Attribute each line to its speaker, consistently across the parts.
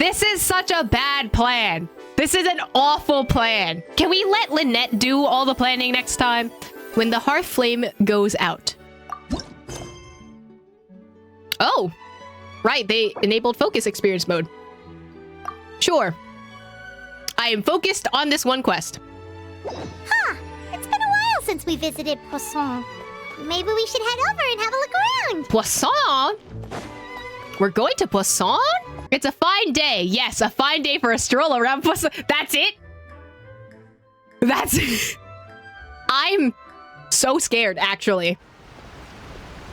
Speaker 1: This is such a bad plan. This is an awful plan. Can we let Lynette do all the planning next time? When the hearth flame goes out. Oh, right. They enabled focus experience mode. Sure. I am focused on this one quest.
Speaker 2: Huh. It's been a while since we visited Poisson. Maybe we should head over and have a look around.
Speaker 1: Poisson? We're going to Poisson? It's a fine day. Yes, a fine day for a stroll around Poisson. That's it? That's it. I'm so scared, actually.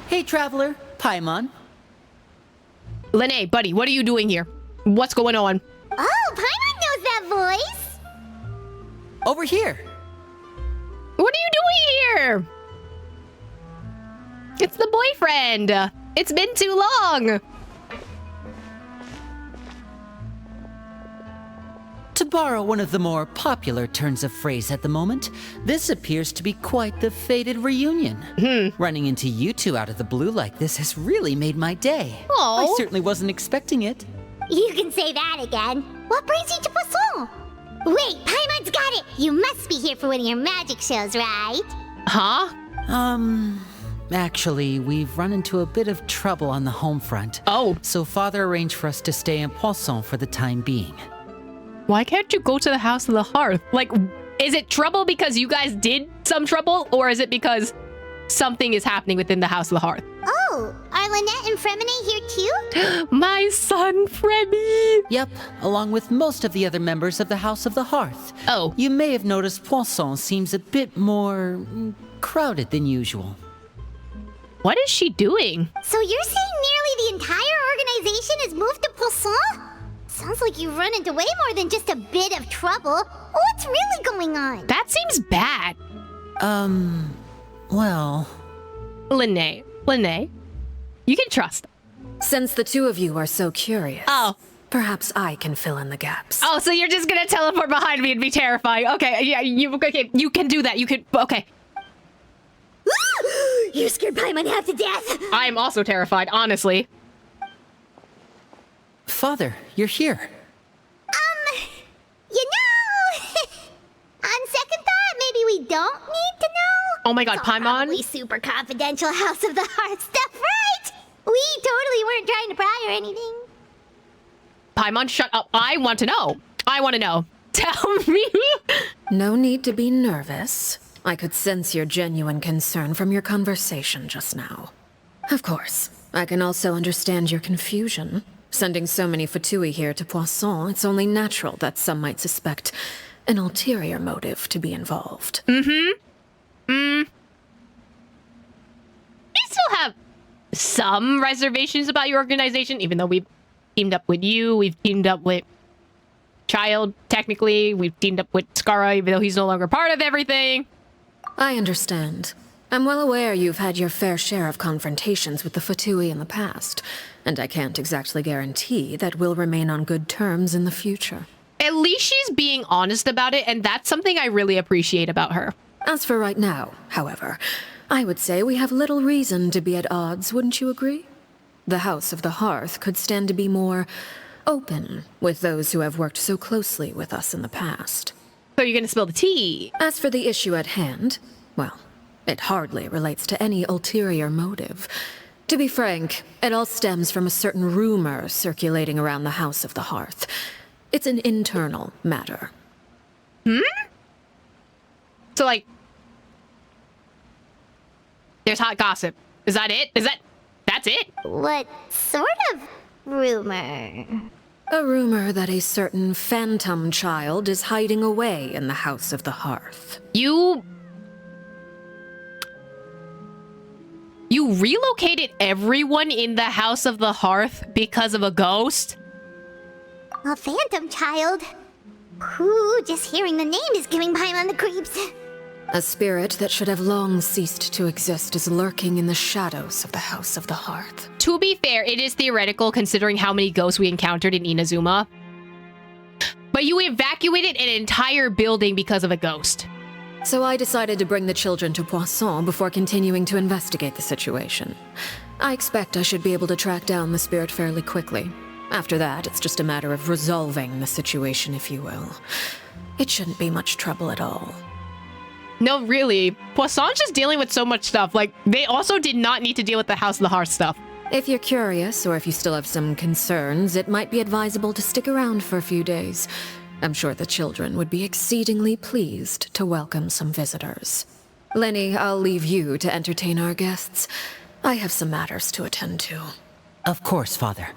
Speaker 3: Hey, traveler. Paimon.
Speaker 1: Lene, buddy, what are you doing here? What's going on?
Speaker 2: Oh, Paimon knows that voice.
Speaker 3: Over here.
Speaker 1: What are you doing here? It's the boyfriend. It's been too long.
Speaker 3: To borrow one of the more popular turns of phrase at the moment, this appears to be quite the fated reunion. Running into you two out of the blue like this has really made my day.
Speaker 1: Aw.
Speaker 3: I certainly wasn't expecting it.
Speaker 2: You can say that again. What brings you to Poisson? Wait, Paimon's got it. You must be here for one of your magic shows, right?
Speaker 1: Huh?
Speaker 3: Actually, we've run into a bit of trouble on the home front.
Speaker 1: Oh.
Speaker 3: So Father arranged for us to stay in Poisson for the time being.
Speaker 1: Why can't you go to the House of the Hearth? Like, is it trouble because you guys did some trouble? Or is it because something is happening within the House of the Hearth?
Speaker 2: Oh, are Lynette and Fremine here too?
Speaker 1: My son, Fremy!
Speaker 3: Yep, along with most of the other members of the House of the Hearth.
Speaker 1: Oh.
Speaker 3: You may have noticed Poisson seems a bit more crowded than usual.
Speaker 1: What is she doing?
Speaker 2: So you're saying nearly the entire organization has moved to Poisson? Sounds like you've run into way more than just a bit of trouble. What's really going on?
Speaker 1: That seems bad.
Speaker 3: Well...
Speaker 1: Lene, you can trust.
Speaker 4: Since the two of you are so curious, perhaps I can fill in the gaps.
Speaker 1: Oh, so you're just gonna teleport behind me and be terrifying. Okay, yeah, you can do that. You can, okay.
Speaker 2: You scared Paimon half to death.
Speaker 1: I am also terrified, honestly.
Speaker 3: Father, you're here.
Speaker 2: You know, on second thought, maybe we don't need to know.
Speaker 1: Oh my god,
Speaker 2: It's all
Speaker 1: Paimon?
Speaker 2: probably super confidential House of the Hearth stuff, right? We totally weren't trying to pry or anything.
Speaker 1: Paimon, shut up. I want to know. I want to know. Tell me.
Speaker 4: No need to be nervous. I could sense your genuine concern from your conversation just now. Of course, I can also understand your confusion. Sending so many Fatui here to Poisson, it's only natural that some might suspect an ulterior motive to be involved.
Speaker 1: We still have some reservations about your organization, even though we've teamed up with you, we've teamed up with Child, technically, we've teamed up with Skara, even though he's no longer part of everything.
Speaker 4: I understand. I'm well aware you've had your fair share of confrontations with the Fatui in the past, and I can't exactly guarantee that we'll remain on good terms in the future.
Speaker 1: At least she's being honest about it, and that's something I really appreciate about her.
Speaker 4: As for right now, however, I would say we have little reason to be at odds, wouldn't you agree? The House of the Hearth could stand to be more open with those who have worked so closely with us in the past.
Speaker 1: So you're gonna spill the tea?
Speaker 4: As for the issue at hand, well, it hardly relates to any ulterior motive. To be frank, it all stems from a certain rumor circulating around the House of the Hearth. It's an internal matter.
Speaker 1: So, like, there's hot gossip. Is that it? That's it?
Speaker 2: What sort of rumor?
Speaker 4: A rumor that a certain phantom child is hiding away in the House of the Hearth.
Speaker 1: You relocated everyone in the House of the Hearth because of a ghost?
Speaker 2: A phantom child? Ooh, just hearing the name is giving Paimon the creeps.
Speaker 4: A spirit that should have long ceased to exist is lurking in the shadows of the House of the Hearth.
Speaker 1: To be fair, it is theoretical considering how many ghosts we encountered in Inazuma. But you evacuated an entire building because of a ghost.
Speaker 4: So I decided to bring the children to Poisson before continuing to investigate the situation. I expect I should be able to track down the spirit fairly quickly. After that, it's just a matter of resolving the situation, if you will. It shouldn't be much trouble at all.
Speaker 1: No, really. Poisson's just dealing with so much stuff. Like, they also did not need to deal with the House of the Hearth stuff.
Speaker 4: If you're curious, or if you still have some concerns, it might be advisable to stick around for a few days. I'm sure the children would be exceedingly pleased to welcome some visitors. Lenny, I'll leave you to entertain our guests. I have some matters to attend to.
Speaker 3: Of course, Father.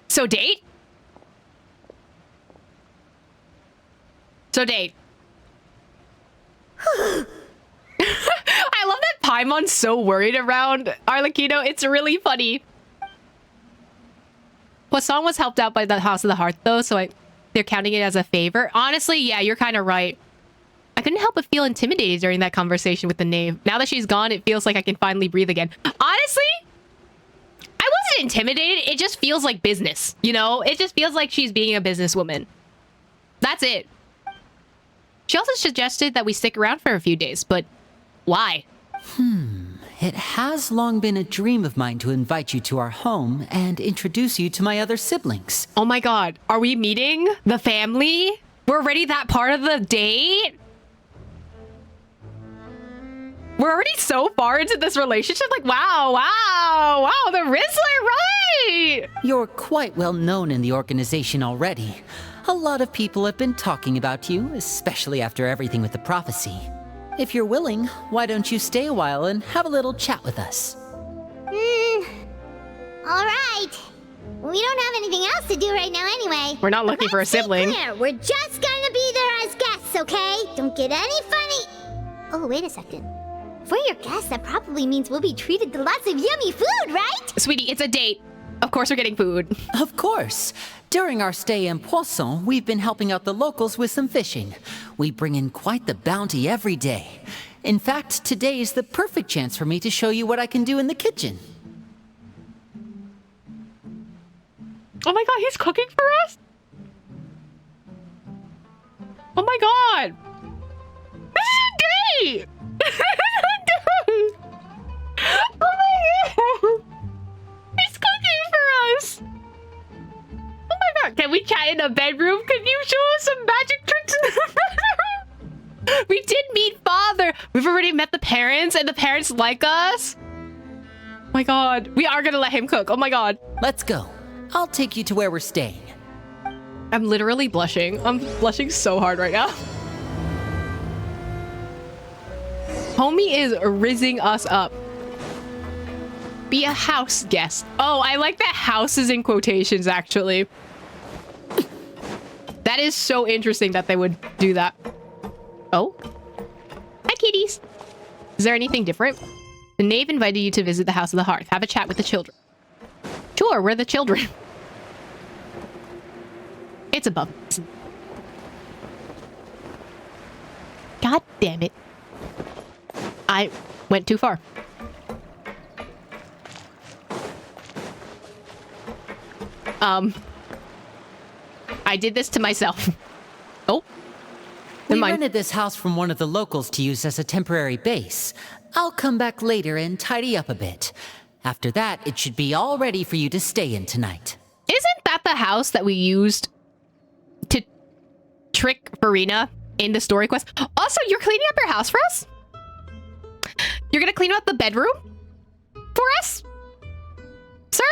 Speaker 1: So date? So date. I love that Paimon's so worried around Arlecchino. It's really funny. Poisson was helped out by the House of the Hearth, though, so they're counting it as a favor. Honestly, yeah, you're kind of right. I couldn't help but feel intimidated during that conversation with the knave. Now that she's gone, it feels like I can finally breathe again. Honestly, I wasn't intimidated. It just feels like business, you know? It just feels like she's being a businesswoman. That's it. She also suggested that we stick around for a few days, but why?
Speaker 3: It has long been a dream of mine to invite you to our home and introduce you to my other siblings.
Speaker 1: Oh my god, are we meeting the family? We're already that part of the date? We're already so far into this relationship. Like, wow, the Rizzler, right?
Speaker 3: You're quite well known in the organization already. A lot of people have been talking about you, especially after everything with the prophecy. If you're willing, why don't you stay a while and have a little chat with us?
Speaker 2: Alright. We don't have anything else to do right now anyway.
Speaker 1: We're not looking for a sibling.
Speaker 2: Let's be clear, we're just gonna be there as guests, okay? Don't get any funny... Oh, wait a second. If we're your guests, that probably means we'll be treated to lots of yummy food, right?
Speaker 1: Sweetie, it's a date. Of course we're getting food.
Speaker 3: Of course. During our stay in Poisson, we've been helping out the locals with some fishing. We bring in quite the bounty every day. In fact, today is the perfect chance for me to show you what I can do in the kitchen.
Speaker 1: Oh my god, he's cooking for us? Oh my god! This is a date! This is a date! Oh my god! He's cooking for us! Oh my god, can we chat in a bedroom? Can you show us some magic tricks in the bedroom? We did meet father! We've already met the parents, and the parents like us? Oh my god, we are gonna let him cook. Oh my god.
Speaker 3: Let's go. I'll take you to where we're staying.
Speaker 1: I'm literally blushing. I'm blushing so hard right now. Homie is rizzing us up. Be a house guest. Oh, I like that house is in quotations, actually. That is so interesting that they would do that. Oh. Hi, kitties. Is there anything different? The knave invited you to visit the House of the Hearth. Have a chat with the children. Sure, we're the children. It's above. God damn it. I went too far. I did this to myself. Oh.
Speaker 3: We rented this house from one of the locals to use as a temporary base. I'll come back later and tidy up a bit. After that, it should be all ready for you to stay in tonight.
Speaker 1: Isn't that the house that we used to trick Farina in the story quest? Also, you're cleaning up your house for us? You're gonna clean up the bedroom for us? Sir?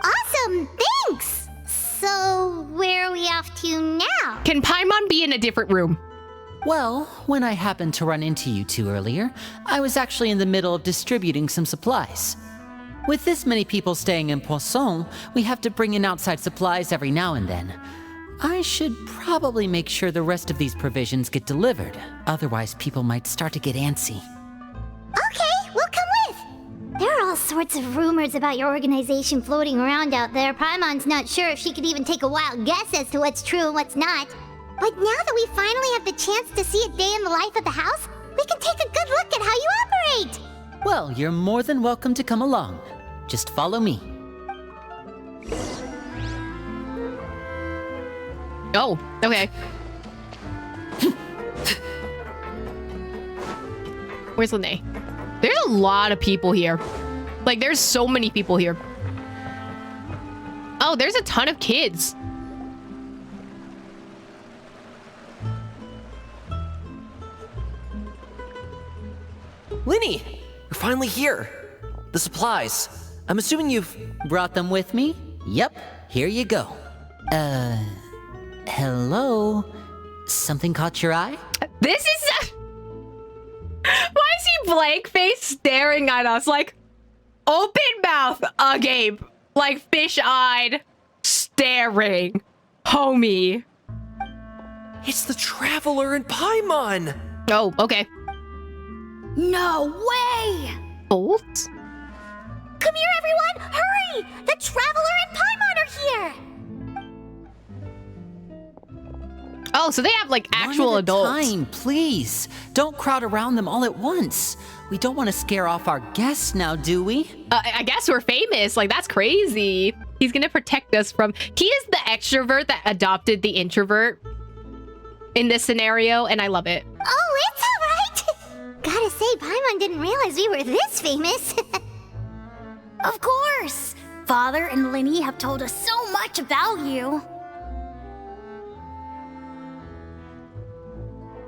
Speaker 2: Awesome, thanks! So, where are we off to now?
Speaker 1: Can Paimon be in a different room?
Speaker 3: Well, when I happened to run into you two earlier, I was actually in the middle of distributing some supplies. With this many people staying in Poisson, we have to bring in outside supplies every now and then. I should probably make sure the rest of these provisions get delivered, otherwise people might start to get antsy.
Speaker 2: Okay, we'll come with! There are all sorts of rumors about your organization floating around out there. Paimon's not sure if she could even take a wild guess as to what's true and what's not. But now that we finally have the chance to see a day in the life of the house, we can take a good look at how you operate!
Speaker 3: Well, you're more than welcome to come along. Just follow me.
Speaker 1: Oh, okay. Where's Lene? There's a lot of people here. Like, there's so many people here. Oh, there's a ton of kids.
Speaker 5: Linny, you're finally here. The supplies. I'm assuming you've...
Speaker 3: Brought them with me? Yep, here you go. Hello? Something caught your eye?
Speaker 1: This is... Why is he blank face staring at us like open mouth agape, like fish-eyed staring, homie?
Speaker 5: It's the Traveler in Paimon!
Speaker 1: Oh, okay.
Speaker 2: No way!
Speaker 1: Bolt?
Speaker 2: Come here, everyone! Hurry! The Traveler and Paimon are here!
Speaker 1: Oh, so they have like actual
Speaker 3: One at a
Speaker 1: adults.
Speaker 3: time, please. Don't crowd around them all at once. We don't want to scare off our guests now, do we?
Speaker 1: I guess we're famous. Like, that's crazy. He's gonna protect us from... He is the extrovert that adopted the introvert in this scenario, and I love it.
Speaker 2: Oh, it's alright! Gotta say, Paimon didn't realize we were this famous. Of course! Father and Linny have told us so much about you.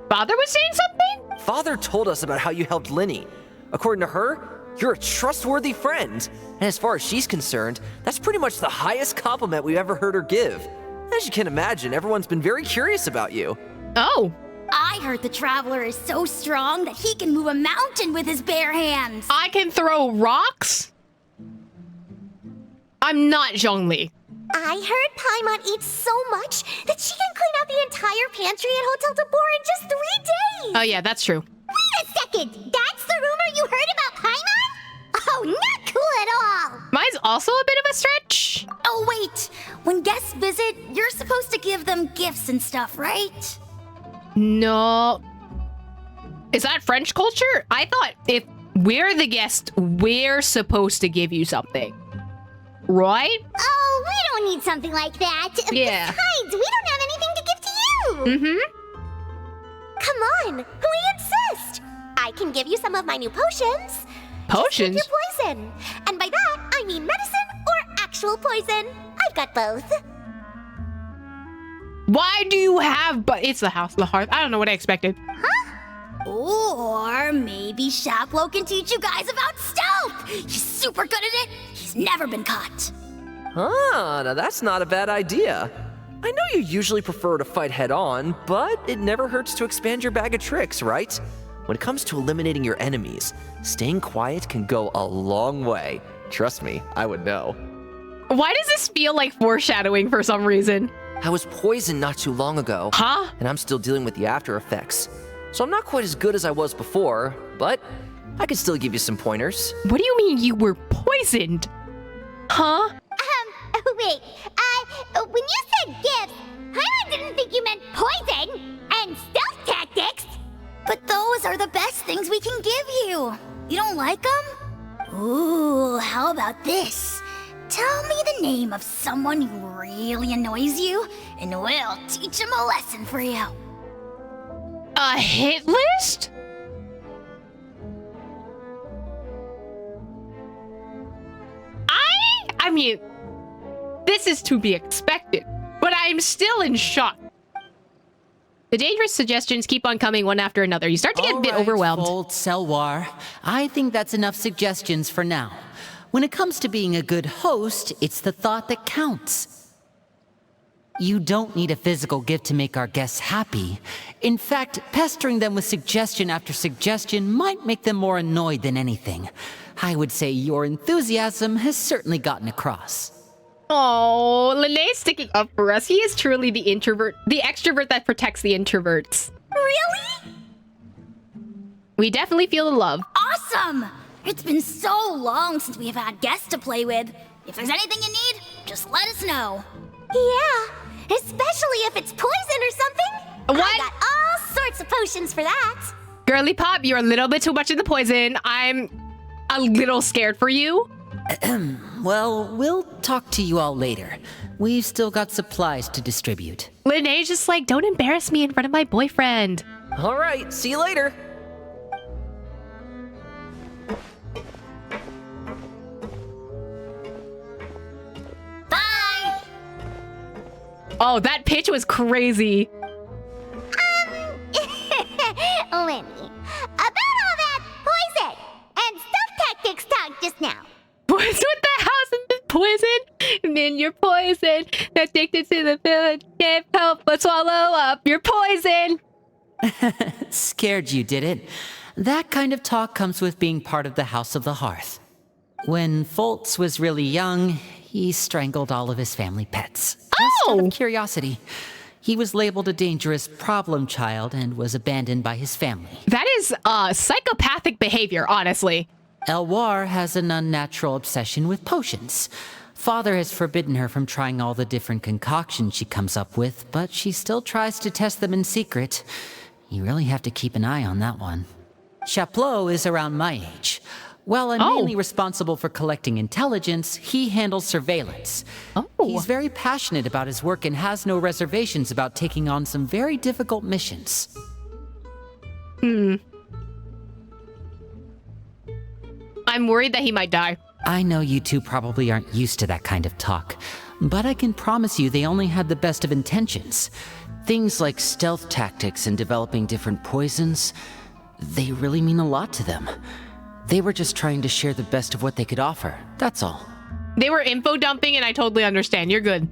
Speaker 1: Father was saying something?
Speaker 5: Father told us about how you helped Linny. According to her, you're a trustworthy friend. And as far as she's concerned, that's pretty much the highest compliment we've ever heard her give. As you can imagine, everyone's been very curious about you.
Speaker 1: Oh.
Speaker 2: I heard the Traveler is so strong that he can move a mountain with his bare hands.
Speaker 1: I can throw rocks? I'm not Zhongli.
Speaker 2: I heard Paimon eats so much that she can clean out the entire pantry at Hotel de Boer in just 3 days.
Speaker 1: Oh yeah, that's true.
Speaker 2: Wait a second! That's the rumor you heard about Paimon? Oh, not cool at all!
Speaker 1: Mine's also a bit of a stretch.
Speaker 2: Oh, wait. When guests visit, you're supposed to give them gifts and stuff, right?
Speaker 1: No. Is that French culture? I thought if we're the guest, we're supposed to give you something. Right?
Speaker 2: Oh, we don't need something like that.
Speaker 1: Yeah.
Speaker 2: Besides, we don't have anything to give to you.
Speaker 1: Mm-hmm.
Speaker 2: Come on, we insist. I can give you some of my new potions.
Speaker 1: Potions?
Speaker 2: Just take your poison. And by that, I mean medicine or actual poison. I've got both.
Speaker 1: Why do you have... But it's the house, the hearth. I don't know what I expected.
Speaker 2: Or maybe Shaplo can teach you guys about stealth. He's super good at it. He's never been caught.
Speaker 5: Ah, now that's not a bad idea. I know you usually prefer to fight head-on, but it never hurts to expand your bag of tricks, right? When it comes to eliminating your enemies, staying quiet can go a long way. Trust me, I would know.
Speaker 1: Why does this feel like foreshadowing for some reason?
Speaker 5: I was poisoned not too long ago.
Speaker 1: Huh?
Speaker 5: And I'm still dealing with the after effects. So I'm not quite as good as I was before, but I can still give you some pointers.
Speaker 1: What do you mean you were poisoned? Huh?
Speaker 2: Wait, when you said gifts, Paimon didn't think you meant poison and stealth tactics. But those are the best things we can give you. You don't like them? Ooh, how about this? Tell me the name of someone who really annoys you, and we'll teach him a lesson for you.
Speaker 1: A hit list? I mean, this is to be expected, but I'm still in shock. The dangerous suggestions keep on coming one after another. You start to get a bit overwhelmed.
Speaker 3: Old Selwar. I think that's enough suggestions for now. When it comes to being a good host, it's the thought that counts. You don't need a physical gift to make our guests happy. In fact, pestering them with suggestion after suggestion might make them more annoyed than anything. I would say your enthusiasm has certainly gotten across.
Speaker 1: Oh, Linne's sticking up for us. He is truly the extrovert that protects the introverts.
Speaker 2: Really?
Speaker 1: We definitely feel the love.
Speaker 2: Awesome! It's been so long since we've had guests to play with. If there's anything you need, just let us know. Yeah, especially if it's poison or something.
Speaker 1: What?
Speaker 2: I got all sorts of potions for that.
Speaker 1: Girly Pop, you're a little bit too much in the poison. I'm a little scared for you.
Speaker 3: Well, we'll talk to you all later. We've still got supplies to distribute.
Speaker 1: Linne's just like, don't embarrass me in front of my boyfriend.
Speaker 5: All right, see you later.
Speaker 1: Oh, that pitch was crazy.
Speaker 2: Lenny, about all that poison and stuff tactics talk just now.
Speaker 1: Poison with the house and the poison? And then you're poison. Addicted to the pill. Can't help but swallow up your poison.
Speaker 3: Scared you, did it? That kind of talk comes with being part of the House of the Hearth. When Foltz was really young, he strangled all of his family pets. Just out of curiosity. He was labeled a dangerous problem child and was abandoned by his family.
Speaker 1: That is psychopathic behavior, honestly.
Speaker 3: Elwar has an unnatural obsession with potions. Father has forbidden her from trying all the different concoctions she comes up with, but she still tries to test them in secret. You really have to keep an eye on that one. Chaplot is around my age. While I'm mainly responsible for collecting intelligence, he handles surveillance. He's very passionate about his work and has no reservations about taking on some very difficult missions.
Speaker 1: I'm worried that he might die.
Speaker 3: I know you two probably aren't used to that kind of talk, but I can promise you they only had the best of intentions. Things like stealth tactics and developing different poisons, they really mean a lot to them. They were just trying to share the best of what they could offer, that's all.
Speaker 1: They were info dumping and I totally understand. You're good.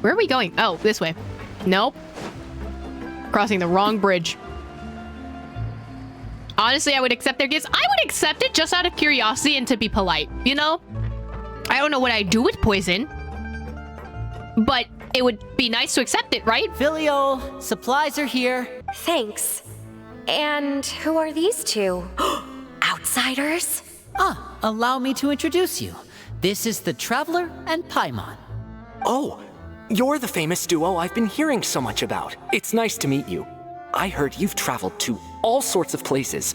Speaker 1: Where are we going? Oh, this way. Nope. Crossing the wrong bridge. Honestly, I would accept their gifts. I would accept it just out of curiosity and to be polite, you know? I don't know what I'd do with poison, but it would be nice to accept it, right?
Speaker 3: Filial, supplies are here.
Speaker 6: Thanks. And who are these two? Outsiders?
Speaker 3: Allow me to introduce you. This is the Traveler and Paimon.
Speaker 7: Oh, you're the famous duo I've been hearing so much about. It's nice to meet you. I heard you've traveled to all sorts of places.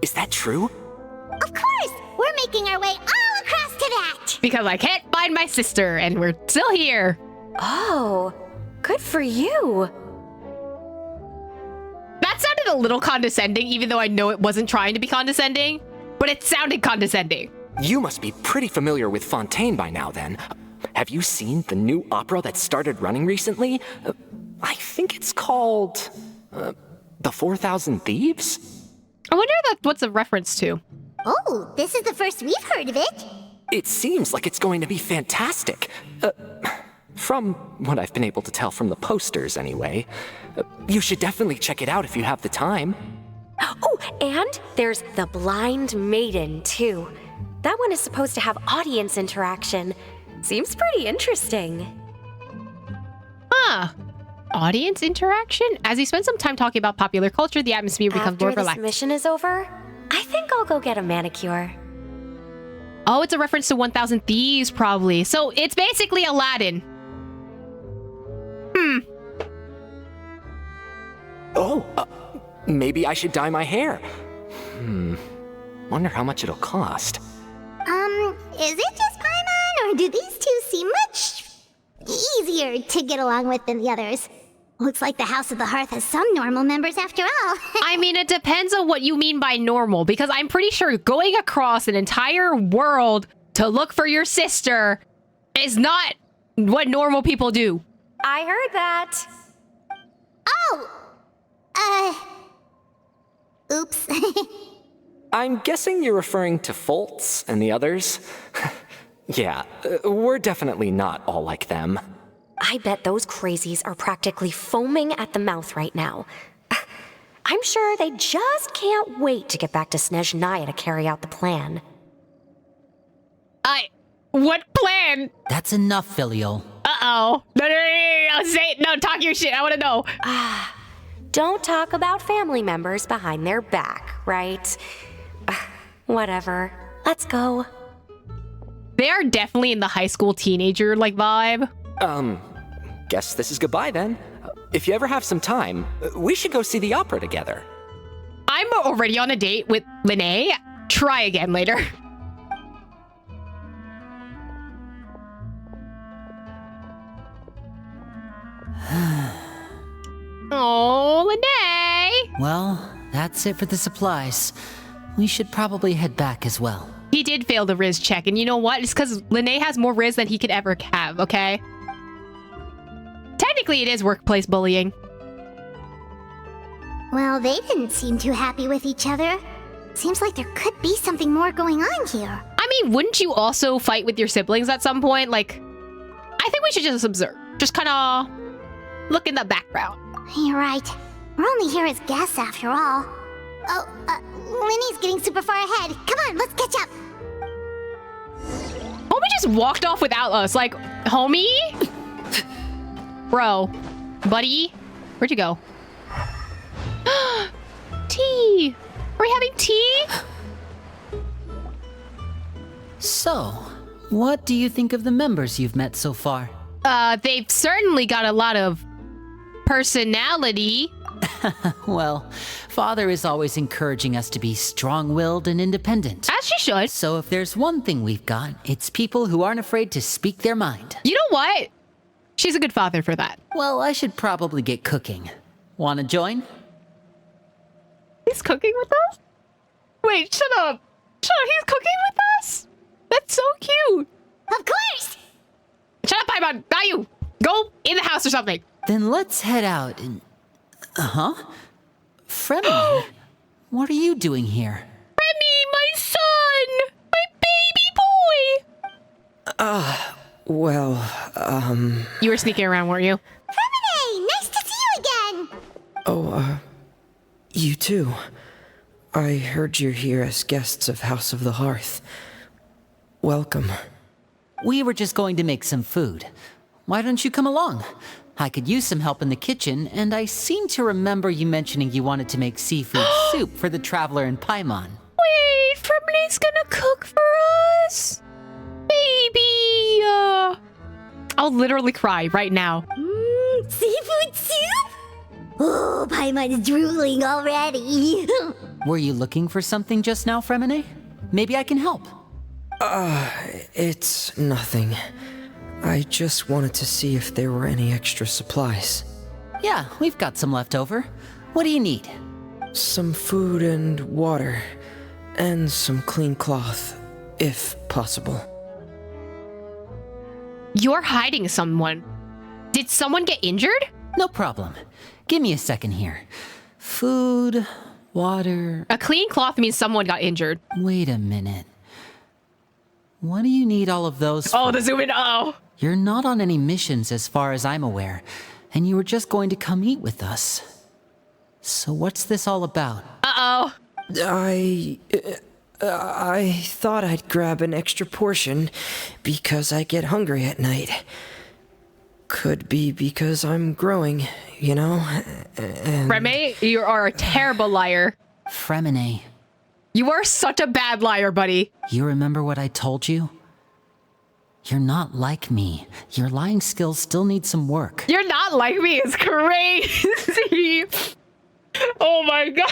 Speaker 7: Is that true?
Speaker 2: Of course! We're making our way all across to that!
Speaker 1: Because I can't find my sister and we're still here.
Speaker 6: Oh, good for you.
Speaker 1: That sounded a little condescending, even though I know it wasn't trying to be condescending, but it sounded condescending.
Speaker 7: You must be pretty familiar with Fontaine by now, then. Have you seen the new opera that started running recently? I think it's called... The 4,000 Thieves?
Speaker 1: I wonder what's a reference to.
Speaker 2: Oh, this is the first we've heard of it.
Speaker 7: It seems like it's going to be fantastic. From what I've been able to tell from the posters, anyway. You should definitely check it out if you have the time.
Speaker 6: Oh, and there's The Blind Maiden, too. That one is supposed to have audience interaction. Seems pretty interesting.
Speaker 1: Huh. Audience interaction? As you spend some time talking about popular culture, the atmosphere becomes more
Speaker 6: After this
Speaker 1: relaxed.
Speaker 6: mission is over, I think I'll go get a manicure.
Speaker 1: Oh, it's a reference to 1,000 Thieves, probably. So it's basically Aladdin.
Speaker 7: Oh, maybe I should dye my hair. Wonder how much it'll cost.
Speaker 2: Is it just Paimon, or do these two seem much easier to get along with than the others? Looks like the House of the Hearth has some normal members after all.
Speaker 1: I mean, it depends on what you mean by normal, because I'm pretty sure going across an entire world to look for your sister is not what normal people do.
Speaker 6: I heard that.
Speaker 2: Oops.
Speaker 7: I'm guessing you're referring to Foltz and the others? Yeah, we're definitely not all like them.
Speaker 6: I bet those crazies are practically foaming at the mouth right now. I'm sure they just can't wait to get back to Snezhnaya to carry out the plan.
Speaker 1: What plan?
Speaker 3: That's enough, Filial.
Speaker 1: Uh-oh. No, say it. No, talk your shit. I want to know.
Speaker 6: Don't talk about family members behind their back, right? Whatever. Let's go.
Speaker 1: They are definitely in the high school teenager, like, vibe.
Speaker 7: Guess this is goodbye then. If you ever have some time, we should go see the opera together.
Speaker 1: I'm already on a date with Lene. Try again later. Oh, Lene!
Speaker 3: Well, that's it for the supplies. We should probably head back as well.
Speaker 1: He did fail the Riz check, and you know what? It's because Linné has more Riz than he could ever have, okay? Technically, it is workplace bullying.
Speaker 2: Well, they didn't seem too happy with each other. Seems like there could be something more going on here.
Speaker 1: I mean, wouldn't you also fight with your siblings at some point? Like, I think we should just observe. Just kind of look in the background.
Speaker 2: You're right. We're only here as guests after all. Oh, Linny's getting super far ahead. Come on, let's catch up.
Speaker 1: Homie just walked off without us. Like, homie? Bro. Buddy? Where'd you go? Tea! Are we having tea?
Speaker 3: So, what do you think of the members you've met so far?
Speaker 1: They've certainly got a lot of personality.
Speaker 3: Well, Father is always encouraging us to be strong-willed and independent.
Speaker 1: As she should.
Speaker 3: So if there's one thing we've got, it's people who aren't afraid to speak their mind.
Speaker 1: You know what? She's a good father for that.
Speaker 3: Well, I should probably get cooking. Wanna join?
Speaker 1: He's cooking with us? Wait, shut up. Shut up, he's cooking with us? That's so cute.
Speaker 2: Of course!
Speaker 1: Shut up, Paimon. Not you. Go in the house or something.
Speaker 3: Then let's head out and... Fremini, what are you doing here?
Speaker 1: Remy, my son! My baby boy! You were sneaking around, weren't you?
Speaker 2: Fremine, nice to see you again!
Speaker 8: Oh, you too. I heard you're here as guests of House of the Hearth. Welcome.
Speaker 3: We were just going to make some food. Why don't you come along? I could use some help in the kitchen, and I seem to remember you mentioning you wanted to make seafood soup for the traveler in Paimon.
Speaker 1: Wait, Fremini's gonna cook for us? Baby! I'll literally cry right now.
Speaker 2: Seafood soup? Oh, Paimon's drooling already.
Speaker 3: Were you looking for something just now, Fremine? Maybe I can help.
Speaker 8: It's nothing. I just wanted to see if there were any extra supplies.
Speaker 3: Yeah, we've got some left over. What do you need?
Speaker 8: Some food and water. And some clean cloth, if possible.
Speaker 1: You're hiding someone. Did someone get injured?
Speaker 3: No problem. Give me a second here. Food, water...
Speaker 1: A clean cloth means someone got injured.
Speaker 3: Wait a minute. What do you need all of those for?
Speaker 1: Oh, the zoom in. Uh-oh.
Speaker 3: You're not on any missions as far as I'm aware, and you were just going to come eat with us. So what's this all about?
Speaker 1: Uh-oh.
Speaker 8: I thought I'd grab an extra portion because I get hungry at night. Could be because I'm growing, you know? And...
Speaker 1: Remy, you are a terrible liar.
Speaker 3: Fremine,
Speaker 1: You are such a bad liar, buddy.
Speaker 3: you remember what I told you? You're not like me. Your lying skills still need some work.
Speaker 1: You're not like me. It's crazy. Oh my god.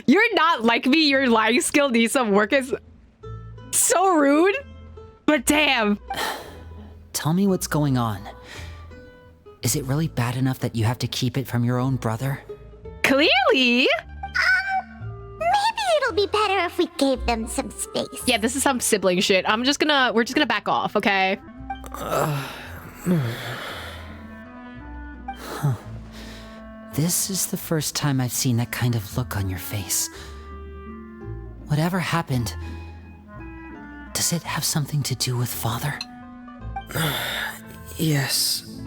Speaker 1: You're not like me. Your lying skill needs some work. Is so rude. But damn.
Speaker 3: Tell me what's going on. Is it really bad enough that you have to keep it from your own brother?
Speaker 1: Clearly.
Speaker 2: Maybe it'll be better if we gave them some space.
Speaker 1: Yeah, this is some sibling shit. We're just gonna back off, okay?
Speaker 3: This is the first time I've seen that kind of look on your face. Whatever happened, does it have something to do with Father?
Speaker 8: Yes.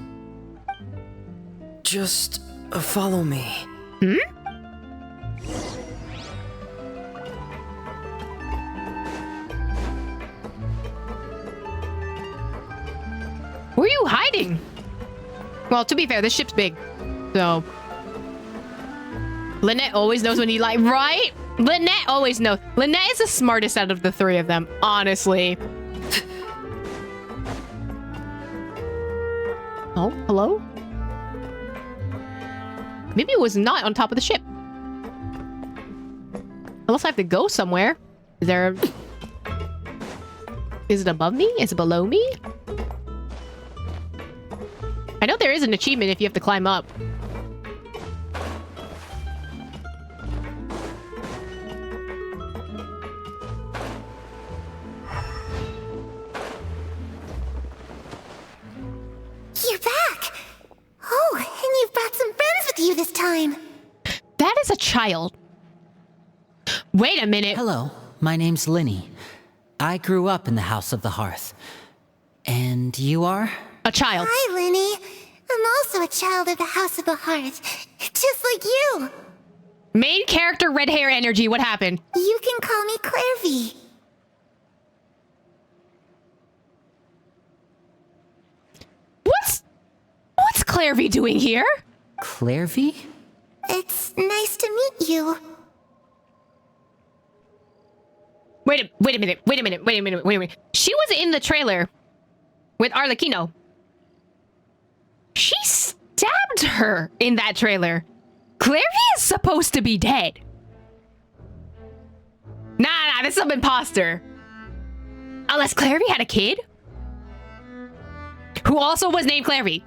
Speaker 8: Just follow me.
Speaker 1: Where are you hiding? Well, to be fair, this ship's big. So... Lynette always knows when he like, right? Lynette always knows. Lynette is the smartest out of the three of them, honestly. Oh, hello? Maybe it was not on top of the ship. Unless I have to go somewhere. Is there... Is it above me? Is it below me? I know there is an achievement if you have to climb up. child. Wait a minute.
Speaker 3: Hello, my name's Linny. I grew up in the House of the Hearth. And you are?
Speaker 1: A child.
Speaker 2: Hi, Linny. I'm also a child of the House of the Heart, just like you.
Speaker 1: Main character red hair energy. What happened?
Speaker 2: You can call me Clairvy.
Speaker 1: What's Clairvy doing here?
Speaker 3: Clairvy?
Speaker 2: It's nice to meet you.
Speaker 1: Wait a minute. She was in the trailer with Arlecchino. She stabbed her in that trailer. Clairvy is supposed to be dead. Nah, this is some imposter. Unless Clairvy had a kid? Who also was named Clairvy.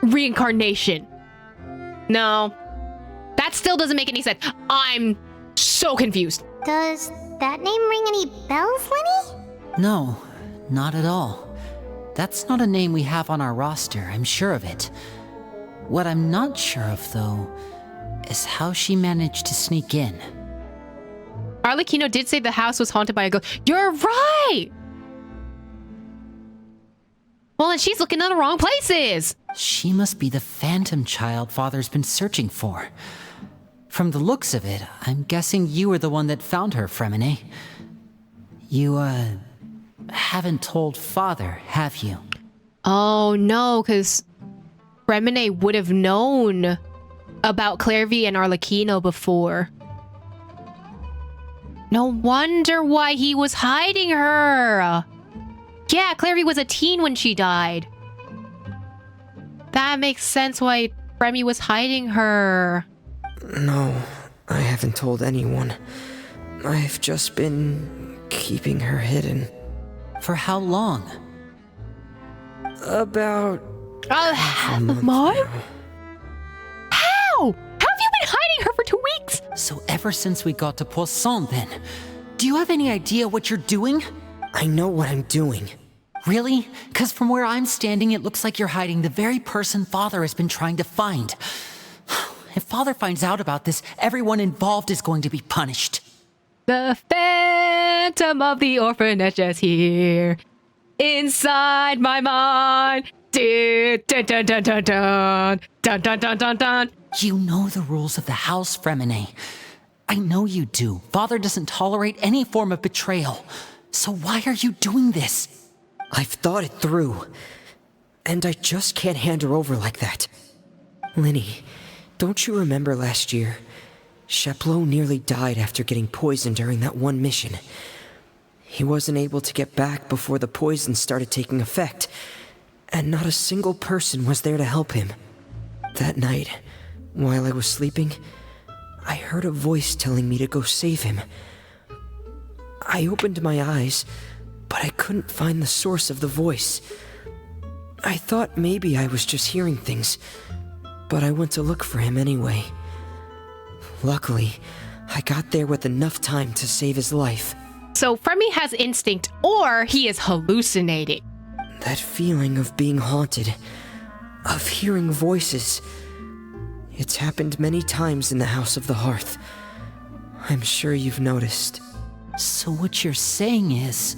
Speaker 1: Reincarnation. No. That still doesn't make any sense. I'm so confused.
Speaker 2: Does that name ring any bells, Linny?
Speaker 3: No, not at all. That's not a name we have on our roster, I'm sure of it. What I'm not sure of, though, is how she managed to sneak in.
Speaker 1: Arlecchino did say the house was haunted by a ghost. You're right! Well, then she's looking in the wrong places.
Speaker 3: She must be the phantom child Father's been searching for. From the looks of it, I'm guessing you were the one that found her, Fremine. You, haven't told Father, have you?
Speaker 1: Oh, no, because Fremine would have known about Clairvy and Arlecchino before. No wonder why he was hiding her. Yeah, Clairvy was a teen when she died. That makes sense why Fremy was hiding her.
Speaker 8: No, I haven't told anyone. I've just been keeping her hidden.
Speaker 3: For how long?
Speaker 8: About
Speaker 1: Half a month?
Speaker 8: now.
Speaker 1: How? How have you been hiding her for 2 weeks?
Speaker 3: So ever since we got to Poisson, then. Do you have any idea what you're doing?
Speaker 8: I know what I'm doing.
Speaker 3: Really? Because from where I'm standing, it looks like you're hiding the very person Father has been trying to find. If Father finds out about this, everyone involved is going to be punished.
Speaker 1: The Phantom of the Orphanage is here. Inside my mind. Dun, dun, dun, dun, dun, dun, dun, dun, dun, dun, dun.
Speaker 3: You know the rules of the house, Fremine. I know you do. Father doesn't tolerate any form of betrayal. So why are you doing this?
Speaker 8: I've thought it through. And I just can't hand her over like that. Linny, don't you remember last year? Chaplot nearly died after getting poisoned during that one mission. He wasn't able to get back before the poison started taking effect, and not a single person was there to help him. That night, while I was sleeping, I heard a voice telling me to go save him. I opened my eyes, but I couldn't find the source of the voice. I thought maybe I was just hearing things, but I went to look for him anyway. Luckily, I got there with enough time to save his life.
Speaker 1: So Fremy has instinct, or he is hallucinating.
Speaker 8: That feeling of being haunted, of hearing voices, it's happened many times in the House of the Hearth. I'm sure you've noticed.
Speaker 3: So what you're saying is,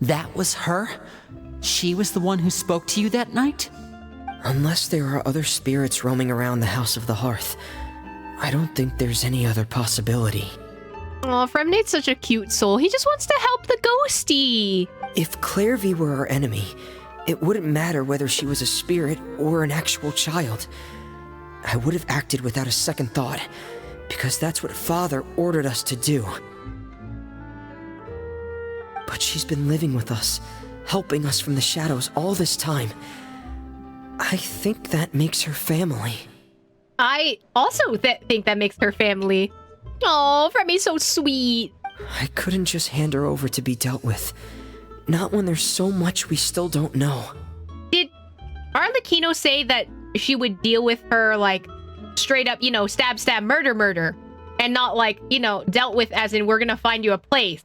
Speaker 3: that was her? She was the one who spoke to you that night?
Speaker 8: Unless there are other spirits roaming around the House of the Hearth, I don't think there's any other possibility.
Speaker 1: Aw, Fremnate's such a cute soul. He just wants to help the ghosty.
Speaker 8: If Clairvy were our enemy, it wouldn't matter whether she was a spirit or an actual child. I would have acted without a second thought, because that's what Father ordered us to do. But she's been living with us, helping us from the shadows all this time. I think that makes her family.
Speaker 1: I also think that makes her family. Oh, Fremy's so sweet.
Speaker 8: I couldn't just hand her over to be dealt with. Not when there's so much we still don't know.
Speaker 1: Did Arlecchino say that she would deal with her, like, straight up, stab, stab, murder, murder? And not, like, dealt with as in we're gonna find you a place?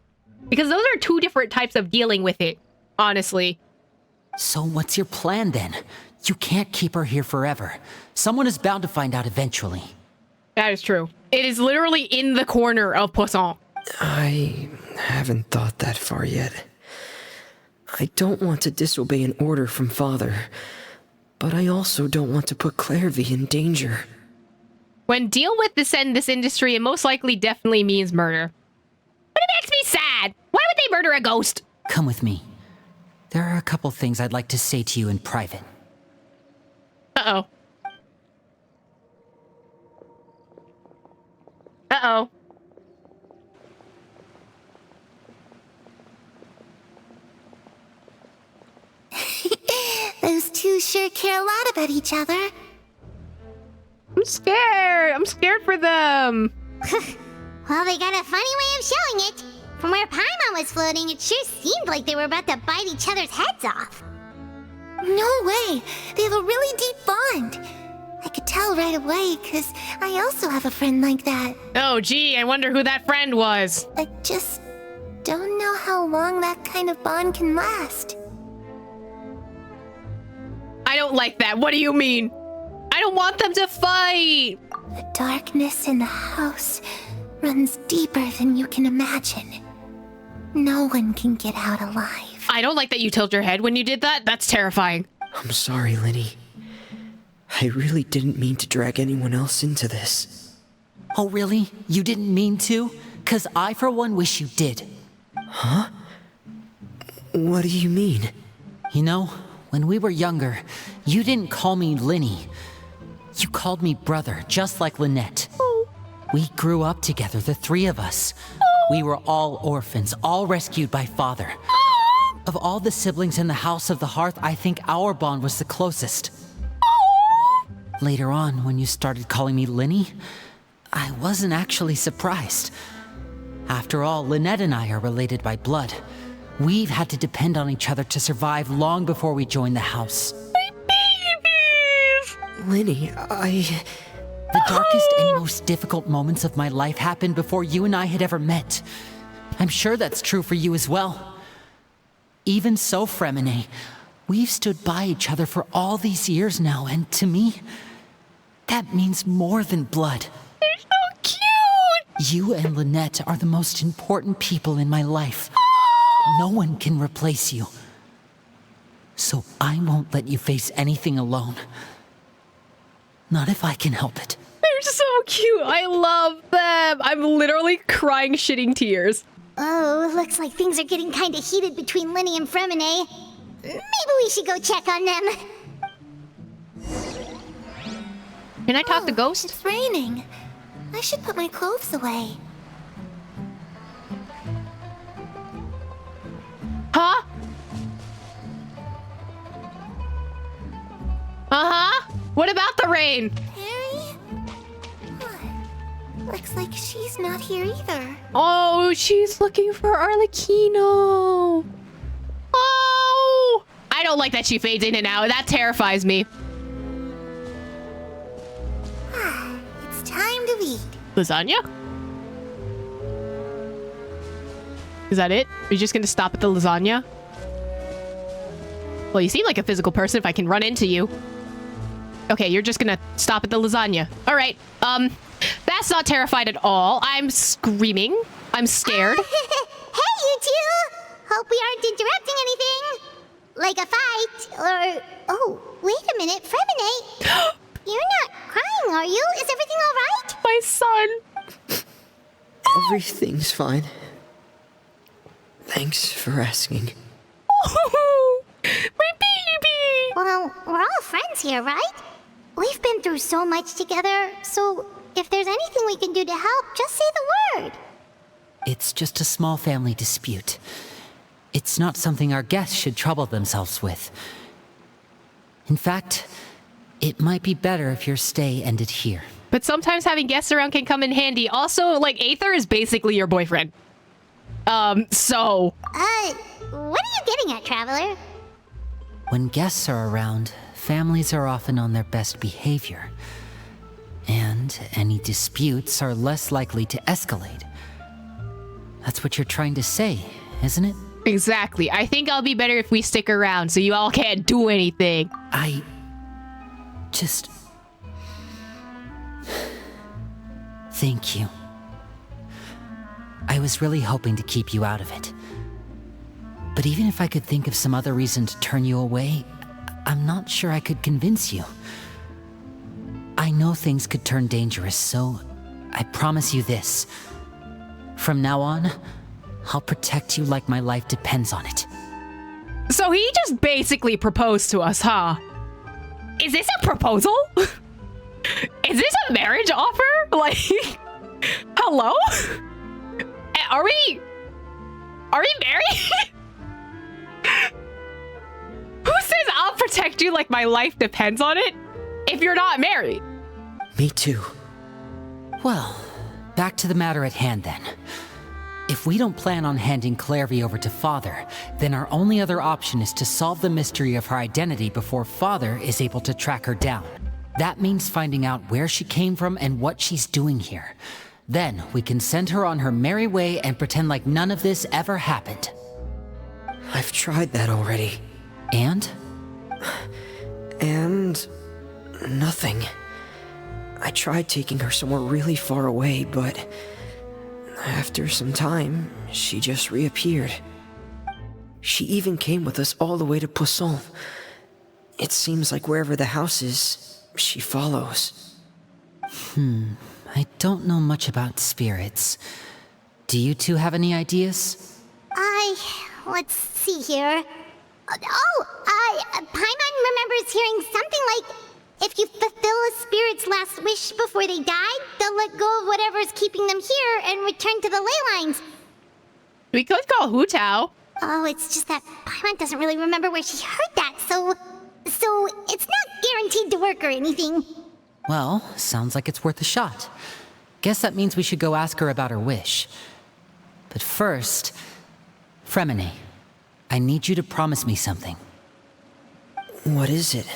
Speaker 1: Because those are two different types of dealing with it, honestly.
Speaker 3: So what's your plan then? You can't keep her here forever. Someone is bound to find out eventually.
Speaker 1: That is true. It is literally in the corner of Poisson.
Speaker 8: I haven't thought that far yet. I don't want to disobey an order from Father, but I also don't want to put Clairvy in danger.
Speaker 1: When deal with this industry, it most likely definitely means murder. But it makes me sad. Why would they murder a ghost?
Speaker 3: Come with me. There are a couple things I'd like to say to you in private.
Speaker 1: Uh-oh. Uh-oh.
Speaker 2: Those two sure care a lot about each other.
Speaker 1: I'm scared. I'm scared for them.
Speaker 2: Well, they got a funny way of showing it. From where Paimon was floating, it sure seemed like they were about to bite each other's heads off. No way! They have a really deep bond. I could tell right away, because I also have a friend like that.
Speaker 1: Oh, gee, I wonder who that friend was.
Speaker 2: I just don't know how long that kind of bond can last.
Speaker 1: I don't like that. What do you mean? I don't want them to fight.
Speaker 2: The darkness in the house runs deeper than you can imagine. No one can get out alive.
Speaker 1: I don't like that you tilted your head when you did that. That's terrifying.
Speaker 8: I'm sorry, Linny. I really didn't mean to drag anyone else into this.
Speaker 3: Oh, really? You didn't mean to? 'Cause I, for one, wish you did.
Speaker 8: Huh? What do you mean?
Speaker 3: You know, when we were younger, you didn't call me Linny. You called me brother, just like Lynette. We grew up together, the three of us. We were all orphans, all rescued by Father. Of all the siblings in the House of the Hearth, I think our bond was the closest. Later on, when you started calling me Linny, I wasn't actually surprised. After all, Lynette and I are related by blood. We've had to depend on each other to survive long before we joined the house.
Speaker 8: Linny,
Speaker 3: The darkest and most difficult moments of my life happened before you and I had ever met. I'm sure that's true for you as well. Even so, Fremine, we've stood by each other for all these years now, and to me, that means more than blood.
Speaker 1: They're so cute.
Speaker 3: You and Lynette are the most important people in my life. No one can replace you. So I won't let you face anything alone. Not if I can help it.
Speaker 1: They're so cute. I love them. I'm literally crying shitting tears.
Speaker 2: Oh, looks like things are getting kind of heated between Linny and Fremine. Maybe we should go check on them.
Speaker 1: Can I talk to Ghost?
Speaker 2: It's raining. I should put my clothes away.
Speaker 1: Huh? Uh-huh. What about the rain?
Speaker 2: Harry? Looks like she's not here either.
Speaker 1: Oh, she's looking for Arlecchino. Oh! I don't like that she fades in and out. That terrifies me.
Speaker 2: It's time to eat.
Speaker 1: Lasagna? Is that it? Are you just gonna stop at the lasagna? Well, you seem like a physical person if I can run into you. Okay, you're just gonna stop at the lasagna. All right. That's not terrified at all. I'm screaming. I'm scared.
Speaker 2: Hey, you two! Hope we aren't interrupting anything. Like a fight, or... Oh, wait a minute, Fremine. You're not crying, are you? Is everything all right?
Speaker 1: My son.
Speaker 8: Everything's fine. Thanks for asking.
Speaker 1: Oh, my baby.
Speaker 2: Well, we're all friends here, right? We've been through so much together, so if there's anything we can do to help, just say the word.
Speaker 3: It's just a small family dispute. It's not something our guests should trouble themselves with. In fact, it might be better if your stay ended here.
Speaker 1: But sometimes having guests around can come in handy. Also, like, Aether is basically your boyfriend. So...
Speaker 2: What are you getting at, Traveler?
Speaker 3: When guests are around, families are often on their best behavior. And any disputes are less likely to escalate. That's what you're trying to say, isn't it?
Speaker 1: Exactly. I think I'll be better if we stick around so you all can't do anything.
Speaker 3: just... Thank you. I was really hoping to keep you out of it. But even if I could think of some other reason to turn you away, I'm not sure I could convince you. I know things could turn dangerous, so I promise you this. From now on, I'll protect you like my life depends on it.
Speaker 1: So he just basically proposed to us, huh? Is this a proposal? Is this a marriage offer? Like, hello? Are we married? Who says I'll protect you like my life depends on it if you're not married?
Speaker 8: Me too.
Speaker 3: Well, back to the matter at hand then. If we don't plan on handing Clairvy over to Father, then our only other option is to solve the mystery of her identity before Father is able to track her down. That means finding out where she came from and what she's doing here. Then we can send her on her merry way and pretend like none of this ever happened.
Speaker 8: I've tried that already.
Speaker 3: And?
Speaker 8: And... nothing. I tried taking her somewhere really far away, but... after some time, she just reappeared. She even came with us all the way to Poisson. It seems like wherever the house is, she follows.
Speaker 3: I don't know much about spirits. Do you two have any ideas?
Speaker 2: Let's see here. Paimon remembers hearing something like, if you fulfill a spirit's last wish before they die, they'll let go of whatever's keeping them here and return to the ley lines.
Speaker 1: We could call Hu Tao.
Speaker 2: Oh, it's just that Paimon doesn't really remember where she heard that, so it's not guaranteed to work or anything.
Speaker 3: Well, sounds like it's worth a shot. Guess that means we should go ask her about her wish. But first, Fremine, I need you to promise me something.
Speaker 8: What is it?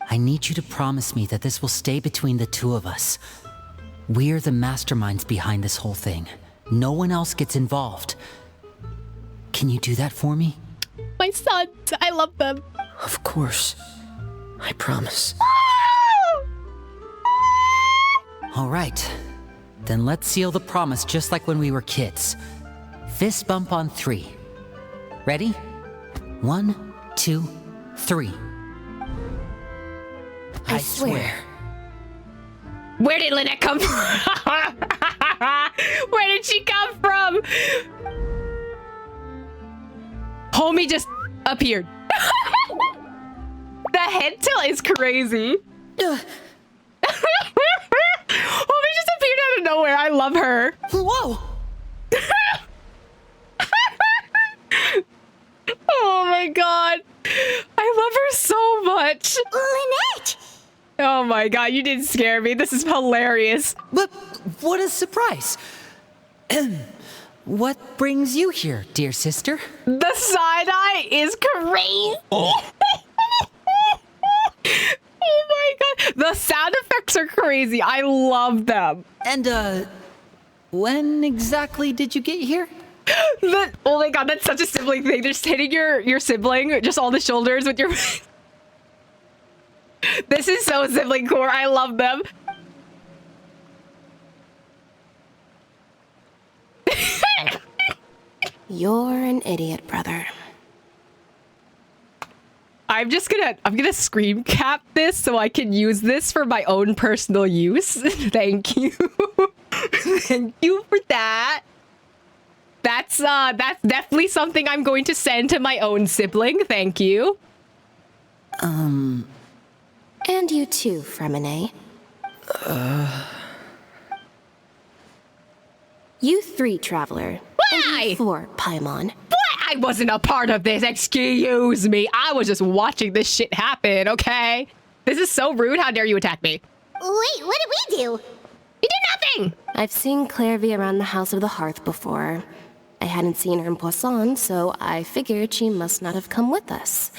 Speaker 3: I need you to promise me that this will stay between the two of us. We're the masterminds behind this whole thing. No one else gets involved. Can you do that for me?
Speaker 1: My sons, I love them.
Speaker 8: Of course. I promise.
Speaker 3: All right. Then let's seal the promise just like when we were kids. Fist bump on 3. Ready? 1, 2, 3.
Speaker 6: I swear.
Speaker 1: Where did Lynette come from? Where did she come from? Homie just appeared. The head tilt is crazy. Homie just appeared out of nowhere. I love her.
Speaker 3: Whoa!
Speaker 1: Oh my god. I love her so much.
Speaker 2: Lynette!
Speaker 1: Oh my god, you didn't scare me. This is hilarious.
Speaker 3: But what a surprise! What brings you here, dear sister?
Speaker 1: The side-eye is crazy. Oh my god. The sound effects are crazy. I love them.
Speaker 3: And, when exactly did you get here?
Speaker 1: Oh my god, that's such a sibling thing. Just hitting your sibling, just on the shoulders with your... This is so sibling core. I love them.
Speaker 6: You're an idiot, brother.
Speaker 1: I'm gonna screen cap this so I can use this for my own personal use. Thank you. Thank you for that. That's definitely something I'm going to send to my own sibling. Thank you.
Speaker 6: And you too, Fremine. You 3, Traveler.
Speaker 1: Why?
Speaker 6: And you 4, Paimon.
Speaker 1: What? I wasn't a part of this. Excuse me. I was just watching this shit happen, okay? This is so rude. How dare you attack me?
Speaker 2: Wait, what did we do?
Speaker 1: You did nothing.
Speaker 6: I've seen Clairvy around the House of the Hearth before. I hadn't seen her in Poisson, so I figured she must not have come with us.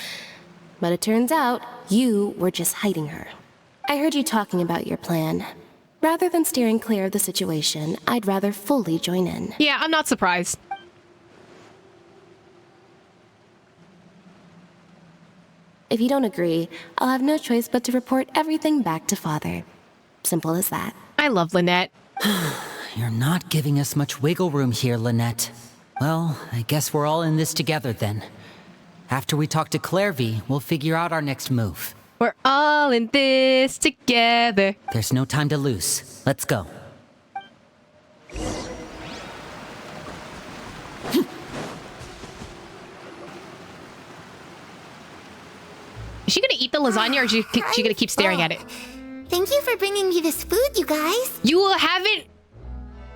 Speaker 6: But it turns out you were just hiding her. I heard you talking about your plan. Rather than steering clear of the situation, I'd rather fully join in.
Speaker 1: Yeah, I'm not surprised.
Speaker 6: If you don't agree, I'll have no choice but to report everything back to Father. Simple as that.
Speaker 1: I love Lynette.
Speaker 3: You're not giving us much wiggle room here, Lynette. Well, I guess we're all in this together then. After we talk to Clairvy, we'll figure out our next move.
Speaker 1: We're all in this together.
Speaker 3: There's no time to lose. Let's go.
Speaker 1: Is she gonna eat the lasagna or is she gonna keep staring at it?
Speaker 2: Thank you for bringing me this food, you guys.
Speaker 1: You haven't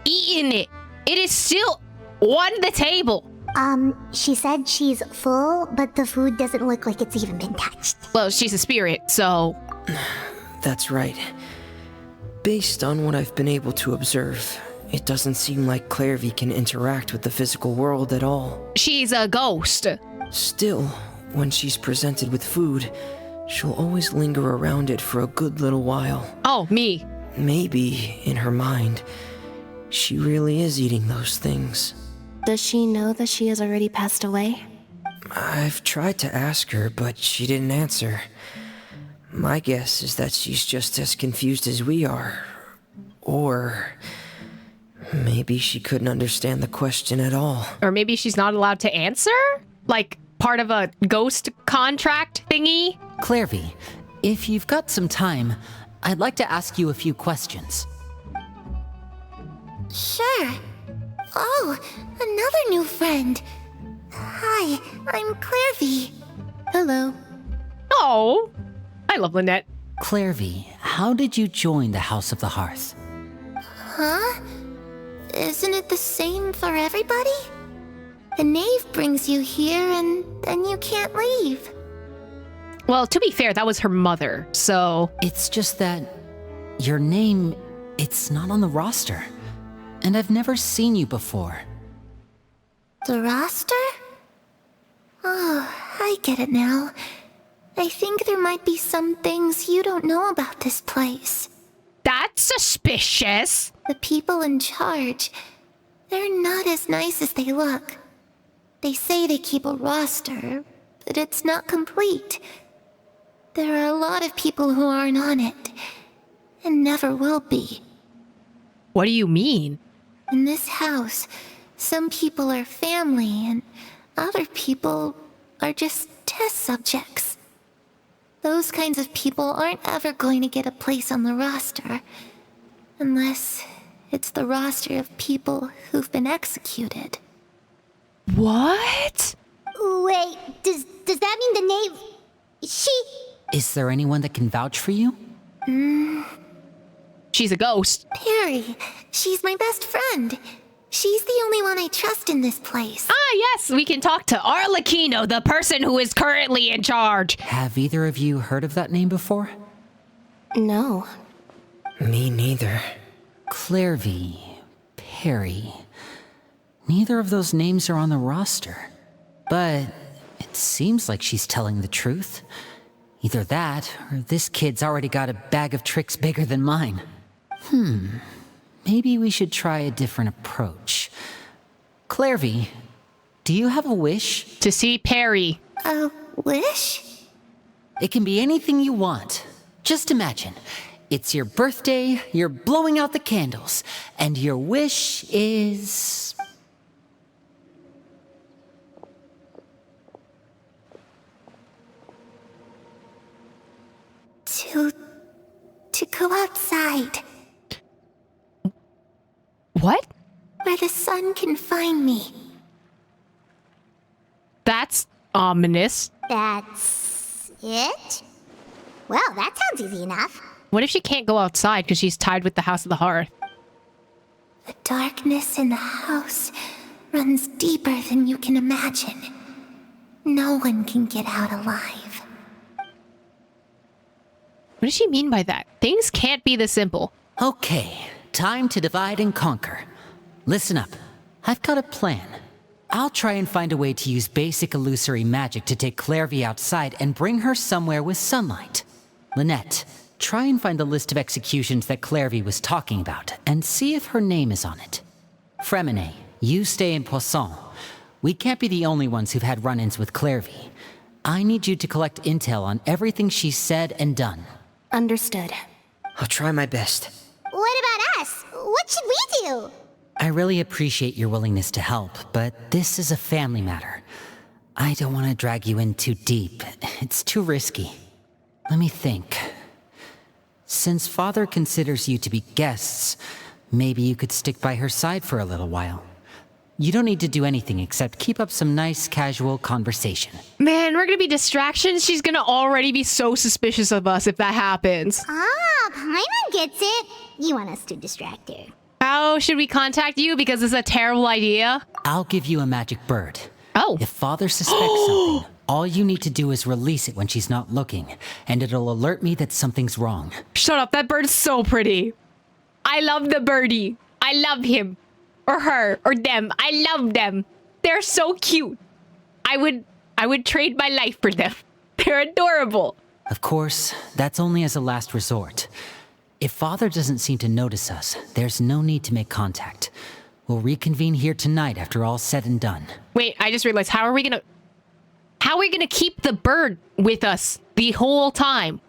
Speaker 1: eaten it. It is still on the table.
Speaker 2: She said she's full, but the food doesn't look like it's even been touched.
Speaker 1: Well, she's a spirit, so...
Speaker 8: That's right. Based on what I've been able to observe, it doesn't seem like Clairvy can interact with the physical world at all.
Speaker 1: She's a ghost.
Speaker 8: Still, when she's presented with food, she'll always linger around it for a good little while.
Speaker 1: Oh, me.
Speaker 8: Maybe, in her mind, she really is eating those things.
Speaker 6: Does she know that she has already passed away?
Speaker 8: I've tried to ask her, but she didn't answer. My guess is that she's just as confused as we are. Or maybe she couldn't understand the question at all.
Speaker 1: Or maybe she's not allowed to answer? Like, part of a ghost contract thingy?
Speaker 3: Clairvy, if you've got some time, I'd like to ask you a few questions.
Speaker 2: Sure. Oh, another new friend. Hi, I'm Clairvy.
Speaker 6: Hello.
Speaker 1: Oh, I love Lynette.
Speaker 3: Clairvy, how did you join the House of the Hearth?
Speaker 2: Huh? Isn't it the same for everybody? The knave brings you here and then you can't leave.
Speaker 1: Well, to be fair, that was her mother, so...
Speaker 3: It's just that your name, it's not on the roster. And I've never seen you before.
Speaker 2: The roster? Oh, I get it now. I think there might be some things you don't know about this place.
Speaker 1: That's suspicious.
Speaker 2: The people in charge, they're not as nice as they look. They say they keep a roster, but it's not complete. There are a lot of people who aren't on it, and never will be.
Speaker 1: What do you mean?
Speaker 2: In this house, some people are family, and other people are just test subjects. Those kinds of people aren't ever going to get a place on the roster, unless it's the roster of people who've been executed.
Speaker 1: What?
Speaker 2: Wait, does that mean the knave... She...
Speaker 3: Is there anyone that can vouch for you?
Speaker 1: She's a ghost.
Speaker 2: Perry, she's my best friend. She's the only one I trust in this place.
Speaker 1: Ah, yes, we can talk to Arlecchino, the person who is currently in charge.
Speaker 3: Have either of you heard of that name before?
Speaker 6: No.
Speaker 8: Me neither.
Speaker 3: Clairvy, Perry. Neither of those names are on the roster. But it seems like she's telling the truth. Either that, or this kid's already got a bag of tricks bigger than mine. Maybe we should try a different approach. Clairvy, do you have a wish?
Speaker 1: To see Perry.
Speaker 2: A wish?
Speaker 3: It can be anything you want. Just imagine. It's your birthday, you're blowing out the candles, and your wish is...
Speaker 2: To go outside,
Speaker 1: What?
Speaker 2: where the sun can find me.
Speaker 1: That's ominous.
Speaker 2: That's it? Well, that sounds easy enough.
Speaker 1: What if she can't go outside because she's tied with the House of the Hearth?
Speaker 2: The darkness in the house runs deeper than you can imagine. No one can get out alive.
Speaker 1: What does she mean by that? Things can't be this simple.
Speaker 3: Okay, time to divide and conquer. Listen up. I've got a plan. I'll try and find a way to use basic illusory magic to take Clairvy outside and bring her somewhere with sunlight. Lynette, try and find the list of executions that Clairvy was talking about and see if her name is on it. Fremine, you stay in Poisson. We can't be the only ones who've had run-ins with Clairvy. I need you to collect intel on everything she's said and done.
Speaker 6: Understood.
Speaker 8: I'll try my best.
Speaker 2: What about us? What should we do?
Speaker 3: I really appreciate your willingness to help, but this is a family matter. I don't want to drag you in too deep. It's too risky. Let me think. Since Father considers you to be guests, maybe you could stick by her side for a little while. You don't need to do anything except keep up some nice, casual conversation.
Speaker 1: Man, we're gonna be distractions. She's gonna already be so suspicious of us if that happens.
Speaker 2: Ah, Paimon gets it. You want us to distract her.
Speaker 1: How should we contact you? Because it's a terrible idea.
Speaker 3: I'll give you a magic bird.
Speaker 1: Oh.
Speaker 3: If Father suspects something, all you need to do is release it when she's not looking, and it'll alert me that something's wrong.
Speaker 1: Shut up, that bird's so pretty. I love the birdie. I love him. Or her. Or them. I love them. They're so cute. I would trade my life for them. They're adorable.
Speaker 3: Of course, that's only as a last resort. If Father doesn't seem to notice us, there's no need to make contact. We'll reconvene here tonight after all's said and done.
Speaker 1: Wait, I just realized, how are we gonna keep the bird with us the whole time?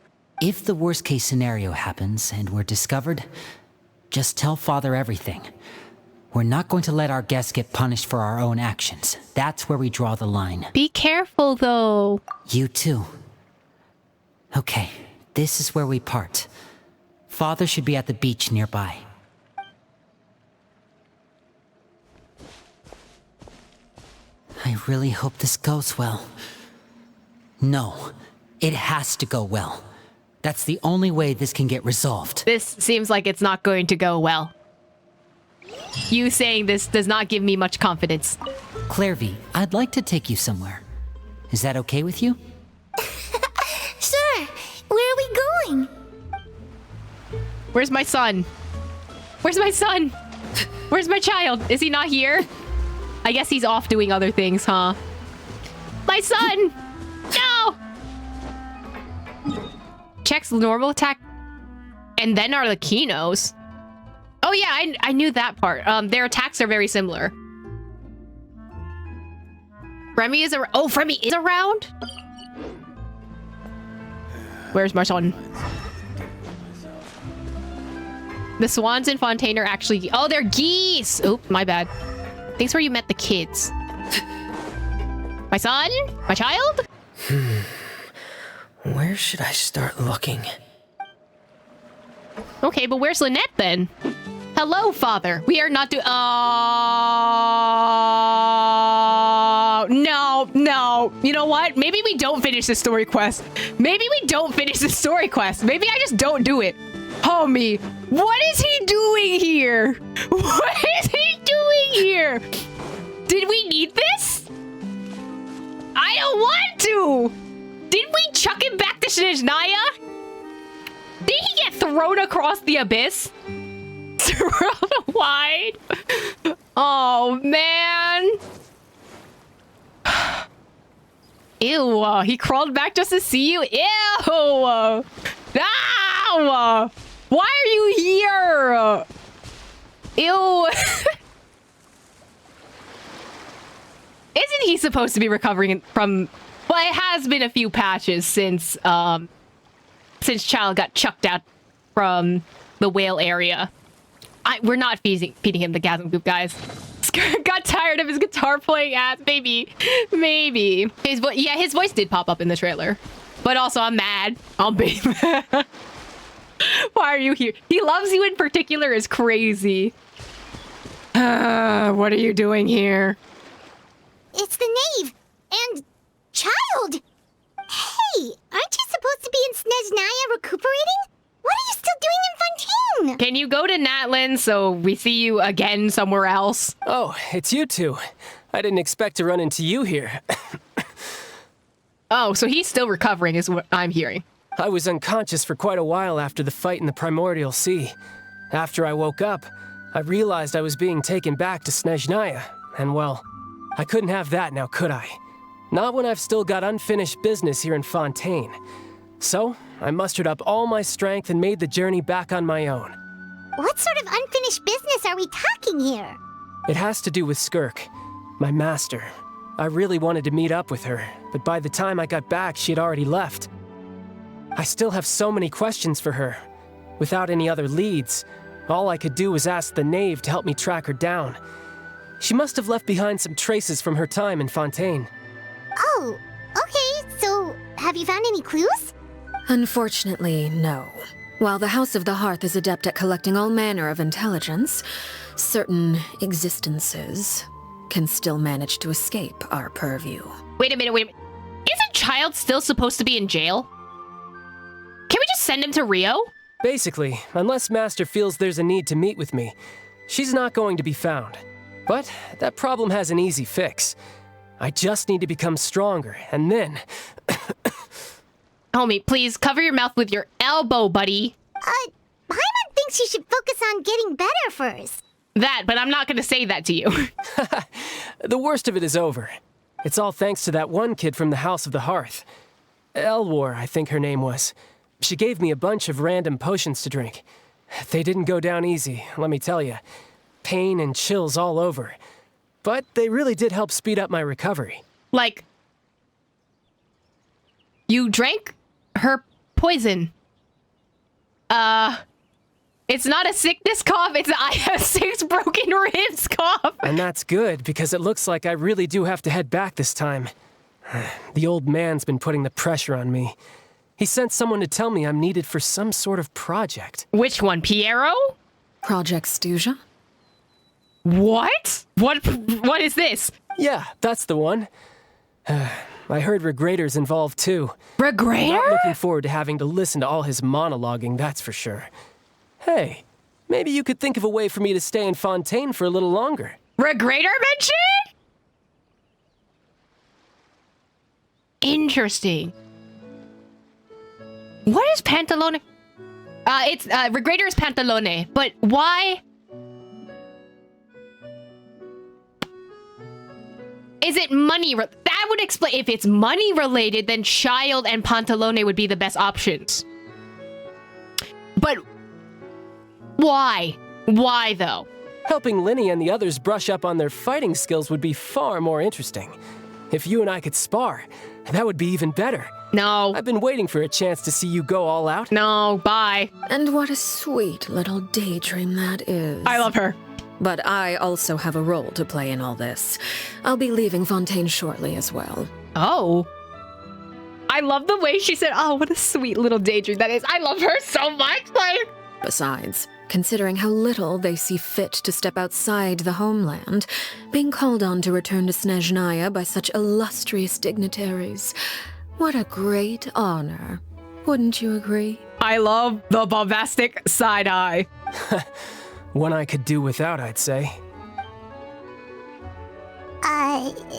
Speaker 3: If the worst case scenario happens and we're discovered, just tell Father everything. We're not going to let our guests get punished for our own actions. That's where we draw the line.
Speaker 1: Be careful, though.
Speaker 3: You too. Okay, this is where we part. Father should be at the beach nearby. I really hope this goes well. No, it has to go well. That's the only way this can get resolved.
Speaker 1: This seems like it's not going to go well. You saying this does not give me much confidence.
Speaker 3: Clairvy, I'd like to take you somewhere. Is that okay with you?
Speaker 2: Sure. Where are we going?
Speaker 1: Where's my son? Where's my son? Where's my child? Is he not here? I guess he's off doing other things, huh? My son! No! Checks normal attack and then Arlecchino's. Oh yeah, I knew that part. Their attacks are very similar. Remy is around. Oh, Remy is around? Where's my son? The swans in Fontaine are actually... Oh, they're geese! Oop, my bad. Thanks where you met the kids. My son? My child?
Speaker 8: Where should I start looking?
Speaker 1: Okay, but where's Lynette then? Hello, Father. We are not no. You know what? Maybe we don't finish the story quest. Maybe I just don't do it. Homie, what is he doing here? What is he doing here? Did we need this? I don't want to. Did we chuck him back to Snezhnaya? Did he get thrown across the abyss? Thrown wide? Oh, man. Ew, he crawled back just to see you? Ew. Ow. Why are you here? Ew. Isn't he supposed to be recovering from... Well, it has been a few patches since Child got chucked out from the whale area. We're not feeding him the Gasm Goop, guys. Got tired of his guitar playing ass. Maybe. His voice did pop up in the trailer. But also, I'm mad. I'll be mad. Why are you here? He loves you in particular is crazy. What are you doing here?
Speaker 2: It's the knave and Child. Hey, aren't you supposed to be in Snezhnaya recuperating? What are you still doing in Fontaine?
Speaker 1: Can you go to Natlin so we see you again somewhere else?
Speaker 9: Oh, it's you two. I didn't expect to run into you here.
Speaker 1: Oh, so he's still recovering is what I'm hearing.
Speaker 9: I was unconscious for quite a while after the fight in the Primordial Sea. After I woke up, I realized I was being taken back to Snezhnaya, and well, I couldn't have that now, could I? Not when I've still got unfinished business here in Fontaine. So, I mustered up all my strength and made the journey back on my own.
Speaker 2: What sort of unfinished business are we talking here?
Speaker 9: It has to do with Skirk, my master. I really wanted to meet up with her, but by the time I got back, she had already left. I still have so many questions for her. Without any other leads, all I could do was ask the knave to help me track her down. She must have left behind some traces from her time in Fontaine.
Speaker 2: Oh, okay, so have you found any clues?
Speaker 4: Unfortunately, no. While the House of the Hearth is adept at collecting all manner of intelligence, certain existences can still manage to escape our purview.
Speaker 1: Wait a minute. Isn't Child still supposed to be in jail? Can we just send him to Rio?
Speaker 9: Basically, unless Master feels there's a need to meet with me, she's not going to be found. But that problem has an easy fix. I just need to become stronger, and then...
Speaker 1: Homie, please cover your mouth with your elbow, buddy.
Speaker 2: Paimon thinks you should focus on getting better first.
Speaker 1: That, but I'm not going to say that to you.
Speaker 9: The worst of it is over. It's all thanks to that one kid from the House of the Hearth. Elwar, I think her name was. She gave me a bunch of random potions to drink. They didn't go down easy, let me tell you. Pain and chills all over. But they really did help speed up my recovery.
Speaker 1: Like, you drank her poison. It's not a sickness cough, it's I have 6 broken ribs cough.
Speaker 9: And that's good, because it looks like I really do have to head back this time. The old man's been putting the pressure on me. He sent someone to tell me I'm needed for some sort of project.
Speaker 1: Which one, Piero?
Speaker 4: Project Stuja?
Speaker 1: What? What is this?
Speaker 9: Yeah, that's the one. I heard Regrator's involved too.
Speaker 1: Regrator?
Speaker 9: Not looking forward to having to listen to all his monologuing, that's for sure. Hey, maybe you could think of a way for me to stay in Fontaine for a little longer.
Speaker 1: Regrator mentioned? Interesting. What is Pantalone? It's Regrator is Pantalone, but why? Is it money? That would explain. If it's money related, then Child and Pantalone would be the best options. But why? Why though?
Speaker 9: Helping Linny and the others brush up on their fighting skills would be far more interesting. If you and I could spar, that would be even better.
Speaker 1: No.
Speaker 9: I've been waiting for a chance to see you go all out.
Speaker 1: No, bye.
Speaker 4: And what a sweet little daydream that is.
Speaker 1: I love her.
Speaker 4: But I also have a role to play in all this. I'll be leaving Fontaine shortly as well.
Speaker 1: Oh. I love the way she said, oh, what a sweet little daydream that is. I love her so much. Like...
Speaker 4: Besides, considering how little they see fit to step outside the homeland, being called on to return to Snezhnaya by such illustrious dignitaries, what a great honor. Wouldn't you agree?
Speaker 1: I love the bombastic side eye.
Speaker 9: One I could do without, I'd say.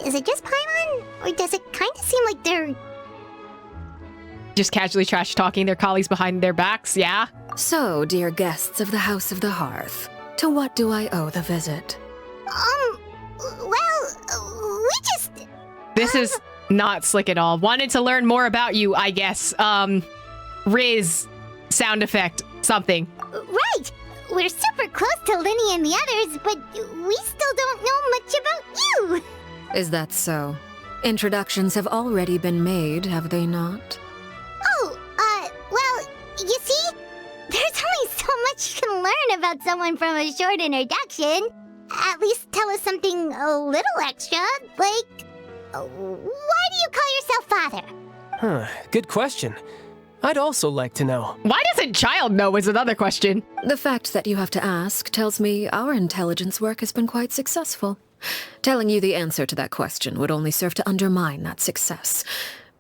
Speaker 2: Is it just Paimon? Or does it kind of seem like they're...
Speaker 1: Just casually trash talking their colleagues behind their backs, yeah?
Speaker 4: So, dear guests of the House of the Hearth, to what do I owe the visit?
Speaker 2: Well, we just...
Speaker 1: This is not slick at all. Wanted to learn more about you, I guess. Riz, sound effect, something.
Speaker 2: Right! We're super close to Linny and the others, but we still don't know much about you!
Speaker 4: Is that so? Introductions have already been made, have they not?
Speaker 2: Oh, well, you see? There's only so much you can learn about someone from a short introduction. At least tell us something a little extra, like... Why do you call yourself father?
Speaker 9: Huh, good question. I'd also like to know.
Speaker 1: Why doesn't Child know is another question.
Speaker 4: The fact that you have to ask tells me our intelligence work has been quite successful. Telling you the answer to that question would only serve to undermine that success.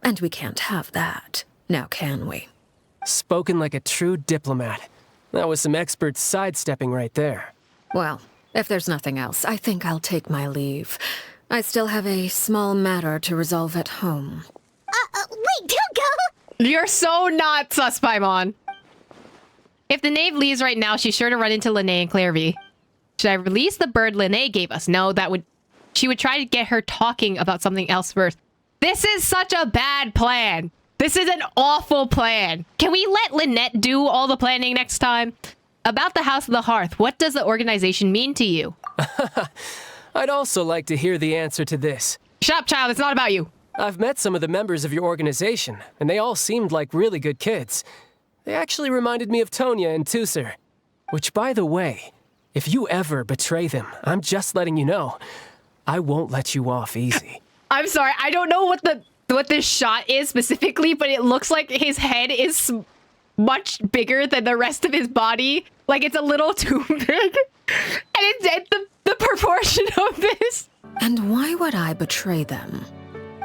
Speaker 4: And we can't have that, now can we?
Speaker 9: Spoken like a true diplomat. That was some expert sidestepping right there.
Speaker 4: Well, if there's nothing else, I think I'll take my leave. I still have a small matter to resolve at home.
Speaker 2: Wait, don't go!
Speaker 1: You're so not sus, Paimon. If the knave leaves right now, she's sure to run into Linné and Clairvy. Should I release the bird Linné gave us? No, she would try to get her talking about something else first. This is such a bad plan. This is an awful plan. Can we let Lynette do all the planning next time? About the House of the Hearth, what does the organization mean to you?
Speaker 9: I'd also like to hear the answer to this.
Speaker 1: Shut up, child. It's not about you.
Speaker 9: I've met some of the members of your organization, and they all seemed like really good kids. They actually reminded me of Tonya and Tusser. Which, by the way, if you ever betray them, I'm just letting you know, I won't let you off easy.
Speaker 1: I'm sorry. I don't know what this shot is specifically, but it looks like his head is much bigger than the rest of his body. Like it's a little too big. And it's the proportion of this.
Speaker 4: And why would I betray them?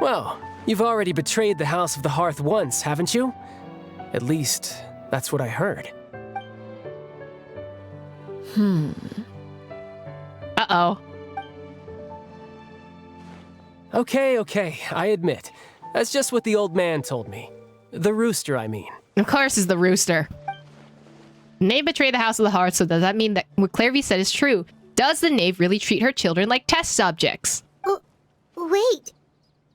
Speaker 9: Well, you've already betrayed the House of the Hearth once, haven't you? At least, that's what I heard.
Speaker 1: Uh-oh.
Speaker 9: Okay, I admit. That's just what the old man told me. The rooster, I mean.
Speaker 1: Of course it's the rooster. Knave betrayed the House of the Hearth, so does that mean that what Clairvy said is true? Does the knave really treat her children like test subjects?
Speaker 2: Oh, wait.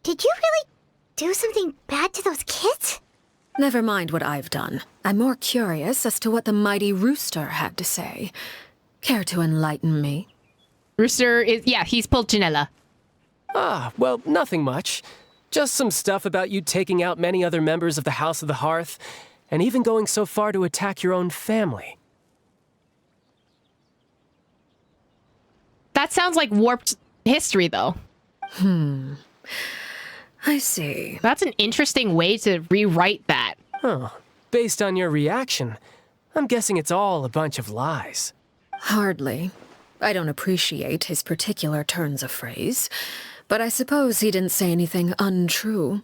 Speaker 2: Did you really do something bad to those kids?
Speaker 4: Never mind what I've done. I'm more curious as to what the mighty rooster had to say. Care to enlighten me?
Speaker 1: Rooster is, yeah, he's Pulcinella.
Speaker 9: Ah, well, nothing much. Just some stuff about you taking out many other members of the House of the Hearth, and even going so far to attack your own family.
Speaker 1: That sounds like warped history, though.
Speaker 4: I see.
Speaker 1: That's an interesting way to rewrite that.
Speaker 9: Huh. Based on your reaction, I'm guessing it's all a bunch of lies.
Speaker 4: Hardly. I don't appreciate his particular turns of phrase, but I suppose he didn't say anything untrue.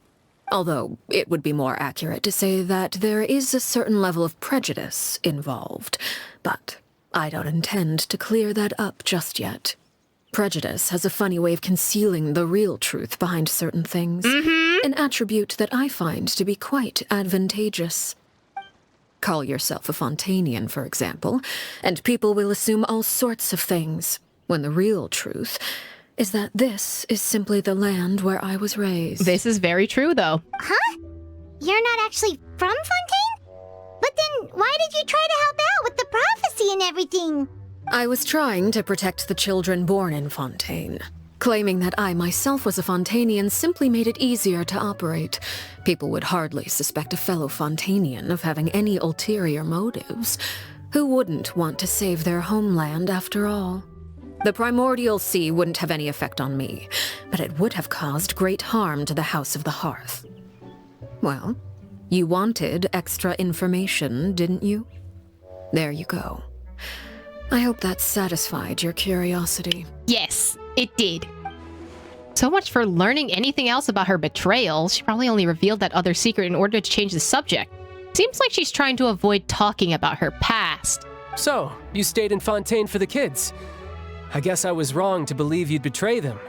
Speaker 4: Although, it would be more accurate to say that there is a certain level of prejudice involved. But I don't intend to clear that up just yet. Prejudice has a funny way of concealing the real truth behind certain things. An attribute that I find to be quite advantageous. Call yourself a Fontanian, for example, and people will assume all sorts of things, when the real truth is that this is simply the land where I was raised.
Speaker 1: This is very true, though.
Speaker 2: Huh? You're not actually from Fontaine? But then why did you try to help out with the prophecy and everything?
Speaker 4: I was trying to protect the children born in Fontaine. Claiming that I myself was a Fontanian simply made it easier to operate. People would hardly suspect a fellow Fontanian of having any ulterior motives. Who wouldn't want to save their homeland after all? The primordial sea wouldn't have any effect on me, but it would have caused great harm to the House of the Hearth. Well, you wanted extra information, didn't you? There you go. I hope that satisfied your curiosity.
Speaker 1: Yes, it did. So much for learning anything else about her betrayal. She probably only revealed that other secret in order to change the subject. Seems like she's trying to avoid talking about her past.
Speaker 9: So, you stayed in Fontaine for the kids. I guess I was wrong to believe you'd betray them.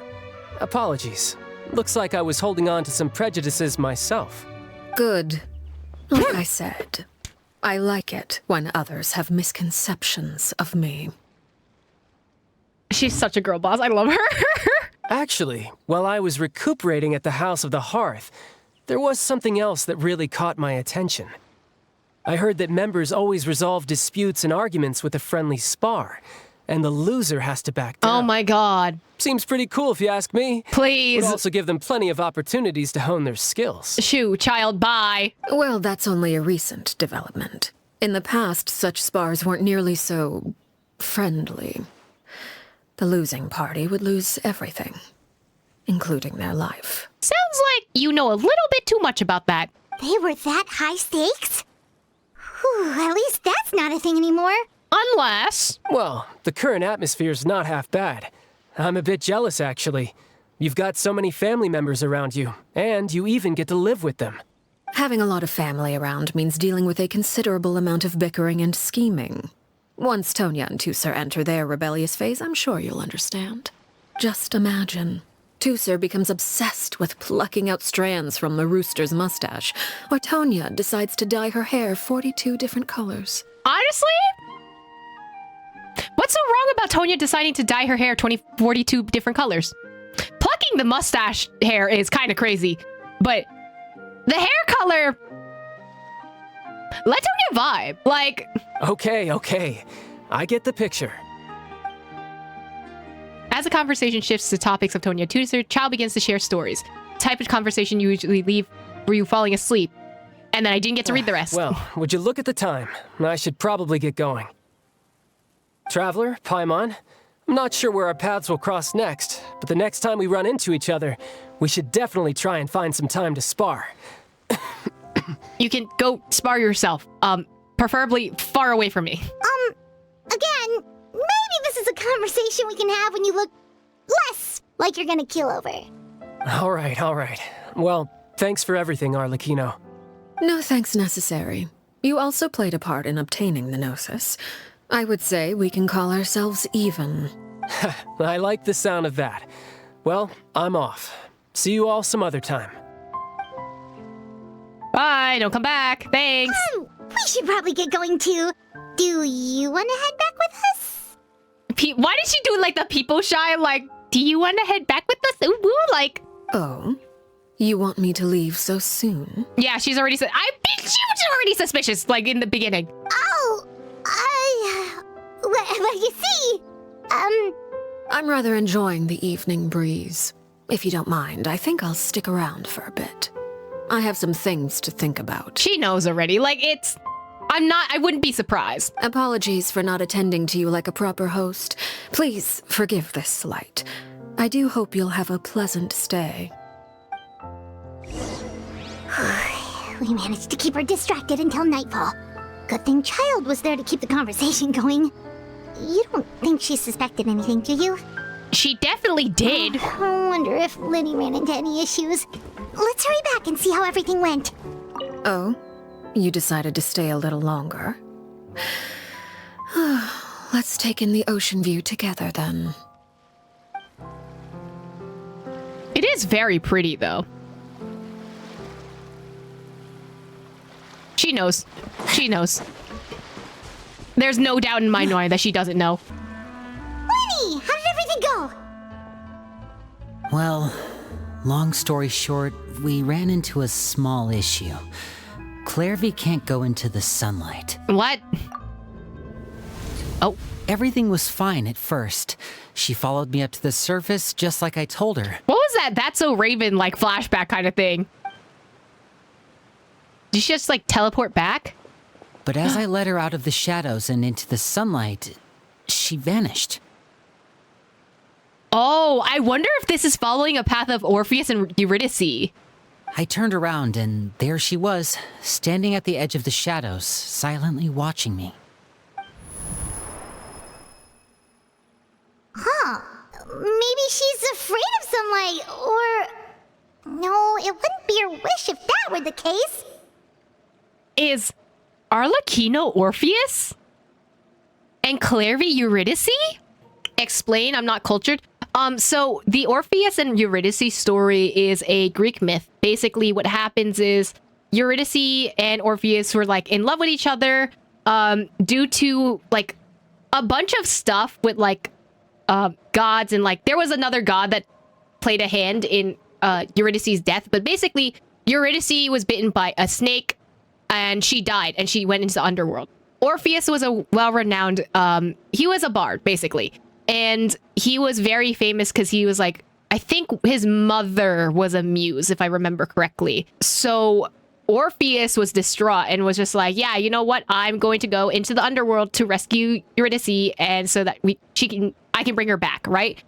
Speaker 9: Apologies. Looks like I was holding on to some prejudices myself.
Speaker 4: Good. Like I said, I like it when others have misconceptions of me.
Speaker 1: She's such a girl boss. I love her.
Speaker 9: Actually, while I was recuperating at the House of the Hearth, there was something else that really caught my attention. I heard that members always resolve disputes and arguments with a friendly spar, and the loser has to back down.
Speaker 1: Oh my god.
Speaker 9: Seems pretty cool if you ask me.
Speaker 1: Please.
Speaker 9: Would also give them plenty of opportunities to hone their skills.
Speaker 1: Shoo, child, bye.
Speaker 4: Well, that's only a recent development. In the past, such spars weren't nearly so friendly. The losing party would lose everything, including their life.
Speaker 1: Sounds like you know a little bit too much about that.
Speaker 2: They were that high stakes? Whew, at least that's not a thing anymore.
Speaker 1: Unless...
Speaker 9: Well, the current atmosphere's not half bad. I'm a bit jealous, actually. You've got so many family members around you, and you even get to live with them.
Speaker 4: Having a lot of family around means dealing with a considerable amount of bickering and scheming. Once Tonya and Tusser enter their rebellious phase, I'm sure you'll understand. Just imagine. Tusser becomes obsessed with plucking out strands from the rooster's mustache, or Tonya decides to dye her hair 42 different colors.
Speaker 1: Honestly? What's so wrong about Tonya deciding to dye her hair 42 different colors? Plucking the mustache hair is kind of crazy, but the hair color... Let Tonya vibe. Like...
Speaker 9: Okay. I get the picture.
Speaker 1: As the conversation shifts to topics of Tonya Tutor, child begins to share stories. Type of conversation you usually leave were you falling asleep. And then I didn't get to read the rest.
Speaker 9: Well, would you look at the time? I should probably get going. Traveler, Paimon, I'm not sure where our paths will cross next, but the next time we run into each other, we should definitely try and find some time to spar.
Speaker 1: You can go spar yourself. Preferably far away from me.
Speaker 2: Again, maybe this is a conversation we can have when you look less like you're gonna kill over.
Speaker 9: All right. Well, thanks for everything, Arlecchino.
Speaker 4: No thanks necessary. You also played a part in obtaining the Gnosis. I would say we can call ourselves even.
Speaker 9: I like the sound of that. Well, I'm off. See you all some other time.
Speaker 1: Bye, don't come back. Thanks.
Speaker 2: We should probably get going too. Do you want to head back with us?
Speaker 1: Why did she do like the people shy? Like, do you want to head back with us? Ooh, woo, like.
Speaker 4: Oh, you want me to leave so soon?
Speaker 1: Yeah, she's already said. She was already suspicious, like in the beginning.
Speaker 2: Oh, well, you see,
Speaker 4: I'm rather enjoying the evening breeze. If you don't mind, I think I'll stick around for a bit. I have some things to think about.
Speaker 1: She knows already. Like, I wouldn't be surprised.
Speaker 4: Apologies for not attending to you like a proper host. Please forgive this slight. I do hope you'll have a pleasant stay.
Speaker 2: we managed to keep her distracted until nightfall. Good thing Child was there to keep the conversation going. You don't think she suspected anything, do you?
Speaker 1: She definitely did.
Speaker 2: I wonder if Liddy ran into any issues. Let's hurry back and see how everything went.
Speaker 4: Oh? You decided to stay a little longer? Let's take in the ocean view together, then.
Speaker 1: It is very pretty, though. She knows. She knows. There's no doubt in my mind that she doesn't know.
Speaker 2: Liddy, how did everything go?
Speaker 3: Well, long story short, we ran into a small issue. Clairvy can't go into the sunlight.
Speaker 1: What? Oh.
Speaker 3: Everything was fine at first. She followed me up to the surface just like I told her.
Speaker 1: What was that? That's so Raven, like, flashback kind of thing. Did she just, like, teleport back?
Speaker 3: But as I led her out of the shadows and into the sunlight, she vanished.
Speaker 1: Oh, I wonder if this is following a path of Orpheus and Eurydice.
Speaker 3: I turned around and there she was, standing at the edge of the shadows, silently watching me.
Speaker 2: Huh. Maybe she's afraid of sunlight, or... No, it wouldn't be her wish if that were the case.
Speaker 1: Is Arlecchino Orpheus? And Clairvy Eurydice? Explain, I'm not cultured. So the Orpheus and Eurydice story is a Greek myth. Basically, what happens is Eurydice and Orpheus were like in love with each other due to like a bunch of stuff with like gods, and like there was another god that played a hand in Eurydice's death. But basically, Eurydice was bitten by a snake and she died and she went into the underworld. Orpheus was a well-renowned, he was a bard, basically. And he was very famous because he was like, I think his mother was a muse, if I remember correctly. So Orpheus was distraught and was just like, yeah, you know what? I'm going to go into the underworld to rescue Eurydice, and so that I can bring her back, right?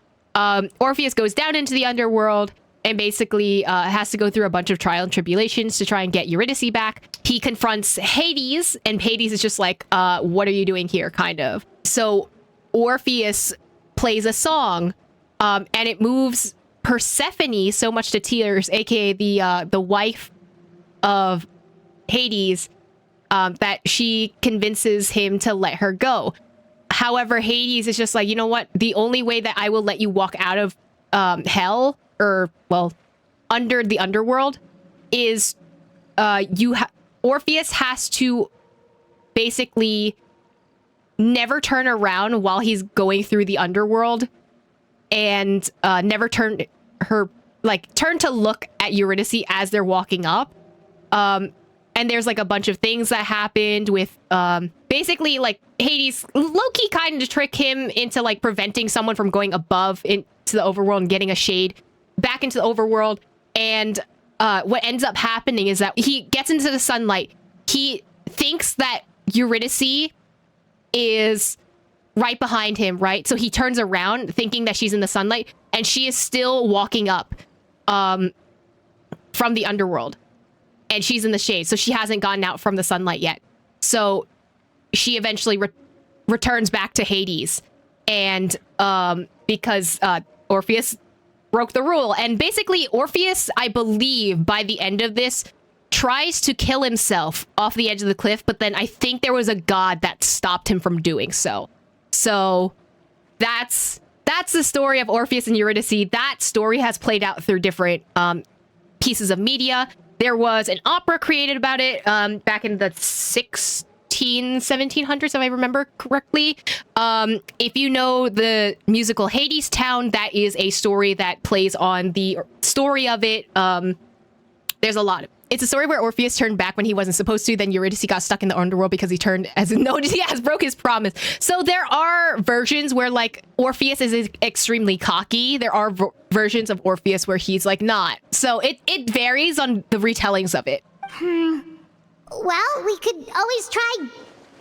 Speaker 1: Orpheus goes down into the underworld and basically has to go through a bunch of trial and tribulations to try and get Eurydice back. He confronts Hades, and Hades is just like, what are you doing here, kind of. So Orpheus plays a song, and it moves Persephone so much to tears, aka the wife of Hades, that she convinces him to let her go. However, Hades is just like, you know what? The only way that I will let you walk out of hell, or well, under the underworld, is Orpheus has to basically never turn around while he's going through the underworld, and never turn to look at Eurydice as they're walking up. And And there's like a bunch of things that happened with basically like Hades low-key kind of trick him into like preventing someone from going above into the overworld and getting a shade back into the overworld. And what ends up happening is that he gets into the sunlight. He thinks that Eurydice is right behind him, right? So he turns around thinking that she's in the sunlight, and she is still walking up from the underworld. And she's in the shade, so she hasn't gotten out from the sunlight yet. So she eventually returns back to Hades. And because Orpheus broke the rule. And basically, Orpheus, I believe, by the end of this, tries to kill himself off the edge of the cliff, but then I think there was a god that stopped him from doing so. So that's the story of Orpheus and Eurydice. That story has played out through different pieces of media. There was an opera created about it back in the 1700s, if I remember correctly. If you know the musical Hades Town, that is a story that plays on the story of it. There's a lot of It's a story where Orpheus turned back when he wasn't supposed to. Then Eurydice got stuck in the underworld because he turned as broke his promise. So there are versions where like Orpheus is extremely cocky. There are versions of Orpheus where he's like not. So it varies on the retellings of it.
Speaker 2: Well, we could always try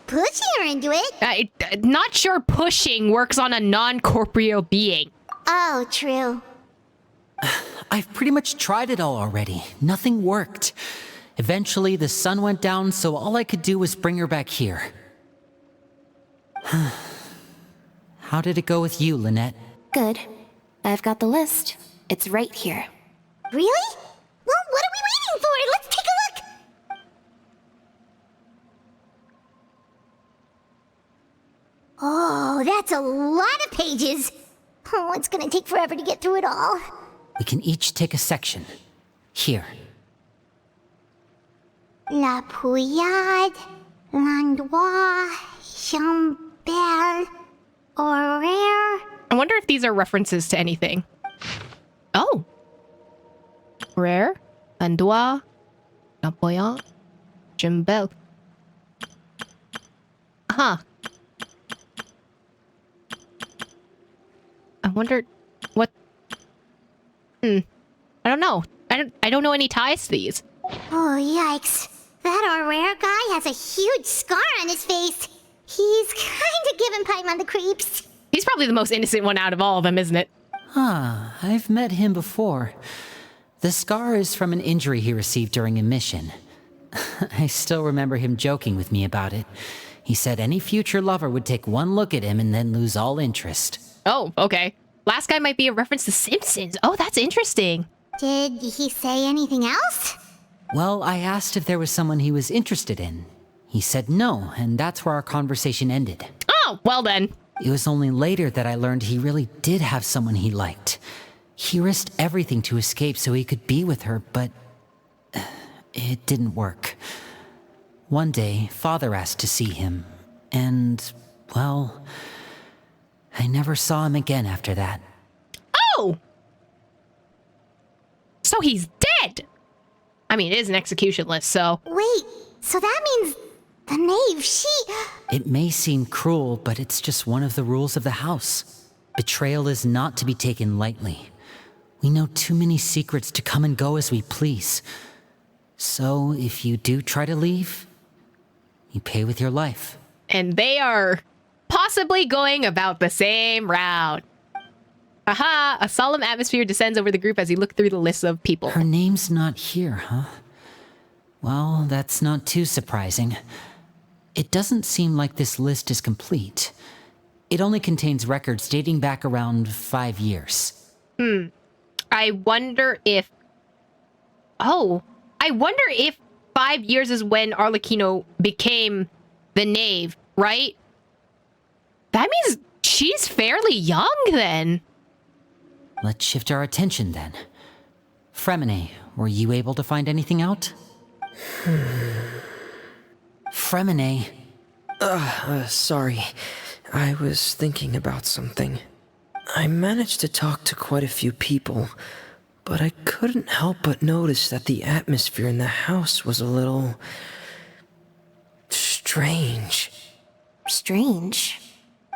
Speaker 2: pushing her into it.
Speaker 1: Not sure pushing works on a non-corporeal being.
Speaker 2: Oh, true.
Speaker 3: I've pretty much tried it all already. Nothing worked. Eventually, the sun went down, so all I could do was bring her back here. How did it go with you, Lynette?
Speaker 6: Good. I've got the list. It's right here.
Speaker 2: Really? Well, what are we waiting for? Let's take a look! Oh, that's a lot of pages. Oh, it's gonna take forever to get through it all.
Speaker 3: We can each take a section. Here.
Speaker 2: La Pouillade, Landois, Chambel, Horaire.
Speaker 1: I wonder if these are references to anything. Oh. Rare, Landois, Napoleon, Chambel. Huh. I wonder what... I don't know. I don't know any ties to these.
Speaker 2: Oh, yikes. That Horaire guy has a huge scar on his face. He's kinda giving Paimon the creeps.
Speaker 1: He's probably the most innocent one out of all of them, isn't it?
Speaker 3: I've met him before. The scar is from an injury he received during a mission. I still remember him joking with me about it. He said any future lover would take one look at him and then lose all interest.
Speaker 1: Oh, okay. Last guy might be a reference to Simpsons. Oh, that's interesting.
Speaker 2: Did he say anything else?
Speaker 3: Well, I asked if there was someone he was interested in. He said no, and that's where our conversation ended.
Speaker 1: Oh, well then.
Speaker 3: It was only later that I learned he really did have someone he liked. He risked everything to escape so he could be with her, but it didn't work. One day, Father asked to see him, and, well, I never saw him again after that.
Speaker 1: Oh! So he's dead! I mean, it is an execution list, so...
Speaker 2: Wait, so that means the knave, she...
Speaker 3: It may seem cruel, but it's just one of the rules of the house. Betrayal is not to be taken lightly. We know too many secrets to come and go as we please. So, if you do try to leave, you pay with your life.
Speaker 1: And they are possibly going about the same route. Aha! A solemn atmosphere descends over the group as you look through the list of people.
Speaker 3: Her name's not here, huh? Well, that's not too surprising. It doesn't seem like this list is complete. It only contains records dating back around 5 years.
Speaker 1: I wonder if... Oh, I wonder if 5 years is when Arlecchino became the knave, right? That means she's fairly young then.
Speaker 3: Let's shift our attention then. Fremine, were you able to find anything out? Fremine.
Speaker 8: Sorry. I was thinking about something. I managed to talk to quite a few people, but I couldn't help but notice that the atmosphere in the house was a little... strange.
Speaker 6: Strange.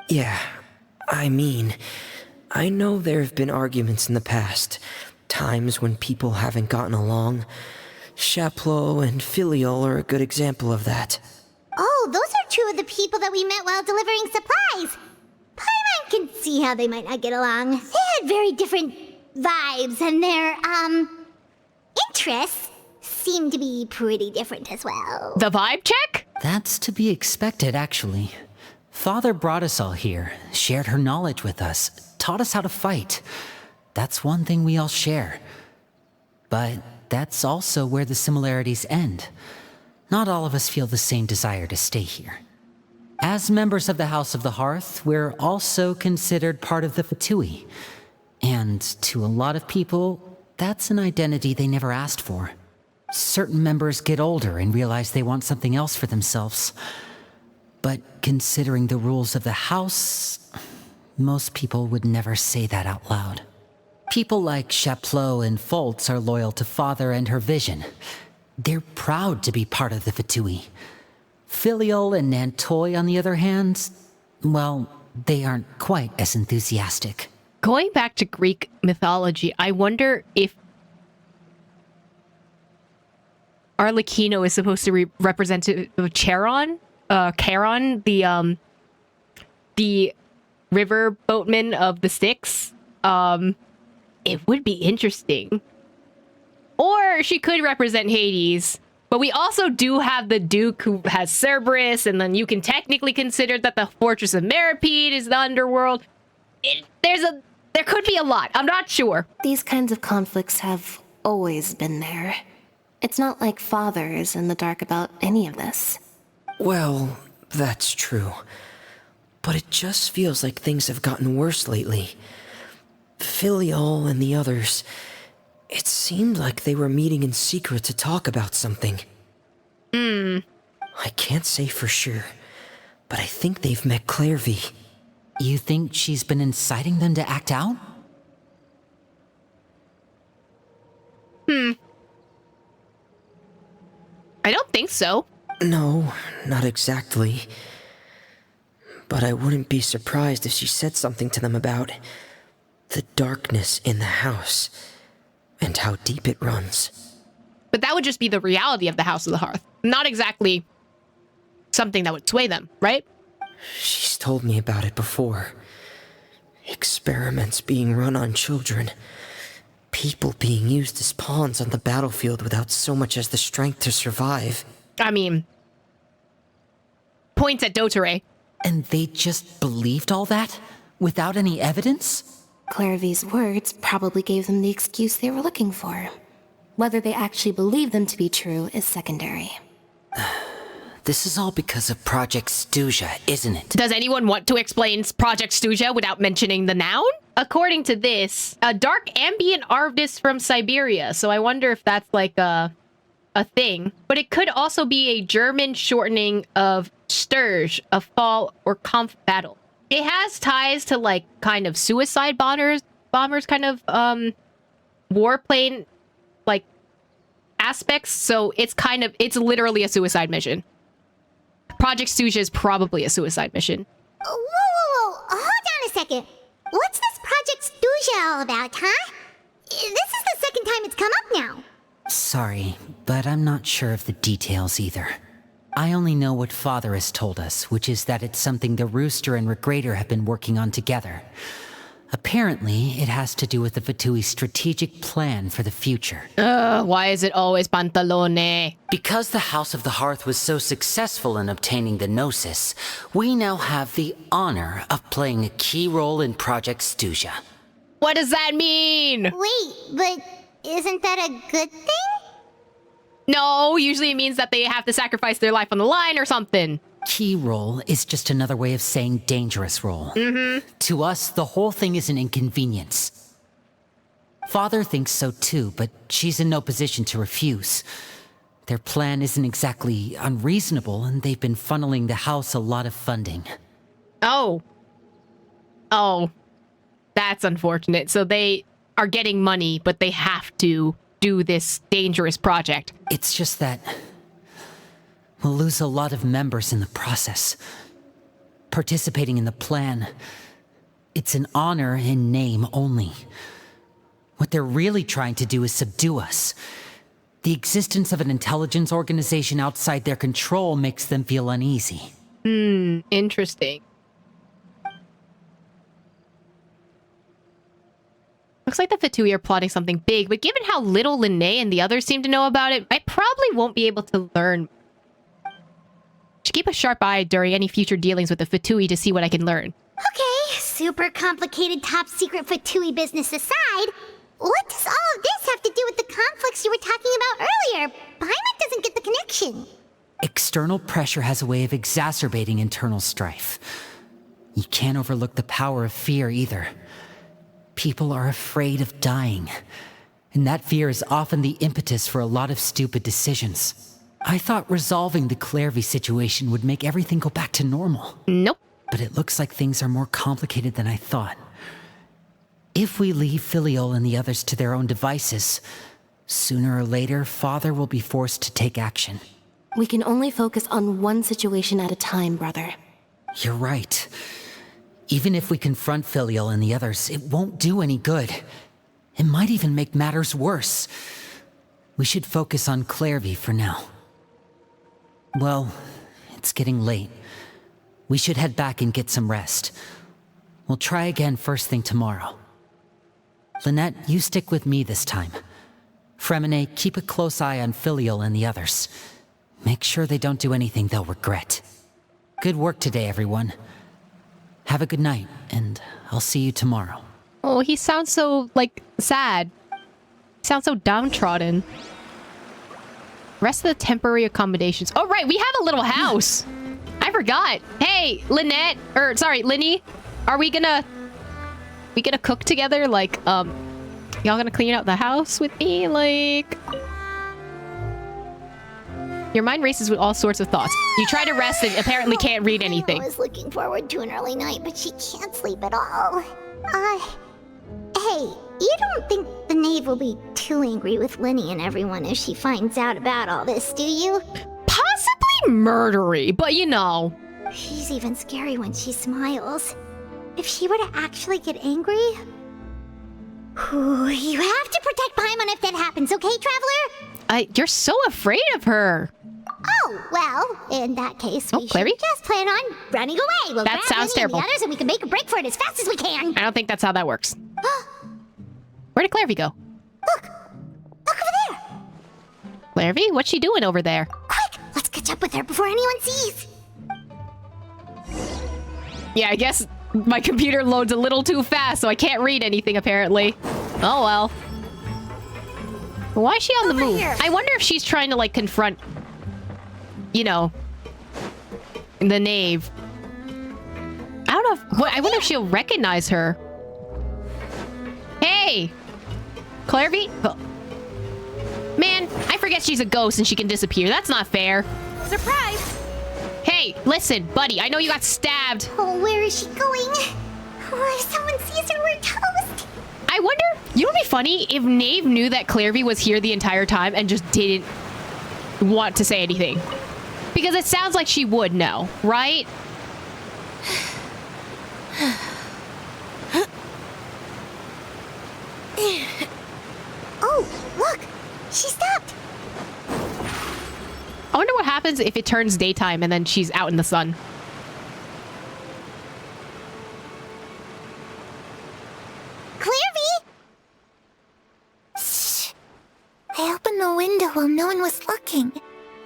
Speaker 8: Yeah, I mean, I know there have been arguments in the past, times when people haven't gotten along. Chaplot and Filiol are a good example of that.
Speaker 2: Oh, those are two of the people that we met while delivering supplies. Paimon can see how they might not get along. They had very different vibes, and their, interests seem to be pretty different as well.
Speaker 1: The vibe check?
Speaker 3: That's to be expected, actually. Father brought us all here, shared her knowledge with us, taught us how to fight. That's one thing we all share. But that's also where the similarities end. Not all of us feel the same desire to stay here. As members of the House of the Hearth, we're also considered part of the Fatui. And to a lot of people, that's an identity they never asked for. Certain members get older and realize they want something else for themselves. But considering the rules of the house, most people would never say that out loud. People like Chaplot and Foltz are loyal to Father and her vision. They're proud to be part of the Fatui. Filiol and Nantoy, on the other hand, well, they aren't quite as enthusiastic.
Speaker 1: Going back to Greek mythology, I wonder if Arlecchino is supposed to represent Charon, Charon, the river boatman of the Styx. It would be interesting. Or she could represent Hades. But we also do have the Duke who has Cerberus, and then you can technically consider that the Fortress of Meripede is the underworld. There could be a lot. I'm not sure.
Speaker 6: These kinds of conflicts have always been there. It's not like Father is in the dark about any of this.
Speaker 8: Well, that's true. But it just feels like things have gotten worse lately. Filiol and the others, it seemed like they were meeting in secret to talk about something. I can't say for sure, but I think they've met Clairvy.
Speaker 3: You think she's been inciting them to act out?
Speaker 1: I don't think so.
Speaker 8: No, not exactly. But I wouldn't be surprised if she said something to them about the darkness in the house and how deep it runs.
Speaker 1: But that would just be the reality of the House of the Hearth. Not exactly something that would sway them, right?
Speaker 8: She's told me about it before. Experiments being run on children. People being used as pawns on the battlefield without so much as the strength to survive.
Speaker 1: I mean, points at Dotare.
Speaker 3: And they just believed all that? Without any evidence?
Speaker 6: Clairvy's words probably gave them the excuse they were looking for. Whether they actually believe them to be true is secondary.
Speaker 3: This is all because of Project Stuja, isn't it?
Speaker 1: Does anyone want to explain Project Stuja without mentioning the noun? According to this, a dark ambient arvist from Siberia. So I wonder if that's like a thing. But it could also be a German shortening of Sturge, a fall or conf battle. It has ties to like kind of suicide bombers kind of warplane like aspects. So it's literally a suicide mission. Project Stuja is probably a suicide mission.
Speaker 2: Whoa. Hold on a second. What's this Project Stuja all about, huh? This is the second time it's come up now.
Speaker 3: Sorry, but I'm not sure of the details either. I only know what Father has told us, which is that it's something the Rooster and Regrader have been working on together. Apparently, it has to do with the Fatui's strategic plan for the future.
Speaker 1: Why is it always Pantalone?
Speaker 3: Because the House of the Hearth was so successful in obtaining the Gnosis, we now have the honor of playing a key role in Project Stuja.
Speaker 1: What does that mean?
Speaker 2: Wait, but isn't that a good thing?
Speaker 1: No, usually it means that they have to sacrifice their life on the line or something.
Speaker 3: Key role is just another way of saying dangerous role. To us, the whole thing is an inconvenience. Father thinks so too, but she's in no position to refuse. Their plan isn't exactly unreasonable, and they've been funneling the house a lot of funding.
Speaker 1: Oh, that's unfortunate. So they are getting money, but they have to do this dangerous project.
Speaker 3: It's just that we'll lose a lot of members in the process. Participating in the plan, it's an honor in name only. What they're really trying to do is subdue us. The existence of an intelligence organization outside their control makes them feel uneasy.
Speaker 1: Interesting. Looks like the Fatui are plotting something big, but given how little Linnae and the others seem to know about it, I probably won't be able to learn. Should keep a sharp eye during any future dealings with the Fatui to see what I can learn.
Speaker 2: Okay, super complicated top secret Fatui business aside, what does all of this have to do with the conflicts you were talking about earlier? Paimon doesn't get the connection.
Speaker 3: External pressure has a way of exacerbating internal strife. You can't overlook the power of fear either. People are afraid of dying, and that fear is often the impetus for a lot of stupid decisions. I thought resolving the Clairvy situation would make everything go back to normal.
Speaker 1: Nope.
Speaker 3: But it looks like things are more complicated than I thought. If we leave Filial and the others to their own devices, sooner or later, Father will be forced to take action.
Speaker 6: We can only focus on one situation at a time, brother.
Speaker 3: You're right. Even if we confront Filial and the others, it won't do any good. It might even make matters worse. We should focus on Clairvy for now. Well, it's getting late. We should head back and get some rest. We'll try again first thing tomorrow. Lynette, you stick with me this time. Fremine, keep a close eye on Filial and the others. Make sure they don't do anything they'll regret. Good work today, everyone. Have a good night, and I'll see you tomorrow.
Speaker 1: Oh, he sounds so, like, sad. He sounds so downtrodden. Rest of the temporary accommodations. Oh, right, we have a little house. I forgot. Hey, Lynette, or sorry, Linny, are we gonna cook together? Like, y'all gonna clean out the house with me? Like, your mind races with all sorts of thoughts. You try to rest and apparently can't read anything.
Speaker 2: I was looking forward to an early night, but she can't sleep at all. Hey, you don't think the knave will be too angry with Linny and everyone if she finds out about all this, do you?
Speaker 1: Possibly murdery, but you know.
Speaker 2: She's even scary when she smiles. If she were to actually get angry... Ooh, you have to protect Paimon if that happens, okay, Traveler?
Speaker 1: You're so afraid of her.
Speaker 2: Oh, well, in that case, we should
Speaker 1: Clary?
Speaker 2: just plan on running away. We'll
Speaker 1: That
Speaker 2: grab
Speaker 1: sounds
Speaker 2: Linny
Speaker 1: terrible.
Speaker 2: and the others and we can make a break for it as fast as we can.
Speaker 1: I don't think that's how that works. Where did Clairvy go?
Speaker 2: Look over there.
Speaker 1: Clairvy? What's she doing over there?
Speaker 2: Quick, let's catch up with her before anyone sees.
Speaker 1: Yeah, I guess my computer loads a little too fast, so I can't read anything, apparently. Oh, well. Why is she on the move?
Speaker 2: Here.
Speaker 1: I wonder if she's trying to, like, confront, you know, the knave. I don't know if... I wonder if she'll recognize her. Hey! Clairvy? Oh. Man, I forget she's a ghost and she can disappear. That's not fair.
Speaker 2: Surprise!
Speaker 1: Hey, listen, buddy, I know you got stabbed.
Speaker 2: Oh, where is she going? Oh, if someone sees her, we're toast.
Speaker 1: I wonder, you know what'd be funny? If Knave knew that Clairvy was here the entire time and just didn't want to say anything. Because it sounds like she would know, right?
Speaker 2: Oh, look! She stopped!
Speaker 1: I wonder what happens if it turns daytime and then she's out in the sun.
Speaker 2: Clairvy! Shh. I opened the window while no one was looking.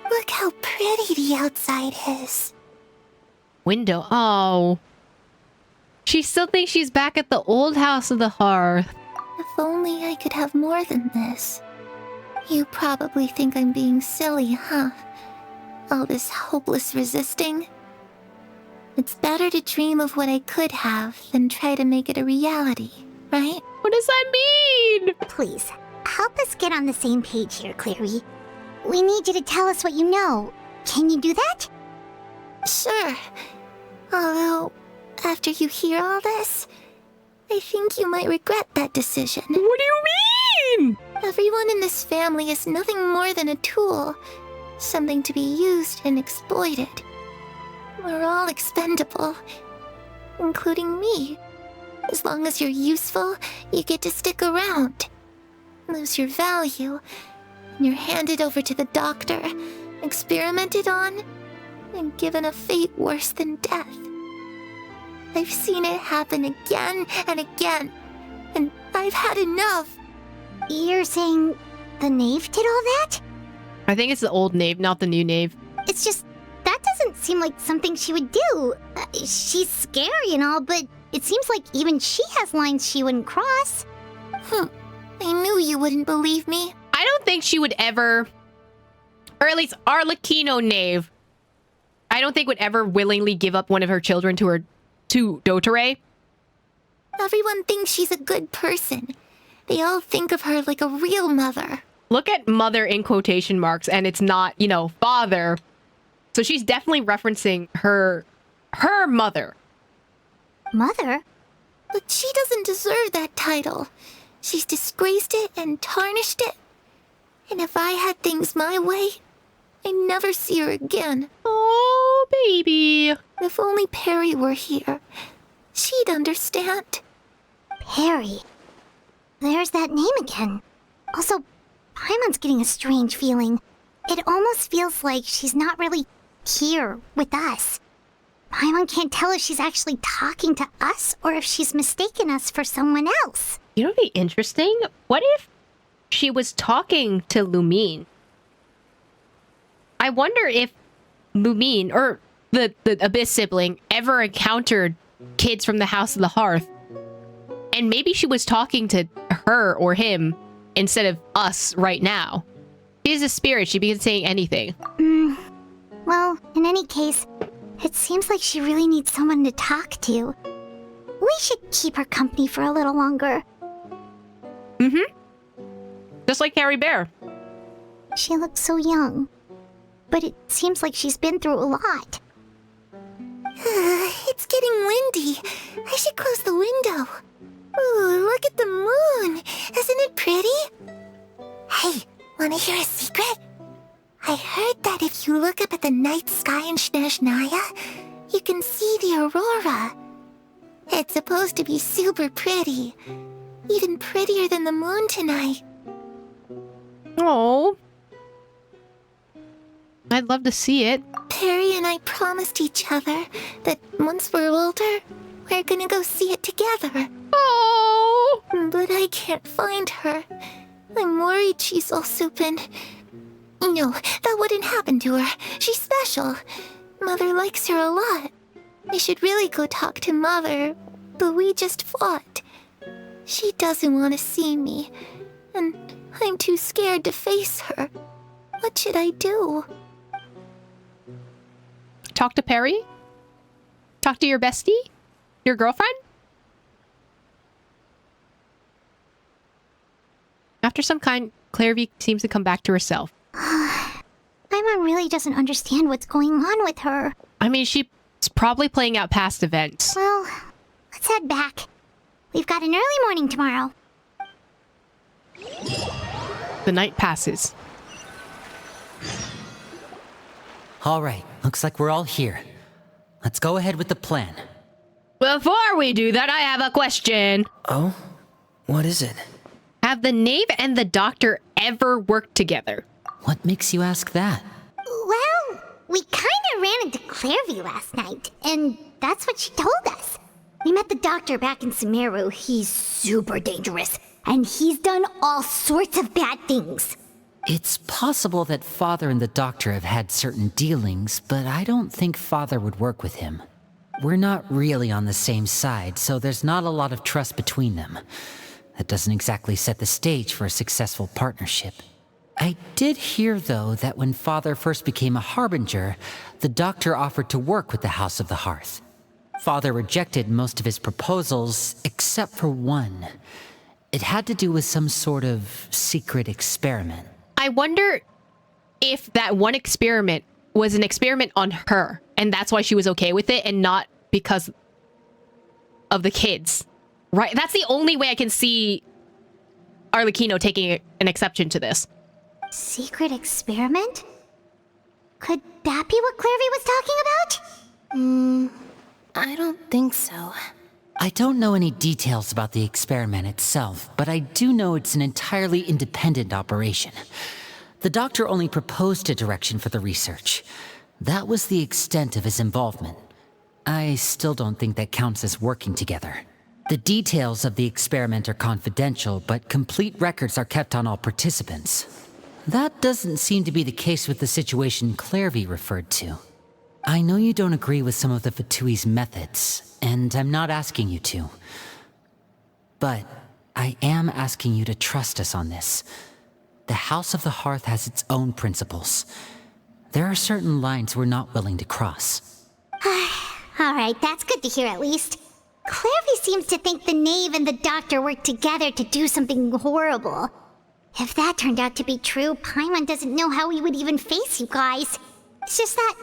Speaker 2: Look how pretty the outside is.
Speaker 1: Window. Oh. She still thinks she's back at the old house of the hearth.
Speaker 2: If only I could have more than this. You probably think I'm being silly, huh? All this hopeless resisting. It's better to dream of what I could have than try to make it a reality, right?
Speaker 1: What does that mean?
Speaker 2: Please, help us get on the same page here, Clary. We need you to tell us what you know. Can you do that? Sure. Although, after you hear all this, I think you might regret that decision.
Speaker 1: What do you mean?
Speaker 2: Everyone in this family is nothing more than a tool. Something to be used and exploited. We're all expendable. Including me. As long as you're useful, you get to stick around. Lose your value, and you're handed over to the doctor, experimented on, and given a fate worse than death. I've seen it happen again and again, and I've had enough. You're saying the knave did all that?
Speaker 1: I think it's the old knave, not the new knave.
Speaker 2: It's just, that doesn't seem like something she would do. She's scary and all, but it seems like even she has lines she wouldn't cross. I knew you wouldn't believe me.
Speaker 1: I don't think she would ever, or at least Arlecchino knave, I don't think would ever willingly give up one of her children to Dotare.
Speaker 2: Everyone thinks she's a good person. They all think of her like a real mother.
Speaker 1: Look at mother in quotation marks, and it's not, father. So she's definitely referencing her mother.
Speaker 2: Mother? But she doesn't deserve that title. She's disgraced it and tarnished it. And if I had things my way, I'd never see her again.
Speaker 1: Oh, baby.
Speaker 2: If only Perry were here, she'd understand. Perry. There's that name again. Also, Paimon's getting a strange feeling. It almost feels like she's not really here with us. Paimon can't tell if she's actually talking to us or if she's mistaken us for someone else.
Speaker 1: You know what'd be interesting? What if she was talking to Lumine? I wonder if Lumine, or the Abyss sibling, ever encountered kids from the House of the Hearth. And maybe she was talking to her or him instead of us right now. She's a spirit. She begins saying anything.
Speaker 2: Well, in any case, it seems like she really needs someone to talk to. We should keep her company for a little longer.
Speaker 1: Just like Harry Bear.
Speaker 2: She looks so young. But it seems like she's been through a lot. It's getting windy. I should close the window. Ooh, look at the moon. Isn't it pretty? Hey, wanna hear a secret? I heard that if you look up at the night sky in Snezhnaya, you can see the aurora. It's supposed to be super pretty. Even prettier than the moon tonight.
Speaker 1: Oh. I'd love to see it.
Speaker 2: Perry and I promised each other that once we're older, we're gonna go see it together.
Speaker 1: Oh.
Speaker 2: But I can't find her. I'm worried she's also been... No, that wouldn't happen to her. She's special. Mother likes her a lot. I should really go talk to Mother, but we just fought. She doesn't want to see me, and I'm too scared to face her. What should I do?
Speaker 1: Talk to Perry? Talk to your bestie? Your girlfriend? After some kind, Clairvy seems to come back to herself.
Speaker 2: Paimon really doesn't understand what's going on with her.
Speaker 1: I mean, she's probably playing out past events.
Speaker 2: Well, let's head back. We've got an early morning tomorrow.
Speaker 1: The night passes.
Speaker 3: All right, looks like we're all here. Let's go ahead with the plan.
Speaker 1: Before we do that, I have a question.
Speaker 8: Oh? What is it?
Speaker 1: Have the knave and the doctor ever worked together?
Speaker 3: What makes you ask that?
Speaker 2: Well, we kinda ran into Clairvy last night, and that's what she told us. We met the doctor back in Sumeru. He's super dangerous, and he's done all sorts of bad things.
Speaker 3: It's possible that Father and the Doctor have had certain dealings, but I don't think Father would work with him. We're not really on the same side, so there's not a lot of trust between them. That doesn't exactly set the stage for a successful partnership. I did hear, though, that when Father first became a Harbinger, the Doctor offered to work with the House of the Hearth. Father rejected most of his proposals, except for one. It had to do with some sort of secret experiment.
Speaker 1: I wonder if that one experiment was an experiment on her, and that's why she was okay with it, and not because of the kids. Right? That's the only way I can see Arlecchino taking an exception to this.
Speaker 2: Secret experiment? Could that be what Clairvy was talking about?
Speaker 6: I don't think so.
Speaker 3: I don't know any details about the experiment itself, but I do know it's an entirely independent operation. The doctor only proposed a direction for the research. That was the extent of his involvement. I still don't think that counts as working together. The details of the experiment are confidential, but complete records are kept on all participants. That doesn't seem to be the case with the situation Clairvy referred to. I know you don't agree with some of the Fatui's methods, and I'm not asking you to. But I am asking you to trust us on this. The House of the Hearth has its own principles. There are certain lines we're not willing to cross.
Speaker 2: Alright, that's good to hear at least. Clairvy seems to think the knave and the doctor work together to do something horrible. If that turned out to be true, Paimon doesn't know how he would even face you guys. It's just that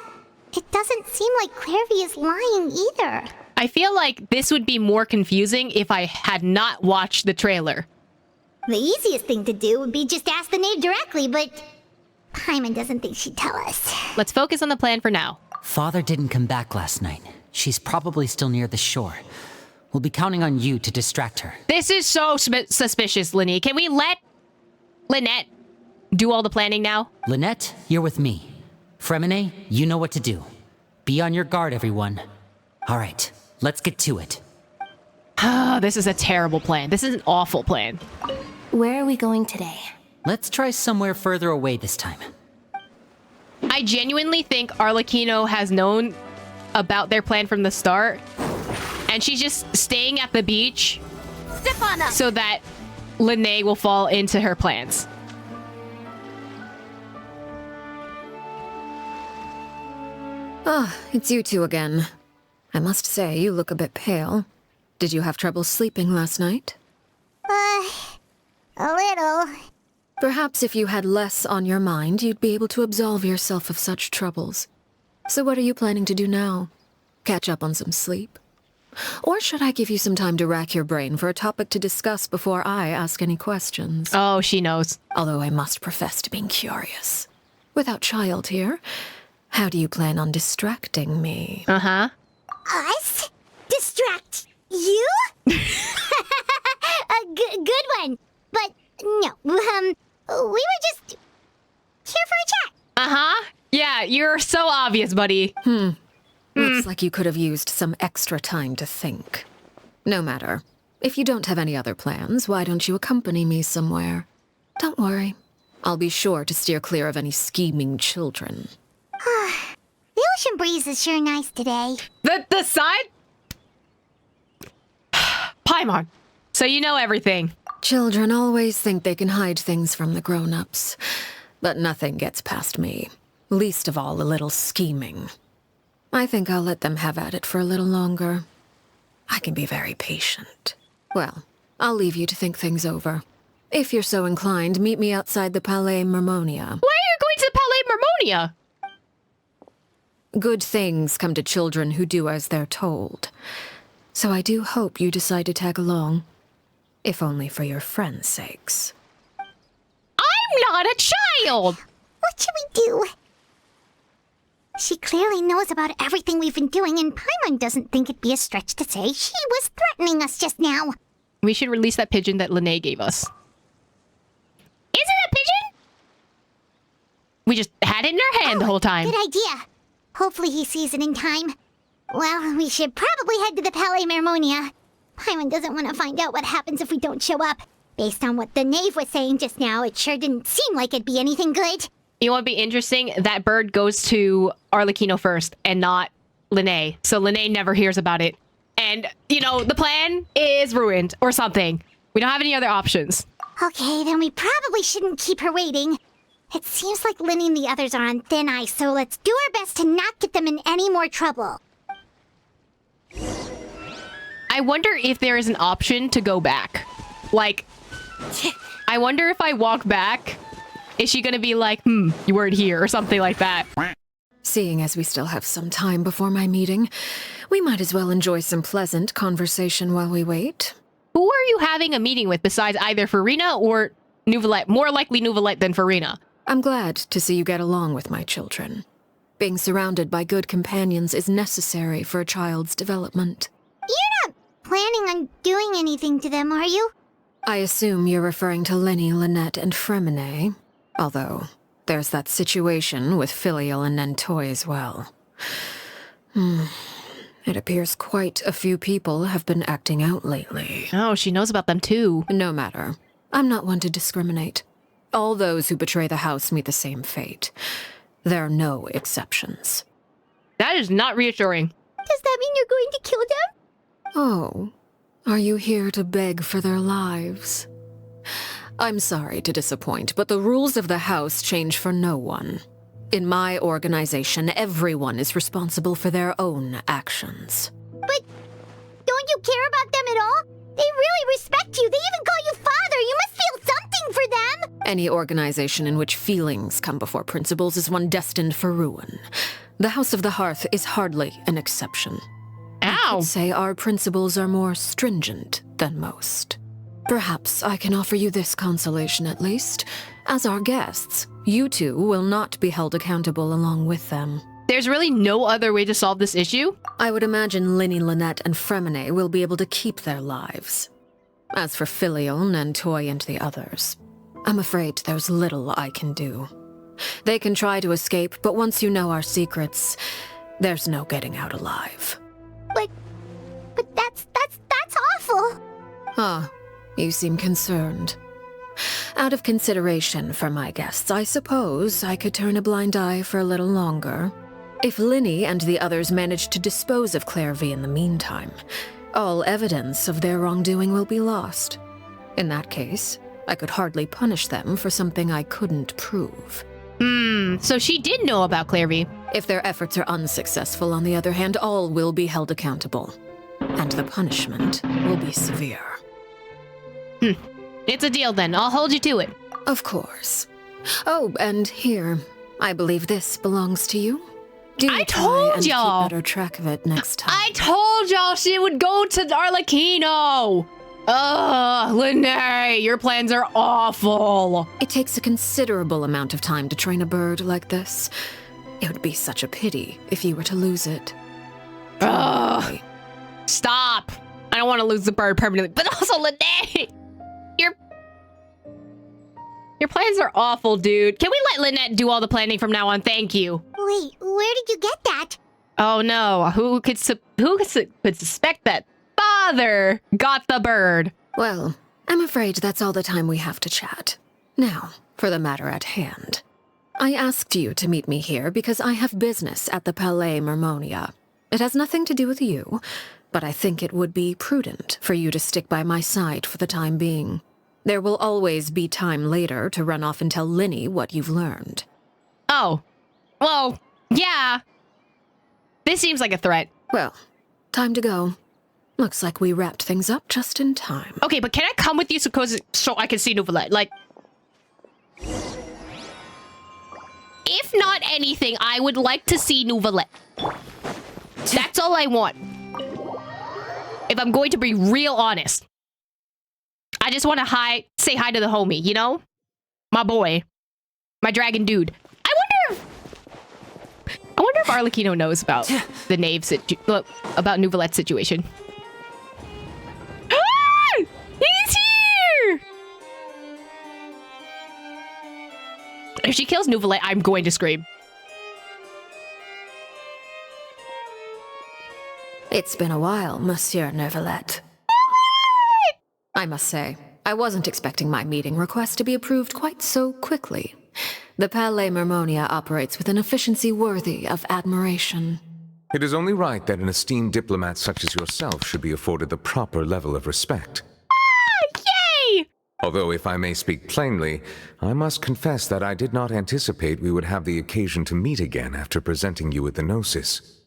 Speaker 2: it doesn't seem like Clairvy is lying either.
Speaker 1: I feel like this would be more confusing if I had not watched the trailer.
Speaker 2: The easiest thing to do would be just ask the knave directly, but Paimon doesn't think she'd tell us.
Speaker 1: Let's focus on the plan for now.
Speaker 3: Father didn't come back last night. She's probably still near the shore. We'll be counting on you to distract her.
Speaker 1: This is so suspicious, Linny. Can we let Lynette do all the planning now?
Speaker 3: Lynette, you're with me. Fremine, you know what to do. Be on your guard, everyone. All right, let's get to it.
Speaker 1: This is a terrible plan. This is an awful plan.
Speaker 6: Where are we going today?
Speaker 3: Let's try somewhere further away this time.
Speaker 1: I genuinely think Arlecchino has known about their plan from the start, and she's just staying at the beach so that Linné will fall into her plans.
Speaker 4: Ah, it's you two again. I must say, you look a bit pale. Did you have trouble sleeping last night?
Speaker 2: A little.
Speaker 4: Perhaps if you had less on your mind, you'd be able to absolve yourself of such troubles. So what are you planning to do now? Catch up on some sleep? Or should I give you some time to rack your brain for a topic to discuss before I ask any questions?
Speaker 1: Oh, she knows.
Speaker 4: Although I must profess to being curious. Without child here, how do you plan on distracting me?
Speaker 1: Uh-huh.
Speaker 2: Us? Distract you? Good one. But no, we were just here for a chat.
Speaker 1: Uh-huh. Yeah, you're so obvious, buddy.
Speaker 4: Looks like you could have used some extra time to think. No matter. If you don't have any other plans, why don't you accompany me somewhere? Don't worry. I'll be sure to steer clear of any scheming children.
Speaker 2: The ocean breeze is sure nice today.
Speaker 1: The side? Paimon. So you know everything.
Speaker 4: Children always think they can hide things from the grown-ups. But nothing gets past me. Least of all a little scheming. I think I'll let them have at it for a little longer. I can be very patient. Well, I'll leave you to think things over. If you're so inclined, meet me outside the Palais Mermonia.
Speaker 1: Why are you going to the Palais Mermonia?
Speaker 4: Good things come to children who do as they're told. So I do hope you decide to tag along. If only for your friends' sakes.
Speaker 1: I'm not a child!
Speaker 2: What should we do? She clearly knows about everything we've been doing, and Paimon doesn't think it'd be a stretch to say she was threatening us just now.
Speaker 1: We should release that pigeon that Linné gave us. Is it a pigeon? We just had it in our hand the whole time.
Speaker 2: Good idea. Hopefully he sees it in time. Well, we should probably head to the Palais Mermonia. Paimon doesn't want to find out what happens if we don't show up. Based on what the knave was saying just now, it sure didn't seem like it'd be anything good.
Speaker 1: You know what'd be interesting? That bird goes to Arlecchino first and not Linné. So Linné never hears about it. And, you know, the plan is ruined or something. We don't have any other options.
Speaker 2: Okay, then we probably shouldn't keep her waiting. It seems like Linny and the others are on thin ice, so let's do our best to not get them in any more trouble.
Speaker 1: I wonder if there is an option to go back. Like, I wonder if I walk back, is she gonna be like, you weren't here, or something like that?
Speaker 4: Seeing as we still have some time before my meeting, we might as well enjoy some pleasant conversation while we wait.
Speaker 1: Who are you having a meeting with besides either Farina or Nouvelette? More likely Nouvelette than Farina.
Speaker 4: I'm glad to see you get along with my children. Being surrounded by good companions is necessary for a child's development.
Speaker 2: You're not planning on doing anything to them, are you?
Speaker 4: I assume you're referring to Lenny, Lynette, and Fremine, although there's that situation with Filial and Nentoy as well. It appears quite a few people have been acting out lately.
Speaker 1: Oh, she knows about them too.
Speaker 4: No matter. I'm not one to discriminate. All those who betray the house meet the same fate. There are no exceptions.
Speaker 1: That is not reassuring.
Speaker 2: Does that mean you're going to kill them?
Speaker 4: Oh, are you here to beg for their lives? I'm sorry to disappoint, but the rules of the house change for no one. In my organization, everyone is responsible for their own actions.
Speaker 2: But don't you care about them at all? They really respect you. They even call you father. You must feel something for them.
Speaker 4: Any organization in which feelings come before principles is one destined for ruin. The House of the Hearth is hardly an exception.
Speaker 1: Ow!
Speaker 4: I'd say our principles are more stringent than most. Perhaps I can offer you this consolation at least. As our guests, you two will not be held accountable along with them.
Speaker 1: There's really no other way to solve this issue?
Speaker 4: I would imagine Linny, Lynette, and Fremine will be able to keep their lives. As for Filial, Nentoy, and the others, I'm afraid there's little I can do. They can try to escape, but once you know our secrets, there's no getting out alive.
Speaker 2: But that's awful.
Speaker 4: Ah, you seem concerned. Out of consideration for my guests, I suppose I could turn a blind eye for a little longer. If Linny and the others manage to dispose of Clairvy in the meantime, all evidence of their wrongdoing will be lost. In that case, I could hardly punish them for something I couldn't prove.
Speaker 1: So she did know about Clairvy.
Speaker 4: If their efforts are unsuccessful, on the other hand, all will be held accountable. And the punishment will be severe.
Speaker 1: It's a deal then. I'll hold you to it.
Speaker 4: Of course. Oh, and here, I believe this belongs to you. Do
Speaker 1: I
Speaker 4: try
Speaker 1: told
Speaker 4: and
Speaker 1: y'all.
Speaker 4: keep better track of it next time.
Speaker 1: I told y'all she would go to Arlecchino. Ugh, Lene, your plans are awful.
Speaker 4: It takes a considerable amount of time to train a bird like this. It would be such a pity if you were to lose it.
Speaker 1: Ugh. Stop. I don't want to lose the bird permanently. But also, Lene, your plans are awful, dude. Can we let Lynette do all the planning from now on? Thank you.
Speaker 2: Wait, where did you get that?
Speaker 1: Oh no, who could suspect that father got the bird?
Speaker 4: Well, I'm afraid that's all the time we have to chat. Now, for the matter at hand. I asked you to meet me here because I have business at the Palais Mermonia. It has nothing to do with you, but I think it would be prudent for you to stick by my side for the time being. There will always be time later to run off and tell Linny what you've learned.
Speaker 1: Oh, well, yeah. This seems like a threat.
Speaker 4: Well, time to go. Looks like we wrapped things up just in time.
Speaker 1: Okay, but can I come with you so I can see Nouvelette? Like, if not anything, I would like to see Nouvelette. That's all I want. If I'm going to be real honest. I just want to say hi to the homie, you know? My boy. My dragon dude. I wonder if Arlecchino knows about the about Nouvelette's situation. Ah! He's here! If she kills Nouvelette, I'm going to scream.
Speaker 4: It's been a while, Monsieur Nouvelette. I must say, I wasn't expecting my meeting request to be approved quite so quickly. The Palais Mermonia operates with an efficiency worthy of admiration.
Speaker 10: It is only right that an esteemed diplomat such as yourself should be afforded the proper level of respect.
Speaker 1: Yay!
Speaker 10: Although, if I may speak plainly, I must confess that I did not anticipate we would have the occasion to meet again after presenting you with the Gnosis.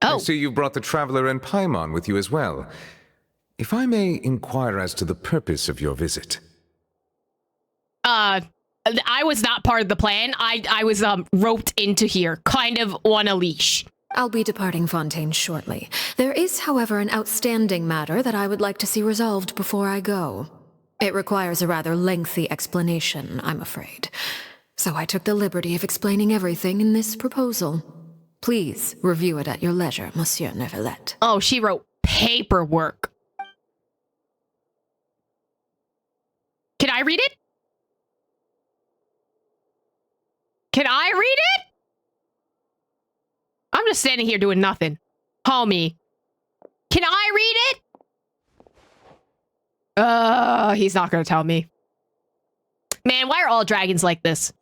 Speaker 1: Oh.
Speaker 10: I see you brought the Traveler and Paimon with you as well. If I may inquire as to the purpose of your visit.
Speaker 1: I was not part of the plan. I was roped into here, kind of on a leash.
Speaker 4: I'll be departing Fontaine shortly. There is, however, an outstanding matter that I would like to see resolved before I go. It requires a rather lengthy explanation, I'm afraid. So I took the liberty of explaining everything in this proposal. Please review it at your leisure, Monsieur Neuvillette.
Speaker 1: Oh, she wrote paperwork. Can I read it? Can I read it? I'm just standing here doing nothing. Homie. Can I read it? He's not gonna tell me. Man, why are all dragons like this?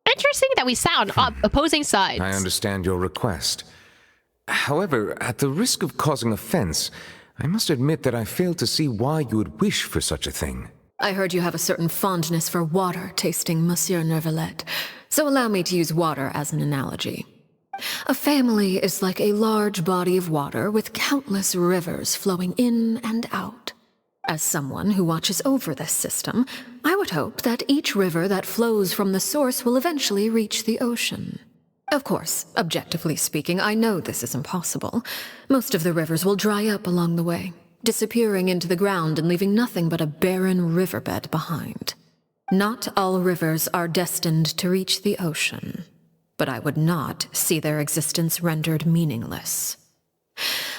Speaker 1: Interesting that we sound opposing sides.
Speaker 10: I understand your request. However, at the risk of causing offense, I must admit that I fail to see why you would wish for such a thing.
Speaker 4: I heard you have a certain fondness for water tasting, Monsieur Neuvillette, so allow me to use water as an analogy. A family is like a large body of water with countless rivers flowing in and out. As someone who watches over this system, I would hope that each river that flows from the source will eventually reach the ocean. Of course, objectively speaking, I know this is impossible. Most of the rivers will dry up along the way, disappearing into the ground and leaving nothing but a barren riverbed behind. Not all rivers are destined to reach the ocean, but I would not see their existence rendered meaningless.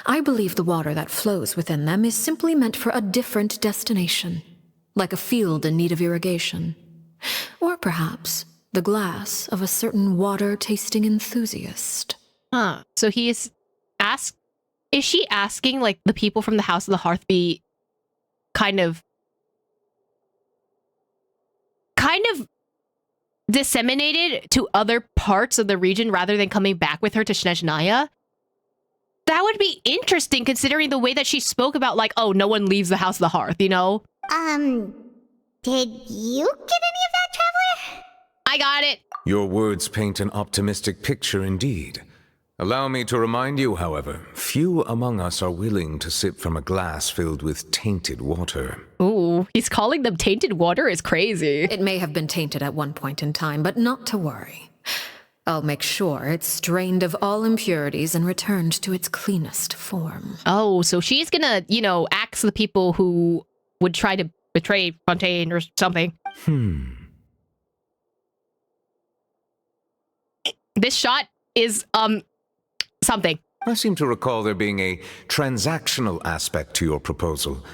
Speaker 4: I believe the water that flows within them is simply meant for a different destination, like a field in need of irrigation. Or perhaps the glass of a certain water-tasting enthusiast.
Speaker 1: Huh. So he is is she asking, like, the people from the House of the Hearth be kind of disseminated to other parts of the region rather than coming back with her to Snezhnaya? That would be interesting considering the way that she spoke about, like, oh, no one leaves the House of the Hearth, you know?
Speaker 2: Did you get any of that, Traveler?
Speaker 1: I got it.
Speaker 10: Your words paint an optimistic picture indeed. Allow me to remind you, however, few among us are willing to sip from a glass filled with tainted water.
Speaker 1: Ooh, he's calling them tainted water is crazy.
Speaker 4: It may have been tainted at one point in time, but not to worry. I'll make sure it's strained of all impurities and returned to its cleanest form.
Speaker 1: Oh, so she's gonna, you know, axe the people who would try to betray Fontaine or something. This shot is, something.
Speaker 10: I seem to recall there being a transactional aspect to your proposal.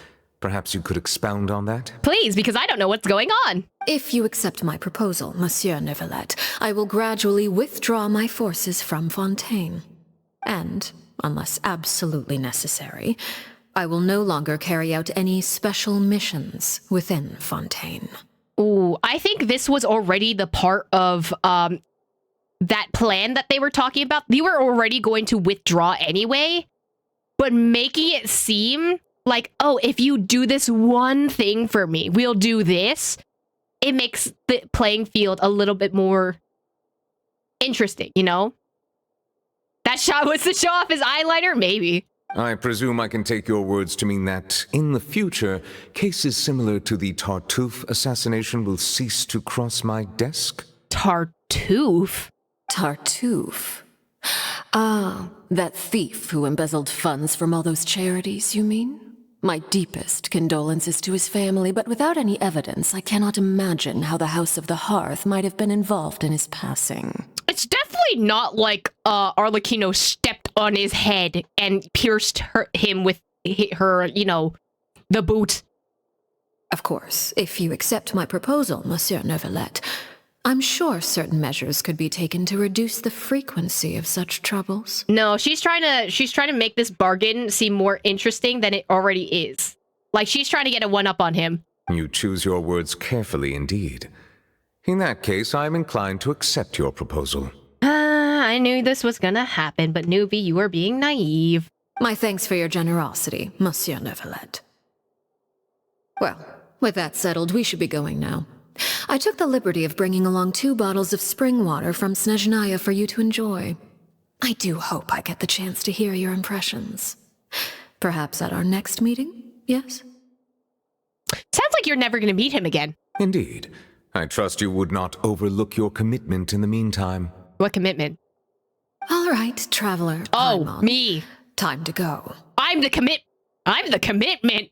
Speaker 10: Perhaps you could expound on that?
Speaker 1: Please, because I don't know what's going on.
Speaker 4: If you accept my proposal, Monsieur Neuvillette, I will gradually withdraw my forces from Fontaine. And, unless absolutely necessary, I will no longer carry out any special missions within Fontaine.
Speaker 1: Ooh, I think this was already the part of, that plan that they were talking about. They were already going to withdraw anyway, but making it seem like, oh, if you do this one thing for me, we'll do this. It makes the playing field a little bit more interesting, you know? That shot was to show off his eyeliner? Maybe.
Speaker 10: I presume I can take your words to mean that, in the future, cases similar to the Tartuffe assassination will cease to cross my desk?
Speaker 1: Tartuffe?
Speaker 4: Tartuffe. Ah, that thief who embezzled funds from all those charities, you mean? My deepest condolences to his family, but without any evidence, I cannot imagine how the House of the Hearth might have been involved in his passing.
Speaker 1: It's definitely not like Arlecchino stepped on his head and pierced him with her, you know, the boot.
Speaker 4: Of course, if you accept my proposal, Monsieur Neuvillette, I'm sure certain measures could be taken to reduce the frequency of such troubles.
Speaker 1: No, she's trying to make this bargain seem more interesting than it already is. Like, she's trying to get a one-up on him.
Speaker 10: You choose your words carefully indeed. In that case, I'm inclined to accept your proposal.
Speaker 1: I knew this was gonna happen, but Newbie, you were being naive.
Speaker 4: My thanks for your generosity, Monsieur Neuvillette. Well, with that settled, we should be going now. I took the liberty of bringing along 2 bottles of spring water from Snezhnaya for you to enjoy. I do hope I get the chance to hear your impressions. Perhaps at our next meeting, yes?
Speaker 1: Sounds like you're never gonna meet him again.
Speaker 10: Indeed. I trust you would not overlook your commitment in the meantime.
Speaker 1: What commitment?
Speaker 4: All right, traveler.
Speaker 1: Oh,
Speaker 4: Paimon.
Speaker 1: me.
Speaker 4: Time to go.
Speaker 1: I'm the commitment. I'm the commitment.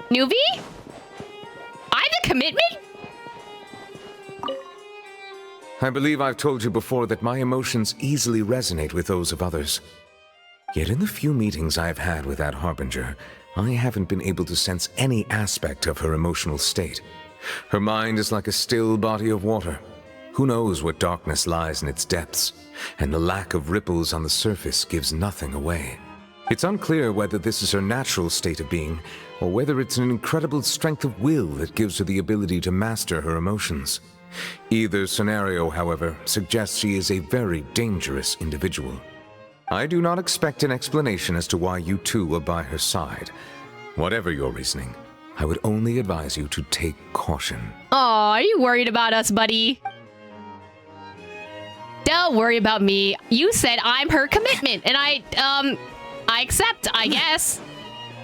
Speaker 1: Nuvi? I'm the commitment?
Speaker 10: I believe I've told you before that my emotions easily resonate with those of others. Yet in the few meetings I've had with that Harbinger, I haven't been able to sense any aspect of her emotional state. Her mind is like a still body of water. Who knows what darkness lies in its depths, and the lack of ripples on the surface gives nothing away. It's unclear whether this is her natural state of being, or whether it's an incredible strength of will that gives her the ability to master her emotions. Either scenario, however, suggests she is a very dangerous individual. I do not expect an explanation as to why you two are by her side. Whatever your reasoning, I would only advise you to take caution.
Speaker 1: Aw, are you worried about us, buddy? Don't worry about me. You said I'm her commitment, and I accept, I guess.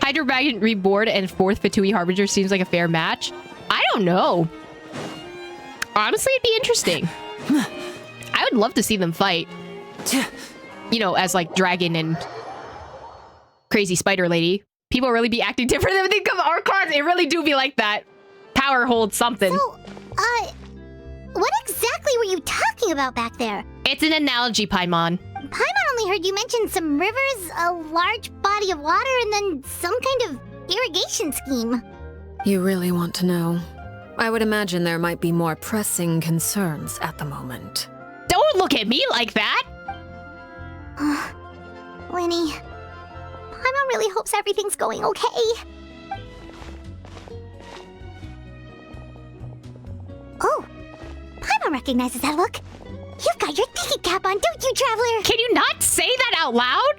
Speaker 1: Hydro Dragon Reboard and 4th Fatui Harbinger seems like a fair match. I don't know. Honestly, it'd be interesting. I would love to see them fight. You know, as like Dragon and Crazy Spider Lady. People really be acting different than they come our cards. It really do be like that. Power holds something.
Speaker 2: So, what exactly were you talking about back there?
Speaker 1: It's an analogy, Paimon.
Speaker 2: Paimon only heard you mention some rivers, a large body of water, and then some kind of irrigation scheme.
Speaker 4: You really want to know? I would imagine there might be more pressing concerns at the moment.
Speaker 1: Don't look at me like that!
Speaker 2: Winnie, Paimon really hopes everything's going okay. Oh, Paimon recognizes that look. You've got your thinking cap on, don't you, Traveler?
Speaker 1: Can you not say that out loud?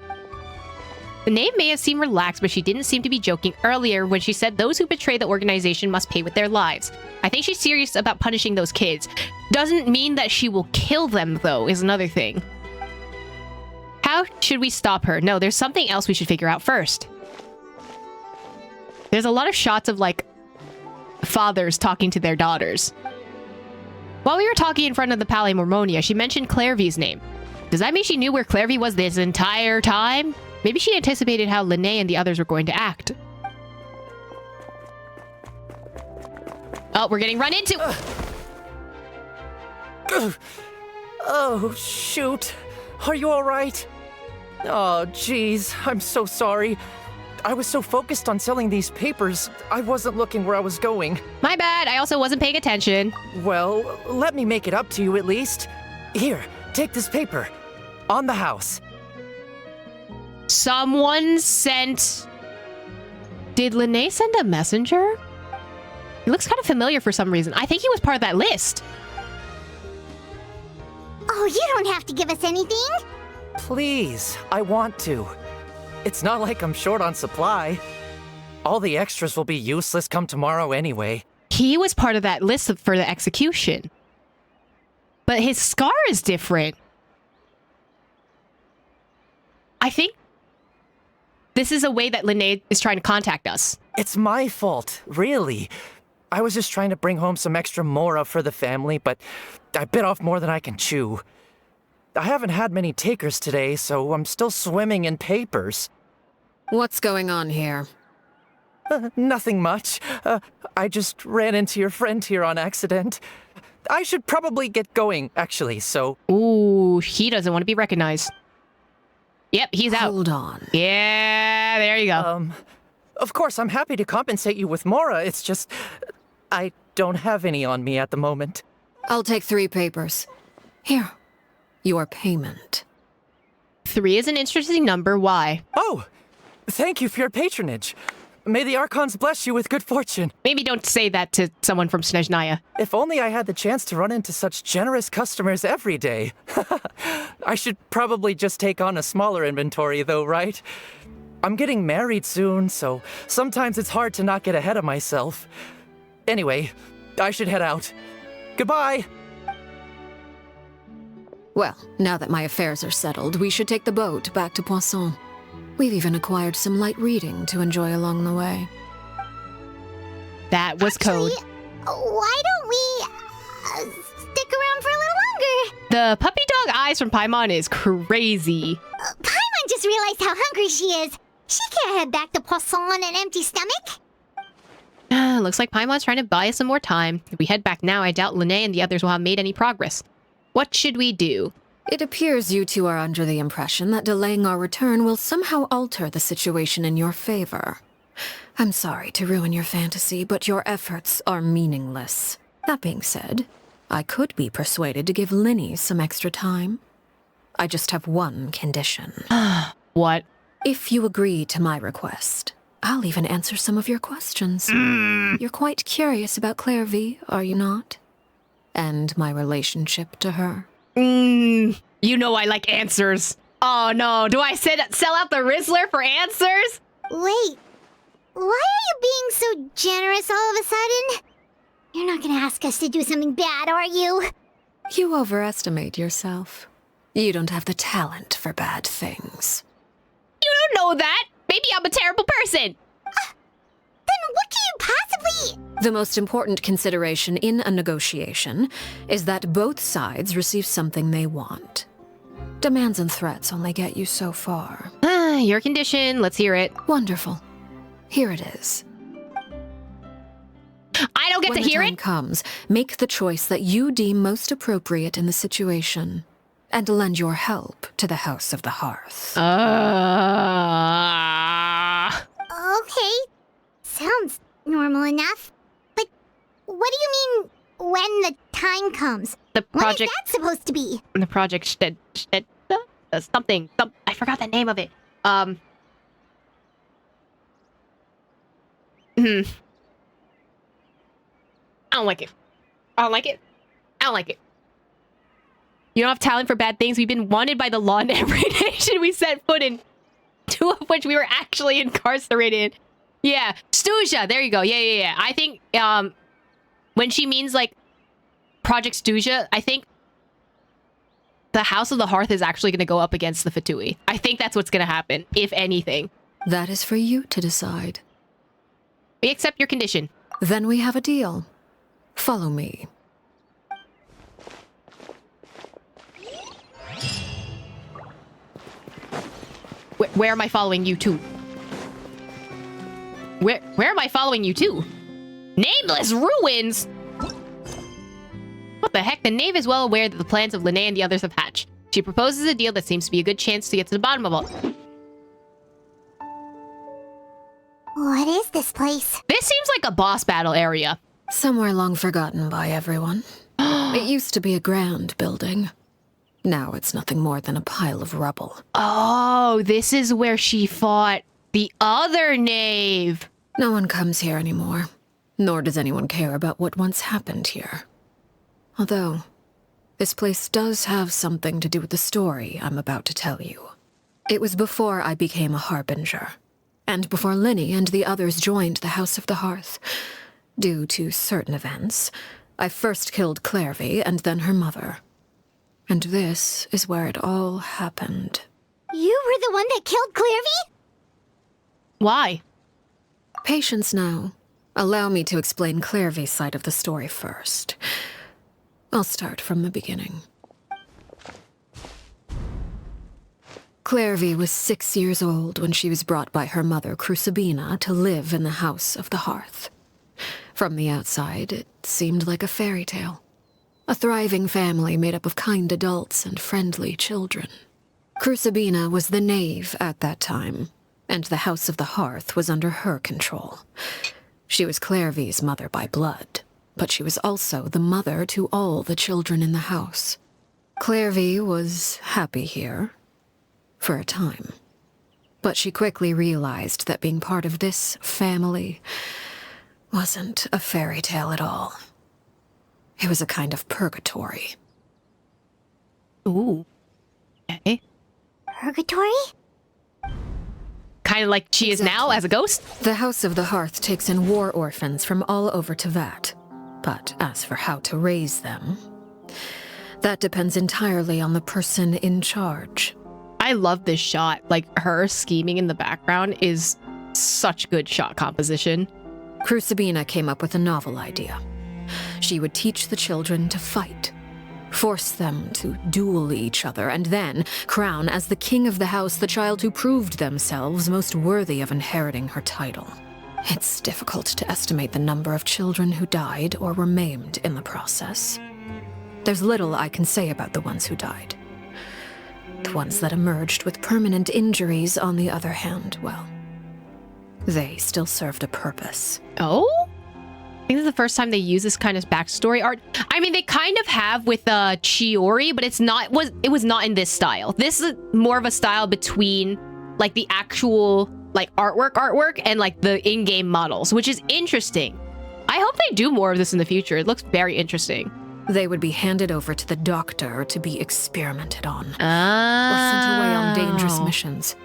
Speaker 1: The name may have seemed relaxed, but she didn't seem to be joking earlier when she said those who betray the organization must pay with their lives. I think she's serious about punishing those kids. Doesn't mean that she will kill them, though, is another thing. How should we stop her? No, there's something else we should figure out first. There's a lot of shots of, like, fathers talking to their daughters. While we were talking in front of the Palais Mormonia, she mentioned Clairvy's name. Does that mean she knew where Clairvy was this entire time? Maybe she anticipated how Linné and the others were going to act. Oh, we're getting run into!
Speaker 11: Oh, shoot. Are you alright? Oh, jeez. I'm so sorry. I was so focused on selling these papers, I wasn't looking where I was going.
Speaker 1: My bad, I also wasn't paying attention.
Speaker 11: Well, let me make it up to you at least. Here, take this paper. On the house.
Speaker 1: Someone sent... Did Linné send a messenger? He looks kind of familiar for some reason. I think he was part of that list.
Speaker 2: Oh, you don't have to give us anything.
Speaker 11: Please, I want to. It's not like I'm short on supply. All the extras will be useless come tomorrow anyway.
Speaker 1: He was part of that list for the execution. But his scar is different. I think this is a way that Linné is trying to contact us.
Speaker 11: It's my fault, really. I was just trying to bring home some extra mora for the family, but I bit off more than I can chew. I haven't had many takers today, so I'm still swimming in papers.
Speaker 4: What's going on here?
Speaker 11: Nothing much. I just ran into your friend here on accident. I should probably get going, actually, so...
Speaker 1: Ooh, he doesn't want to be recognized. Yep, he's out.
Speaker 4: Hold on.
Speaker 1: Yeah, there you go.
Speaker 11: Of course, I'm happy to compensate you with mora, it's just... I don't have any on me at the moment.
Speaker 4: I'll take 3 papers. Here. Your payment.
Speaker 1: 3 is an interesting number. Why?
Speaker 11: Oh! Thank you for your patronage. May the Archons bless you with good fortune.
Speaker 1: Maybe don't say that to someone from Snezhnaya.
Speaker 11: If only I had the chance to run into such generous customers every day. I should probably just take on a smaller inventory though, right? I'm getting married soon, so sometimes it's hard to not get ahead of myself. Anyway, I should head out. Goodbye!
Speaker 4: Well, now that my affairs are settled, we should take the boat back to Poisson. We've even acquired some light reading to enjoy along the way.
Speaker 1: That was code.
Speaker 2: Why don't we stick around for a little longer?
Speaker 1: The puppy dog eyes from Paimon is crazy.
Speaker 2: Paimon just realized how hungry she is. She can't head back to Poisson on an empty stomach.
Speaker 1: Looks like Paimon's trying to buy us some more time. If we head back now, I doubt Lene and the others will have made any progress. What should we do?
Speaker 4: It appears you two are under the impression that delaying our return will somehow alter the situation in your favor. I'm sorry to ruin your fantasy, but your efforts are meaningless. That being said, I could be persuaded to give Linny some extra time. I just have one condition.
Speaker 1: What?
Speaker 4: If you agree to my request, I'll even answer some of your questions. You're quite curious about Claire V, are you not? And my relationship to her.
Speaker 1: You know I like answers. Oh no, do I sell out the Rizzler for answers?
Speaker 2: Wait, why are you being so generous all of a sudden? You're not gonna ask us to do something bad, are you?
Speaker 4: You overestimate yourself. You don't have the talent for bad things.
Speaker 1: You don't know that. Maybe I'm a terrible person.
Speaker 2: Then what can you possibly...
Speaker 4: The most important consideration in a negotiation is that both sides receive something they want. Demands and threats only get you so far.
Speaker 1: Your condition, let's hear it.
Speaker 4: Wonderful. Here it is.
Speaker 1: I don't get to hear
Speaker 4: When the time comes, make the choice that you deem most appropriate in the situation, and lend your help to the House of the Hearth.
Speaker 2: Okay, sounds normal enough. But what do you mean, when the time comes?
Speaker 1: The project...
Speaker 2: What is that supposed to be?
Speaker 1: The project something. I forgot the name of it. I don't like it. I don't like it. I don't like it. You don't have talent for bad things. We've been wanted by the law in every nation we set foot in. 2 of which we were actually incarcerated. Yeah, Stuja. There you go. Yeah. I think when she means like Project Stuja, I think the House of the Hearth is actually going to go up against the Fatui. I think that's what's going to happen, if anything.
Speaker 4: That is for you to decide.
Speaker 1: We accept your condition.
Speaker 4: Then we have a deal. Follow me.
Speaker 1: Where am I following you to? Where am I following you to? Nameless ruins! What the heck? The knave is well aware that the plans of Lene and the others have hatched. She proposes a deal that seems to be a good chance to get to the bottom of all.
Speaker 2: What is this place?
Speaker 1: This seems like a boss battle area.
Speaker 4: Somewhere long forgotten by everyone. It used to be a grand building. Now it's nothing more than a pile of rubble.
Speaker 1: Oh, this is where she fought the other knave.
Speaker 4: No one comes here anymore, nor does anyone care about what once happened here. Although, this place does have something to do with the story I'm about to tell you. It was before I became a Harbinger, and before Linny and the others joined the House of the Hearth. Due to certain events, I first killed Clairvy and then her mother. And this is where it all happened.
Speaker 2: You were the one that killed Clairvy?
Speaker 1: Why?
Speaker 4: Patience now. Allow me to explain Clairvy's side of the story first. I'll start from the beginning. Clairvy was 6 years old when she was brought by her mother, Crucibina, to live in the House of the Hearth. From the outside, it seemed like a fairy tale. A thriving family made up of kind adults and friendly children. Crucibina was the knave at that time, and the House of the Hearth was under her control. She was Clairvy's mother by blood, but she was also the mother to all the children in the house. Clairvy was happy here, for a time. But she quickly realized that being part of this family wasn't a fairy tale at all. It was a kind of purgatory.
Speaker 1: Ooh. Okay.
Speaker 2: Purgatory?
Speaker 1: Kind of like she is now as a ghost?
Speaker 4: The House of the Hearth takes in war orphans from all over Tevat. But as for how to raise them, that depends entirely on the person in charge.
Speaker 1: I I love this shot. Like, her scheming in the background is such good shot composition.
Speaker 4: Crucibina came up with a novel idea. She would teach the children to fight, force them to duel each other, and then crown as the king of the house the child who proved themselves most worthy of inheriting her title. It's difficult to estimate the number of children who died or were maimed in the process. There's little I can say about the ones who died. The ones that emerged with permanent injuries, on the other hand, well, they still served a purpose.
Speaker 1: Oh? I think this is the first time they use this kind of backstory art. I mean, they kind of have with Chiori, but it was not in this style. This is more of a style between like the actual like artwork and like the in-game models, which is interesting. I hope they do more of this in the future. It looks very interesting.
Speaker 4: They would be handed over to the doctor to be experimented on, or sent away on dangerous missions.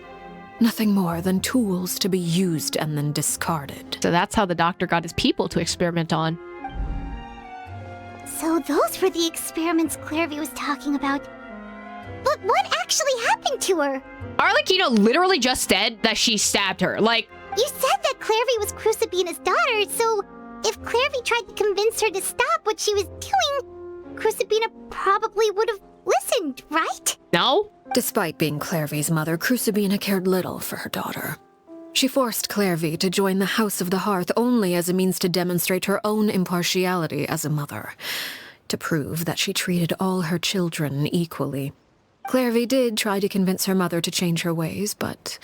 Speaker 4: Nothing more than tools to be used and then discarded.
Speaker 1: So that's how the doctor got his people to experiment on.
Speaker 2: So those were the experiments Clairvy was talking about. But what actually happened to her?
Speaker 1: Arlecchino literally just said that she stabbed her. Like,
Speaker 2: You said that Clairvy was Crucibina's daughter, so if Clairvy tried to convince her to stop what she was doing, Crucibina probably would have listened, right?
Speaker 1: no?
Speaker 4: Despite being Clairvy's mother, Crucibina cared little for her daughter. She forced Clairvy to join the House of the Hearth only as a means to demonstrate her own impartiality as a mother, to prove that she treated all her children equally. Clairvy did try to convince her mother to change her ways, but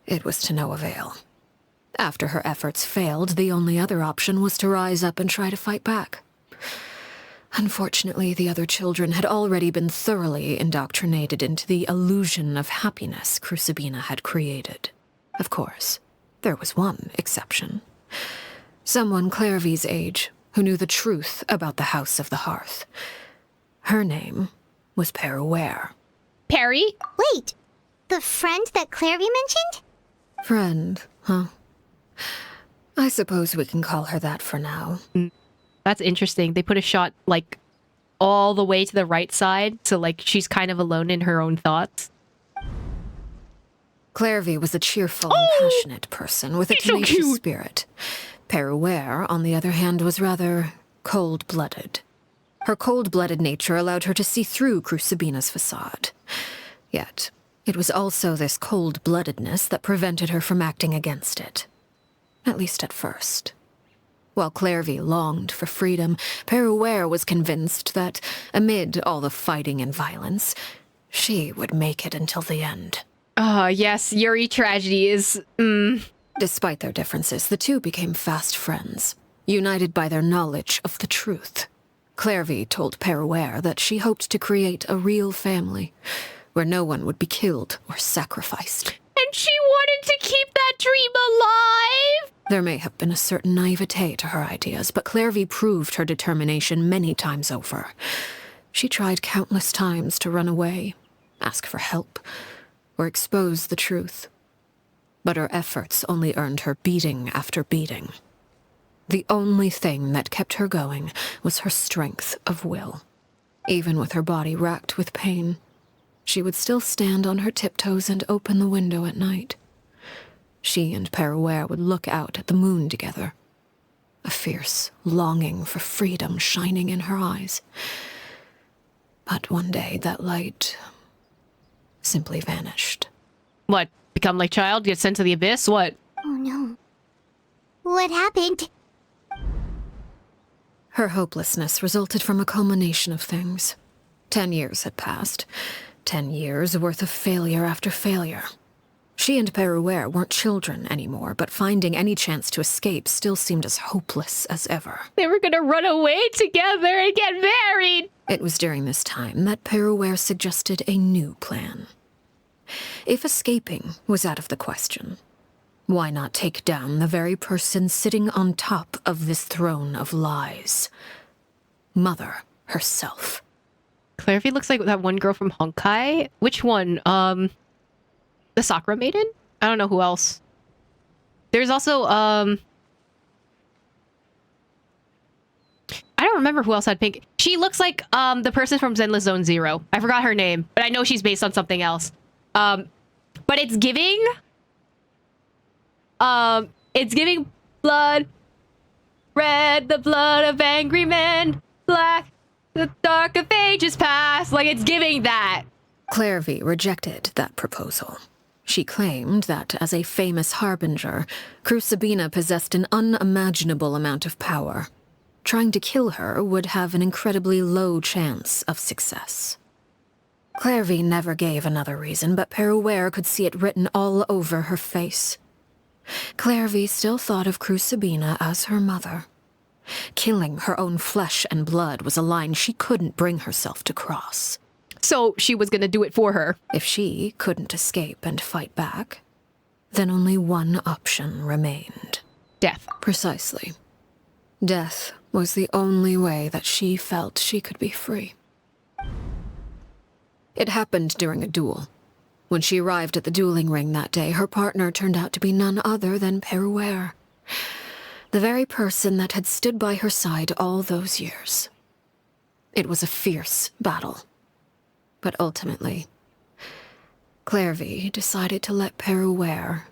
Speaker 4: it was to no avail. After her efforts failed, the only other option was to rise up and try to fight back. Unfortunately, the other children had already been thoroughly indoctrinated into the illusion of happiness Crucibina had created. Of course, there was one exception. Someone Clairvy's age who knew the truth about the House of the Hearth. Her name was Peruere.
Speaker 1: Perry?
Speaker 2: Wait, the friend that Clairvy mentioned?
Speaker 4: Friend, huh? I suppose we can call her that for now.
Speaker 1: That's interesting. They put a shot, like, all the way to the right side, so, like, she's kind of alone in her own thoughts.
Speaker 4: Clairvy was a cheerful and passionate person with a tenacious spirit. Peruere, on the other hand, was rather cold-blooded. Her cold-blooded nature allowed her to see through Crucibina's facade. Yet, it was also this cold-bloodedness that prevented her from acting against it. At least at first. While Clairvy longed for freedom, Peruere was convinced that, amid all the fighting and violence, she would make it until the end.
Speaker 1: Yes, Yuri tragedy is,
Speaker 4: Despite their differences, the two became fast friends, united by their knowledge of the truth. Clairvy told Peruere that she hoped to create a real family, where no one would be killed or sacrificed.
Speaker 1: And she wanted to keep that dream alive!
Speaker 4: There may have been a certain naivete to her ideas, but Clairvy proved her determination many times over. She tried countless times to run away, ask for help, or expose the truth. But her efforts only earned her beating after beating. The only thing that kept her going was her strength of will. Even with her body racked with pain, she would still stand on her tiptoes and open the window at night. She and Peruere would look out at the moon together, a fierce longing for freedom shining in her eyes. But one day that light simply vanished.
Speaker 1: What? Become like child? Get sent to the abyss? What?
Speaker 2: Oh no. What happened?
Speaker 4: Her hopelessness resulted from a culmination of things. 10 years had passed. 10 years worth of failure after failure. She and Peruere weren't children anymore, but finding any chance to escape still seemed as hopeless as ever.
Speaker 1: They were gonna run away together and get married!
Speaker 4: It was during this time that Peruere suggested a new plan. If escaping was out of the question, why not take down the very person sitting on top of this throne of lies? Mother herself.
Speaker 1: Clairvy looks like that one girl from Honkai. Which one? The Sakura Maiden? I don't know who else. There's also, I don't remember who else had pink. She looks like, the person from Zenless Zone Zero. I forgot her name, but I know she's based on something else. But it's giving blood, red, the blood of angry men, black, the dark of ages past. Like, it's giving that.
Speaker 4: Clairvy rejected that proposal. She claimed that, as a famous Harbinger, Crucibina possessed an unimaginable amount of power. Trying to kill her would have an incredibly low chance of success. Clairvy never gave another reason, but Peruere could see it written all over her face. Clairvy still thought of Crucibina as her mother. Killing her own flesh and blood was a line she couldn't bring herself to cross.
Speaker 1: So she was gonna do it for her.
Speaker 4: If she couldn't escape and fight back, then only one option remained.
Speaker 1: Death.
Speaker 4: Precisely. Death was the only way that she felt she could be free. It happened during a duel. When she arrived at the dueling ring that day, her partner turned out to be none other than Peruere, the very person that had stood by her side all those years. It was a fierce battle. But ultimately, Clairvy decided to let Peruere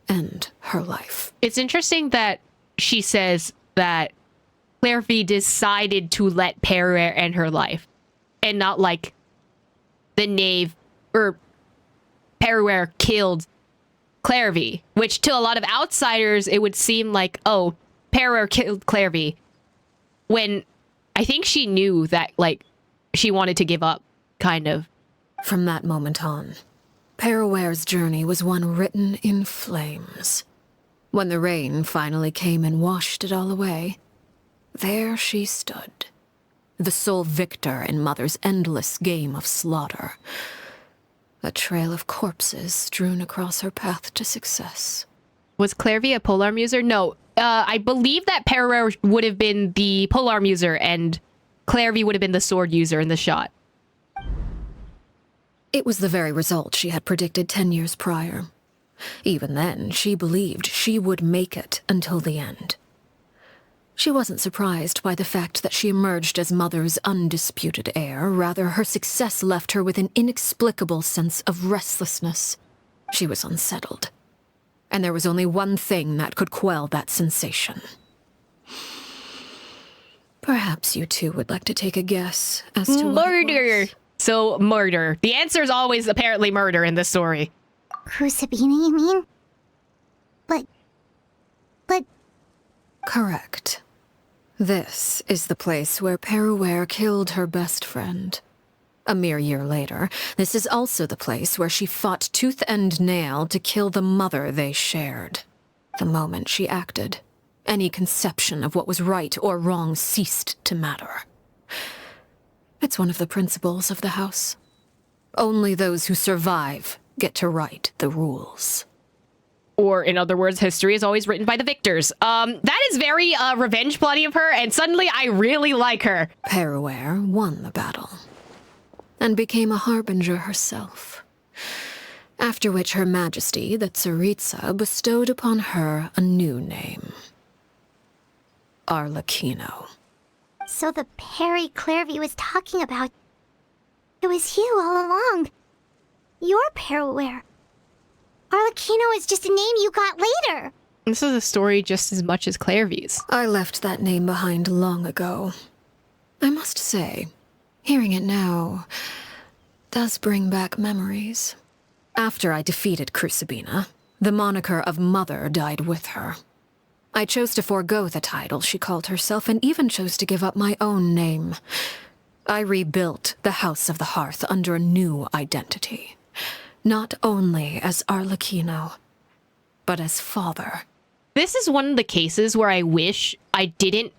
Speaker 4: end her life.
Speaker 1: It's interesting that she says that Clairvy decided to let Peruere end her life, and not like the knave or Peruere killed Clairvy, which to a lot of outsiders it would seem like, oh, Peruere killed Clairvy, when I think she knew that, like, she wanted to give up, kind of.
Speaker 4: From that moment on, Peruere's journey was one written in flames. When the rain finally came and washed it all away, there she stood, the sole victor in Mother's endless game of slaughter. A trail of corpses strewn across her path to success.
Speaker 1: Was Clairvy a polearm user? No. I believe that Peruere would have been the polearm user and Clairvy would have been the sword user in the shot.
Speaker 4: It was the very result she had predicted 10 years prior. Even then, she believed she would make it until the end. She wasn't surprised by the fact that she emerged as Mother's undisputed heir. Rather, her success left her with an inexplicable sense of restlessness. She was unsettled. And there was only one thing that could quell that sensation. Perhaps you two would like to take a guess as to what it
Speaker 1: Murder!
Speaker 4: was.
Speaker 1: So, murder. The answer is always apparently murder in this story.
Speaker 2: Crucibina, you mean? But...
Speaker 4: Correct. This is the place where Peruere killed her best friend. A mere year later, this is also the place where she fought tooth and nail to kill the mother they shared. The moment she acted, any conception of what was right or wrong ceased to matter. It's one of the principles of the house. Only those who survive get to write the rules.
Speaker 1: Or, in other words, history is always written by the victors. That is very revenge plotty of her, and suddenly I really like her.
Speaker 4: Peruere won the battle, and became a Harbinger herself. After which Her Majesty, the Tsaritsa, bestowed upon her a new name. Arlecchino.
Speaker 2: So the Perry Clairvy was talking about... It was you all along. You're Peruere. Arlecchino is just a name you got later.
Speaker 1: This is a story just as much as Clairvy's.
Speaker 4: I left that name behind long ago. I must say, hearing it now does bring back memories. After I defeated Crucibina, the moniker of Mother died with her. I chose to forego the title she called herself and even chose to give up my own name. I rebuilt the House of the Hearth under a new identity. Not only as Arlecchino, but as father.
Speaker 1: This is one of the cases where I wish I didn't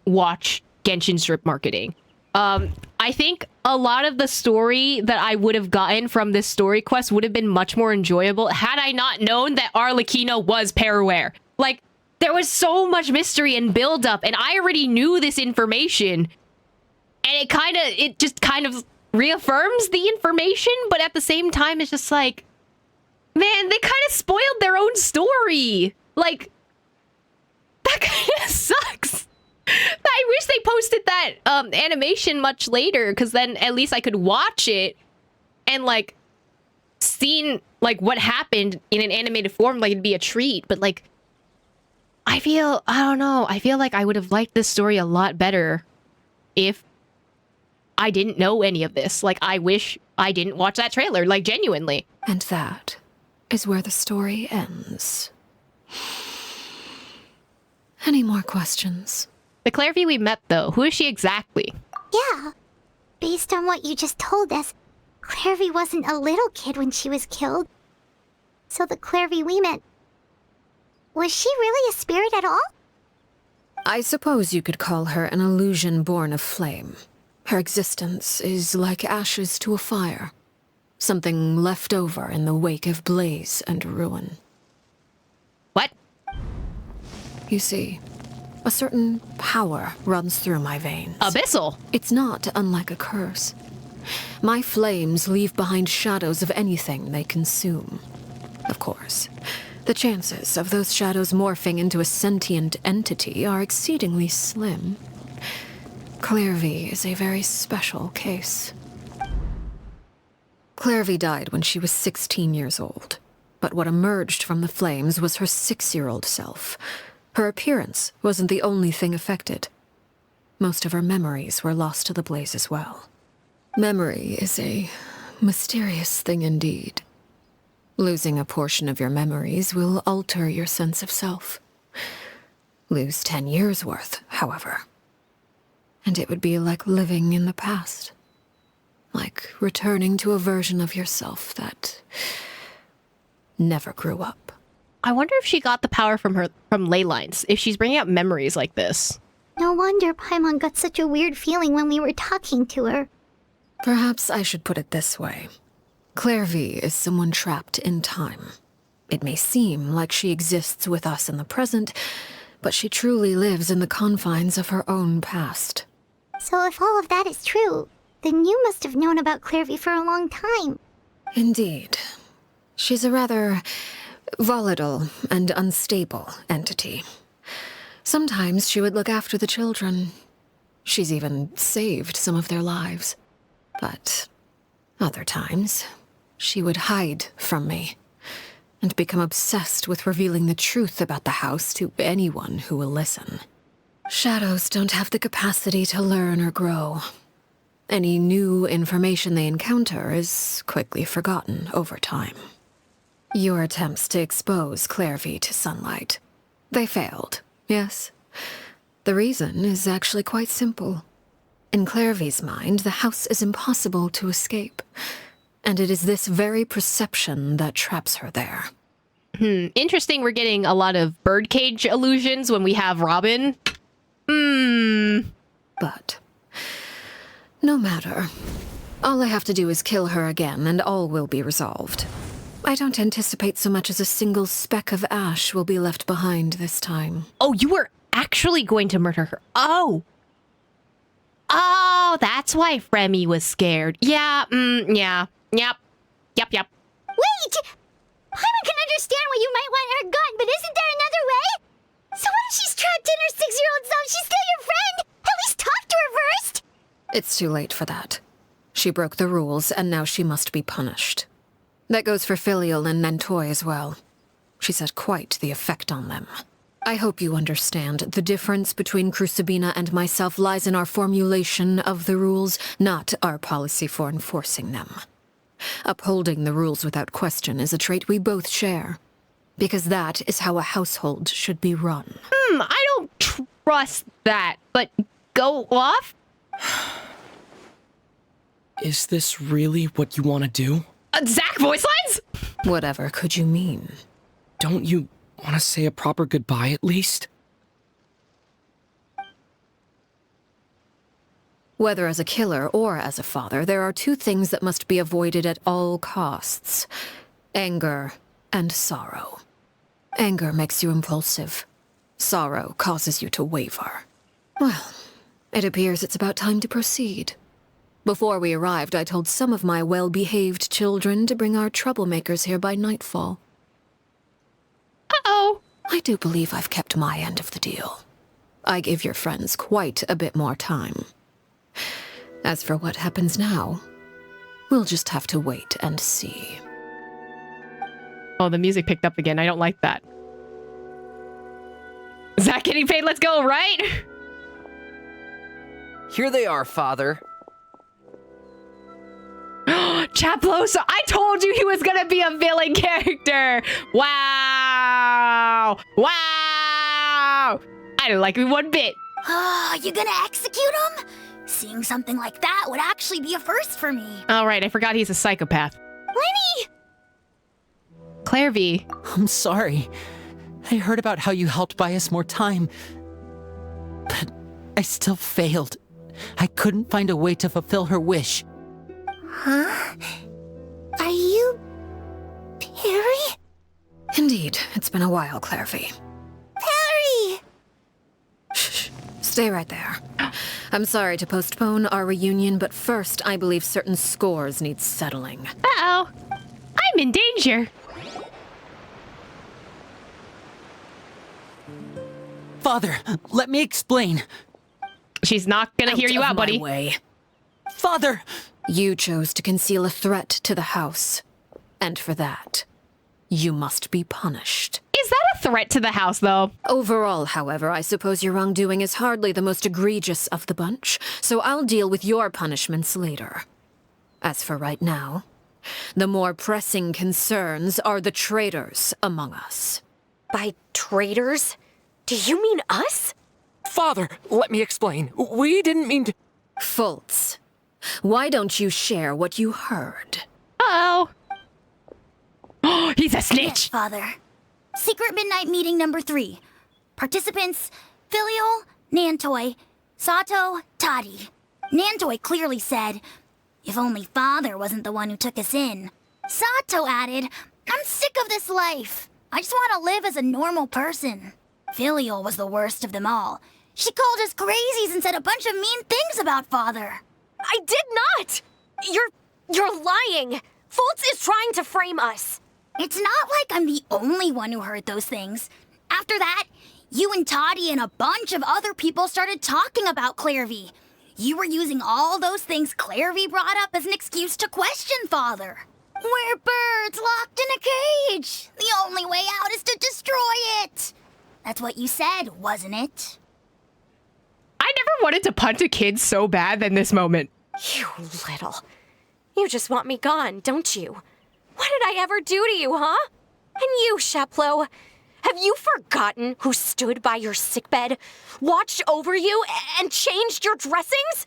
Speaker 1: watch Genshin strip marketing. I think a lot of the story that I would have gotten from this story quest would have been much more enjoyable had I not known that Arlecchino was Peruere. Like, there was so much mystery and build-up, and I already knew this information. And it just kind of reaffirms the information, but at the same time, it's just like, man, they kind of spoiled their own story. Like, that kind of sucks. I wish they posted that animation much later, because then at least I could watch it and, like, seen like what happened in an animated form, like it'd be a treat. But like, I don't know. I feel like I would have liked this story a lot better if I didn't know any of this. Like, I wish I didn't watch that trailer, like, genuinely.
Speaker 4: And that is where the story ends. Any more questions?
Speaker 1: The Clairvy we met, though, who is she exactly?
Speaker 2: Yeah. Based on what you just told us, Clairvy wasn't a little kid when she was killed. So the Clairvy we met, was she really a spirit at all?
Speaker 4: I suppose you could call her an illusion born of flame. Her existence is like ashes to a fire. Something left over in the wake of blaze and ruin.
Speaker 1: What?
Speaker 4: You see, a certain power runs through my veins.
Speaker 1: Abyssal?
Speaker 4: It's not unlike a curse. My flames leave behind shadows of anything they consume. Of course, the chances of those shadows morphing into a sentient entity are exceedingly slim. Clairvy is a very special case. Clairvy died when she was 16 years old, but what emerged from the flames was her 6-year-old self. Her appearance wasn't the only thing affected. Most of her memories were lost to the blaze as well. Memory is a mysterious thing indeed. Losing a portion of your memories will alter your sense of self. Lose 10 years' worth, however, and it would be like living in the past. Like returning to a version of yourself that never grew up.
Speaker 1: I wonder if she got the power from ley lines, if she's bringing up memories like this.
Speaker 2: No wonder Paimon got such a weird feeling when we were talking to her.
Speaker 4: Perhaps I should put it this way. Clairvy is someone trapped in time. It may seem like she exists with us in the present, but she truly lives in the confines of her own past.
Speaker 2: So if all of that is true, then you must have known about Clairvy for a long time.
Speaker 4: Indeed. She's a rather volatile and unstable entity. Sometimes she would look after the children. She's even saved some of their lives. But other times, she would hide from me and become obsessed with revealing the truth about the house to anyone who will listen. Shadows don't have the capacity to learn or grow. Any new information they encounter is quickly forgotten over time. Your attempts to expose Clairvy to sunlight. They failed, yes. The reason is actually quite simple. In Clairvy's mind, the house is impossible to escape. And it is this very perception that traps her there.
Speaker 1: Interesting, we're getting a lot of birdcage illusions when we have Robin.
Speaker 4: But no matter. All I have to do is kill her again, and all will be resolved. I don't anticipate so much as a single speck of ash will be left behind this time.
Speaker 1: Oh, you were actually going to murder her. Oh, that's why Fremy was scared. Yeah, yeah. Yep.
Speaker 2: Wait! Paimon can understand why you might want her gone, but isn't there another way? So what if she's trapped in her 6-year-old self? She's still your friend! At least talk to her first!
Speaker 4: It's too late for that. She broke the rules, and now she must be punished. That goes for Filial and Nantoy as well. She's had quite the effect on them. I hope you understand. The difference between Crucibina and myself lies in our formulation of the rules, not our policy for enforcing them. Upholding the rules without question is a trait we both share. Because that is how a household should be run.
Speaker 1: I don't trust that, but go off?
Speaker 12: Is this really what you want to do?
Speaker 1: Zach voice lines?
Speaker 4: Whatever could you mean?
Speaker 12: Don't you want to say a proper goodbye at least?
Speaker 4: Whether as a killer or as a father, there are two things that must be avoided at all costs. Anger and sorrow. Anger makes you impulsive. Sorrow causes you to waver. Well, it appears it's about time to proceed. Before we arrived, I told some of my well-behaved children to bring our troublemakers here by nightfall.
Speaker 1: Uh-oh.
Speaker 4: I do believe I've kept my end of the deal. I gave your friends quite a bit more time. As for what happens now, we'll just have to wait and see.
Speaker 1: Oh, the music picked up again. I don't like that. Zach getting paid. Let's go, right?
Speaker 5: Here they are, Father.
Speaker 1: Chaploso, I told you he was gonna be a villain character. Wow. Wow. I didn't like him one bit.
Speaker 2: You gonna execute him? Seeing something like that would actually be a first for me.
Speaker 1: All right, I forgot he's a psychopath.
Speaker 2: Lenny!
Speaker 1: Claire V.
Speaker 3: I'm sorry. I heard about how you helped buy us more time. But I still failed. I couldn't find a way to fulfill her wish.
Speaker 2: Huh? Are you... Perry?
Speaker 4: Indeed, it's been a while, Claire V.
Speaker 2: Perry!
Speaker 4: Shh, stay right there. I'm sorry to postpone our reunion, but first I believe certain scores need settling.
Speaker 1: Uh-oh. I'm in danger.
Speaker 3: Father, let me explain.
Speaker 1: She's not gonna hear you out, buddy.
Speaker 4: Way.
Speaker 3: Father!
Speaker 4: You chose to conceal a threat to the house. And for that, you must be punished.
Speaker 1: Is that a threat to the house, though?
Speaker 4: Overall, however, I suppose your wrongdoing is hardly the most egregious of the bunch, so I'll deal with your punishments later. As for right now, the more pressing concerns are the traitors among us.
Speaker 13: By traitors? Do you mean us?
Speaker 7: Father, let me explain. We didn't mean to...
Speaker 4: Fultz, why don't you share what you heard?
Speaker 1: Uh-oh. He's a
Speaker 2: Yes,
Speaker 1: snitch.
Speaker 2: Father. Secret Midnight Meeting number 3. Participants, Filial, Nantoi, Sato, Toddy. Nantoi clearly said, if only Father wasn't the one who took us in. Sato added, I'm sick of this life. I just want to live as a normal person. Filial was the worst of them all. She called us crazies and said a bunch of mean things about Father.
Speaker 13: I did not! You're lying! Fultz is trying to frame us.
Speaker 2: It's not like I'm the only one who heard those things. After that, you and Toddy and a bunch of other people started talking about Claire V. You were using all those things Claire V brought up as an excuse to question Father. We're birds locked in a cage. The only way out is to destroy it. That's what you said, wasn't it?
Speaker 1: I never wanted to punt a kid so bad than this moment.
Speaker 13: You little. You just want me gone, don't you? What did I ever do to you, huh? And you, Chaplo, have you forgotten who stood by your sickbed, watched over you, and changed your dressings?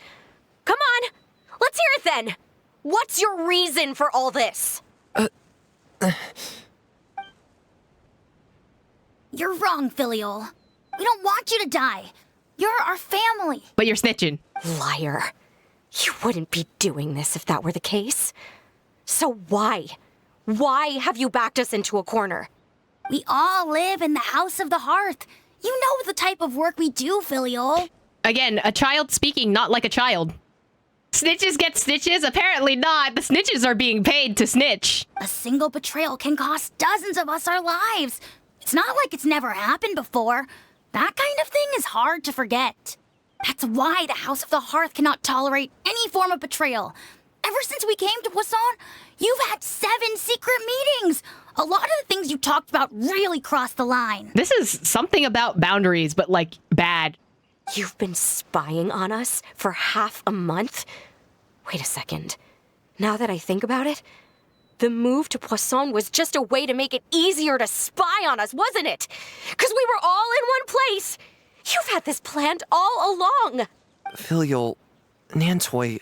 Speaker 13: Come on, let's hear it then. What's your reason for all this?
Speaker 2: You're wrong, Filial. We don't want you to die. You're our family.
Speaker 1: But you're snitching.
Speaker 13: Liar. You wouldn't be doing this if that were the case. So why? Why have you backed us into a corner?
Speaker 2: We all live in the House of the Hearth. You know the type of work we do, Filial.
Speaker 1: Again, a child speaking not like a child. Snitches get stitches? Apparently not. The snitches are being paid to snitch.
Speaker 2: A single betrayal can cost dozens of us our lives. It's not like it's never happened before. That kind of thing is hard to forget. That's why the House of the Hearth cannot tolerate any form of betrayal. Ever since we came to Poisson, you've had 7 secret meetings. A lot of the things you talked about really crossed the line.
Speaker 1: This is something about boundaries, but like bad.
Speaker 13: You've been spying on us for half a month? Wait a second. Now that I think about it, the move to Poisson was just a way to make it easier to spy on us, wasn't it? Because we were all in one place. You've had this planned all along.
Speaker 5: Filial, Nantoi,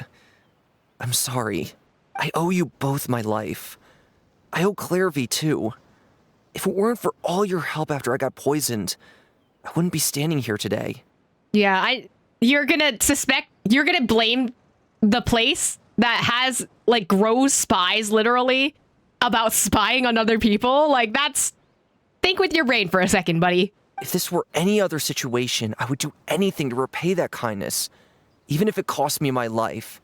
Speaker 5: I'm sorry. I owe you both my life. I owe Claire V too. If it weren't for all your help after I got poisoned, I wouldn't be standing here today.
Speaker 1: Yeah, you're gonna blame the place that has, like, grows spies, literally, about spying on other people? Like, that's... Think with your brain for a second, buddy.
Speaker 5: If this were any other situation, I would do anything to repay that kindness, even if it cost me my life.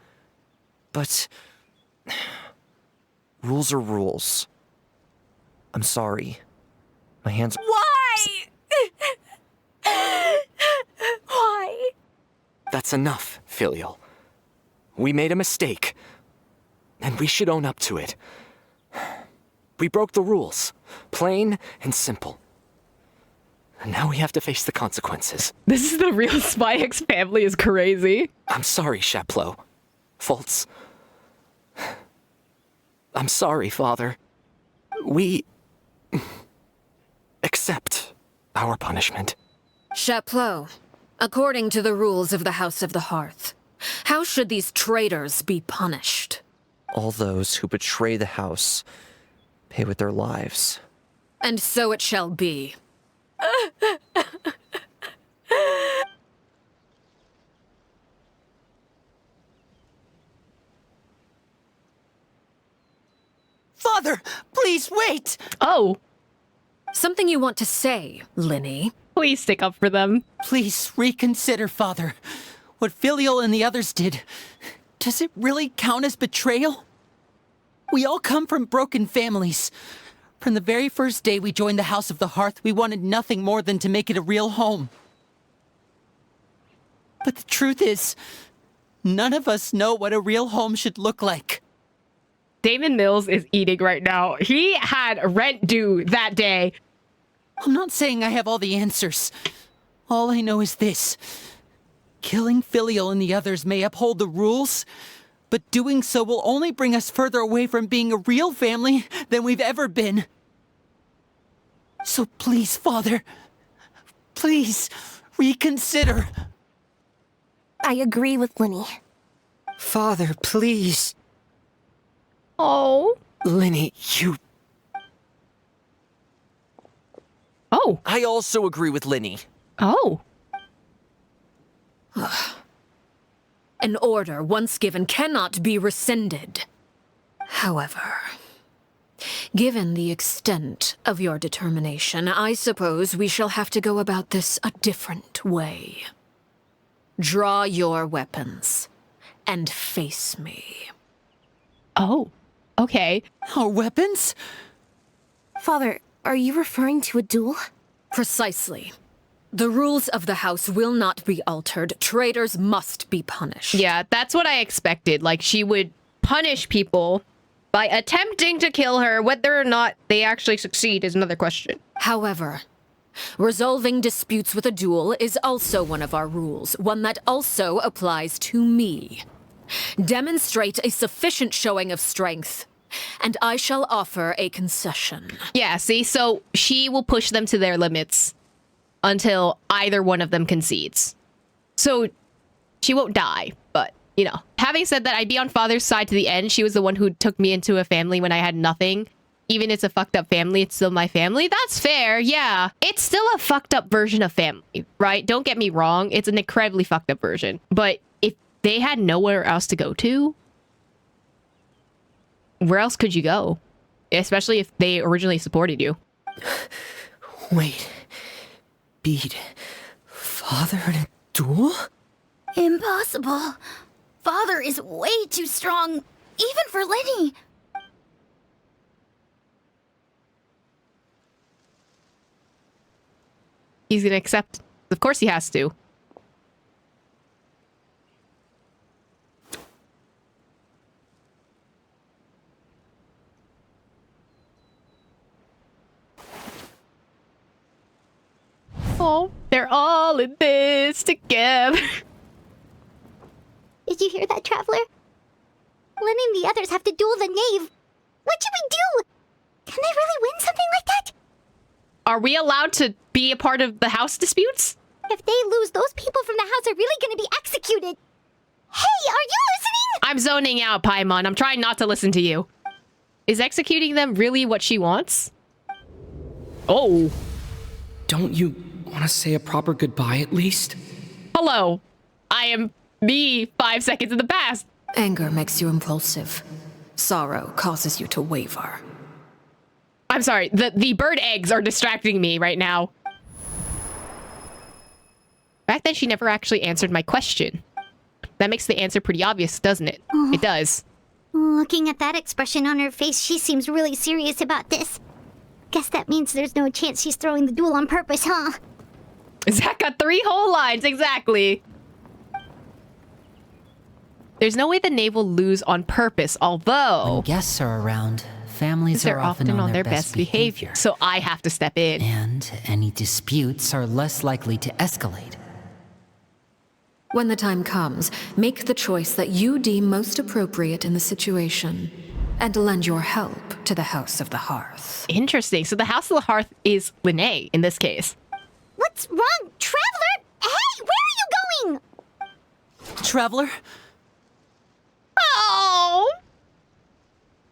Speaker 5: But... rules are rules. I'm sorry. My hands...
Speaker 13: Why? Why?
Speaker 7: That's enough, Filial. We made a mistake, and we should own up to it. We broke the rules. Plain and simple. And now we have to face the consequences.
Speaker 1: This is the real Spy X family is crazy.
Speaker 7: I'm sorry, Chapleau. Fultz. I'm sorry, Father. We accept our punishment.
Speaker 4: Chapleau, according to the rules of the House of the Hearth, how should these traitors be punished?
Speaker 5: All those who betray the house pay with their lives.
Speaker 4: And so it shall be.
Speaker 3: Father, please wait!
Speaker 1: Oh,
Speaker 4: Something you want to say, Linny?
Speaker 1: please stick up for them.
Speaker 3: Please reconsider, Father. What Filial and the others did, does it really count as betrayal? We all come from broken families. From the very first day we joined the House of the Hearth, we wanted nothing more than to make it a real home. But the truth is, none of us know what a real home should look like.
Speaker 1: Damon Mills is eating right now. He had rent due that day.
Speaker 3: I'm not saying I have all the answers. All I know is this. Killing Filial and the others may uphold the rules, but doing so will only bring us further away from being a real family than we've ever been. So please, Father, please reconsider.
Speaker 6: I agree with Linny.
Speaker 8: Father, please.
Speaker 1: Oh.
Speaker 5: Linny, you...
Speaker 1: Oh.
Speaker 5: I also agree with Linny.
Speaker 1: Oh.
Speaker 4: An order once given cannot be rescinded. However, given the extent of your determination, I suppose we shall have to go about this a different way. Draw your weapons and face me.
Speaker 1: Oh. Okay.
Speaker 3: Our weapons?
Speaker 6: Father, are you referring to a duel?
Speaker 4: Precisely. The rules of the house will not be altered. Traitors must be punished.
Speaker 1: Yeah, that's what I expected. Like, she would punish people by attempting to kill her. Whether or not they actually succeed is another question.
Speaker 4: However, resolving disputes with a duel is also one of our rules, one that also applies to me. Demonstrate a sufficient showing of strength, and I shall offer a concession.
Speaker 1: Yeah, see? So she will push them to their limits until either one of them concedes. So she won't die, but, you know. Having said that, I'd be on Father's side to the end. She was the one who took me into a family when I had nothing. Even if it's a fucked up family, it's still my family. That's fair, yeah. It's still a fucked up version of family, right? Don't get me wrong. It's an incredibly fucked up version. But if they had nowhere else to go to, where else could you go? Especially if they originally supported you.
Speaker 8: Wait. Beat Father in a duel?
Speaker 2: Impossible. Father is way too strong, even for Lenny.
Speaker 1: He's gonna accept. Of course he has to. Oh, they're all in this together.
Speaker 2: Did you hear that, Traveler? Lenny and the others have to duel the knave. What should we do? Can they really win something like that?
Speaker 1: Are we allowed to be a part of the house disputes?
Speaker 2: If they lose, those people from the house are really going to be executed. Hey, are you listening?
Speaker 1: I'm zoning out, Paimon. I'm trying not to listen to you. Is executing them really what she wants? Oh.
Speaker 12: Don't you want to say a proper goodbye at least?
Speaker 1: Hello. I am me 5 seconds in the past.
Speaker 4: Anger makes you impulsive. Sorrow causes you to waver.
Speaker 1: I'm sorry. The bird eggs are distracting me right now. Back then, she never actually answered my question. That makes the answer pretty obvious, doesn't it? It does.
Speaker 2: Looking at that expression on her face, she seems really serious about this. Guess that means there's no chance she's throwing the duel on purpose, huh?
Speaker 1: Zach got 3 whole lines, exactly. There's no way the knave will lose on purpose, although...
Speaker 3: When guests are around, families
Speaker 1: They're
Speaker 3: are often on their best behavior.
Speaker 1: So I have to step in.
Speaker 3: And any disputes are less likely to escalate.
Speaker 4: When the time comes, make the choice that you deem most appropriate in the situation, and lend your help to the House of the Hearth.
Speaker 1: Interesting. So the House of the Hearth is Linnea in this case.
Speaker 2: What's wrong, Traveler? Hey, where are you going?
Speaker 8: Traveler?
Speaker 1: Oh!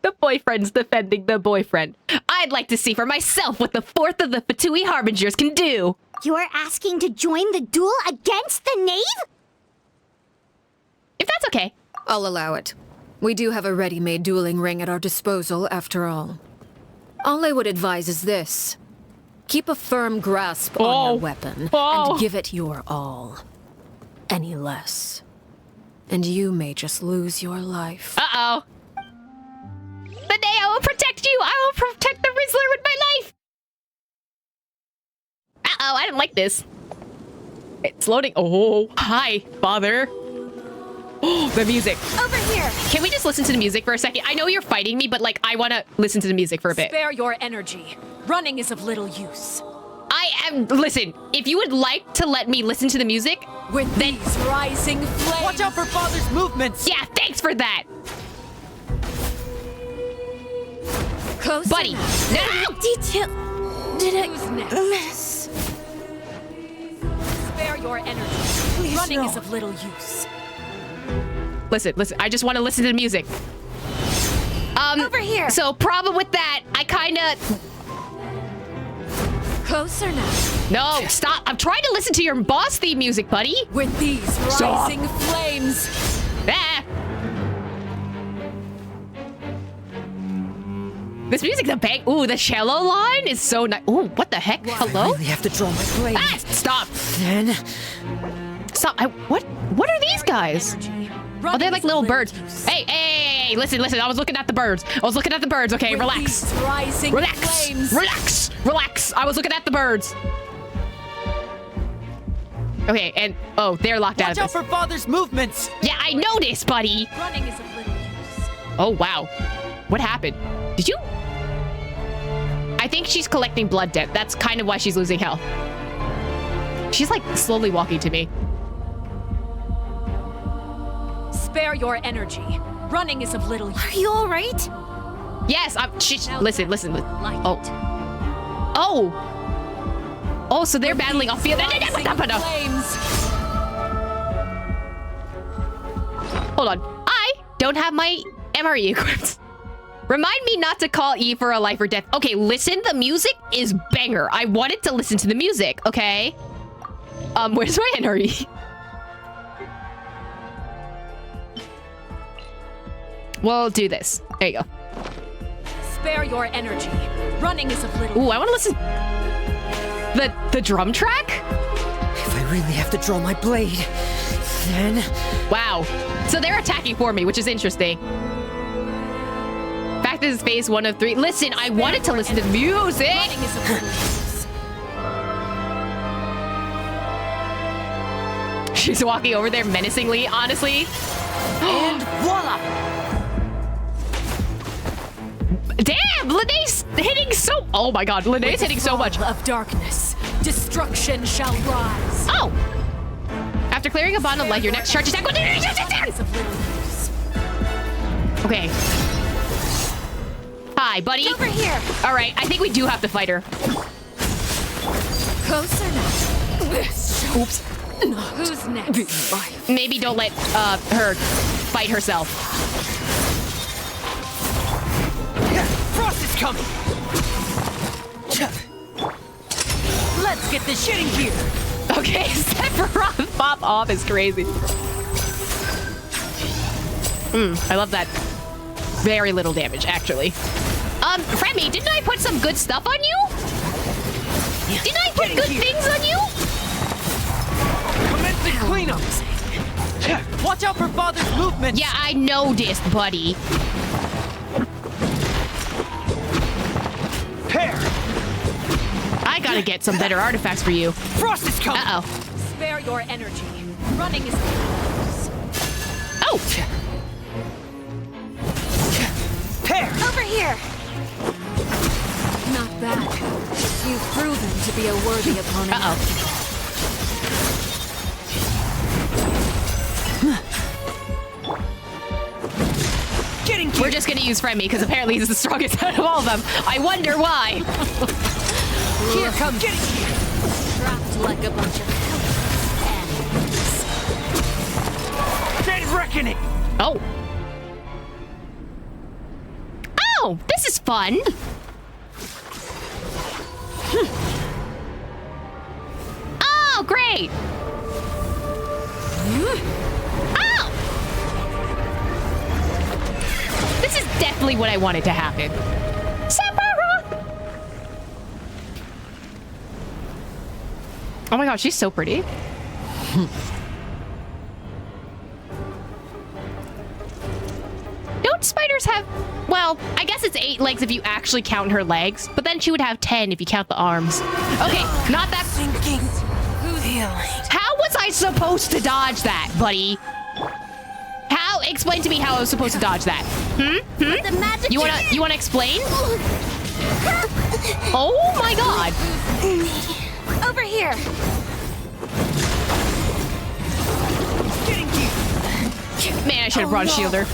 Speaker 1: The boyfriend's defending the boyfriend. I'd like to see for myself what the fourth of the Fatui Harbingers can do.
Speaker 2: You're asking to join the duel against the knave?
Speaker 1: If that's okay.
Speaker 4: I'll allow it. We do have a ready-made dueling ring at our disposal, after all. All I would advise is this. Keep a firm grasp on your weapon, and give it your all. Any less, and you may just lose your life.
Speaker 1: Uh-oh. Linnea, I will protect you! I will protect the Rizzler with my life! Uh-oh, I didn't like this. It's loading. Oh, hi, father. Oh, the music.
Speaker 2: Over here!
Speaker 1: Can we just listen to the music for a second? I know you're fighting me, but like, I want to listen to the music for a bit.
Speaker 14: Spare your energy. Running is of little use.
Speaker 1: Listen, if you would like to let me listen to the music,
Speaker 14: with these rising flames.
Speaker 8: Watch out for Father's movements!
Speaker 1: Yeah, thanks for that.
Speaker 14: Close
Speaker 1: buddy.
Speaker 14: Enough.
Speaker 1: No!
Speaker 2: Detail. Did
Speaker 14: Who's
Speaker 2: I
Speaker 14: next?
Speaker 2: miss?
Speaker 14: Spare your energy.
Speaker 2: Please
Speaker 14: Running
Speaker 2: no.
Speaker 14: is of little use.
Speaker 1: Listen, I just want to listen to the music.
Speaker 2: Over here.
Speaker 1: So problem with that, I kind of...
Speaker 14: Closer now.
Speaker 1: No, stop. I'm trying to listen to your boss theme music, buddy.
Speaker 14: With these rising flames.
Speaker 1: Ah. This music's a bang. Ooh, the cello line is so nice. Ooh, what the heck? Hello?
Speaker 8: I really have to draw my blade.
Speaker 1: Ah, stop.
Speaker 8: Then...
Speaker 1: Stop. What are these guys? Oh, they're like little birds. Hey, listen. I was looking at the birds. Okay, relax. Relax. I was looking at the birds. Okay, and oh, they're locked out of this.
Speaker 8: Watch out for Father's movements.
Speaker 1: Yeah, I noticed, buddy.
Speaker 14: Running is of little use.
Speaker 1: Oh, wow. What happened? Did you? I think she's collecting blood debt. That's kind of why she's losing health. She's like slowly walking to me.
Speaker 14: Spare your energy. Running is of little use.
Speaker 2: Are you all right?
Speaker 1: Yes, I'm. Listen.
Speaker 14: Like
Speaker 1: Oh, so they're battling off field.
Speaker 14: flames.
Speaker 1: Hold on. I don't have my MRE equipped. Remind me not to call E for a life or death. Okay, listen. The music is banger. I wanted to listen to the music. Okay. Where's my NRE? We'll do this. There you go.
Speaker 14: Spare your energy. Running is of little.
Speaker 1: Ooh, I want to listen. The drum track?
Speaker 8: If I really have to draw my blade, then...
Speaker 1: Wow. So they're attacking for me, which is interesting. Fact is phase 1 of 3. Listen, I wanted to listen to the music.
Speaker 14: Running is of little use.
Speaker 1: She's walking over there menacingly, honestly.
Speaker 8: And voila!
Speaker 1: Damn, Linnea's hitting so... Oh my god, Linnea's hitting so much.
Speaker 14: Of darkness, destruction shall rise.
Speaker 1: Oh! After clearing a bond of light, your next charge attack...
Speaker 14: Is of little use.
Speaker 1: Okay. Hi, buddy.
Speaker 2: Over here.
Speaker 1: All right, I think we do have to fight her.
Speaker 14: Closer now.
Speaker 1: Oops.
Speaker 14: Who's next?
Speaker 1: Maybe don't let her fight herself.
Speaker 8: Frost is coming! Let's get this shit in gear!
Speaker 1: Okay, Sephiroth pop off is crazy. I love that. Very little damage, actually. Fremi, didn't I put some good stuff on you? Didn't I put good things on you?
Speaker 8: Commencing cleanup! Watch out for Father's movements!
Speaker 1: Yeah, I noticed, buddy.
Speaker 8: Hair!
Speaker 1: I gotta get some better artifacts for you.
Speaker 8: Frost is coming!
Speaker 1: Uh-oh.
Speaker 14: Spare your energy. Running is of little use.
Speaker 1: Oh!
Speaker 8: Hair!
Speaker 2: Over here.
Speaker 14: Not bad. You've proven to be a worthy opponent.
Speaker 1: We're just gonna use Friendly because apparently he's the strongest out of all of them. I wonder why.
Speaker 14: Here comes trapped like a bunch of
Speaker 11: Dead reckoning!
Speaker 1: Oh. Oh, this is fun. Oh, great. Oh! This is definitely what I wanted to happen. Samara! Oh my gosh, she's so pretty. Don't spiders have... Well, I guess it's 8 legs if you actually count her legs, but then she would have 10 if you count the arms. Okay, not that... How was I supposed to dodge that, buddy? How? Explain to me how I was supposed to dodge that.
Speaker 2: The magic
Speaker 1: You wanna explain? Oh my god.
Speaker 13: Over here.
Speaker 1: Man, I should have brought a shielder.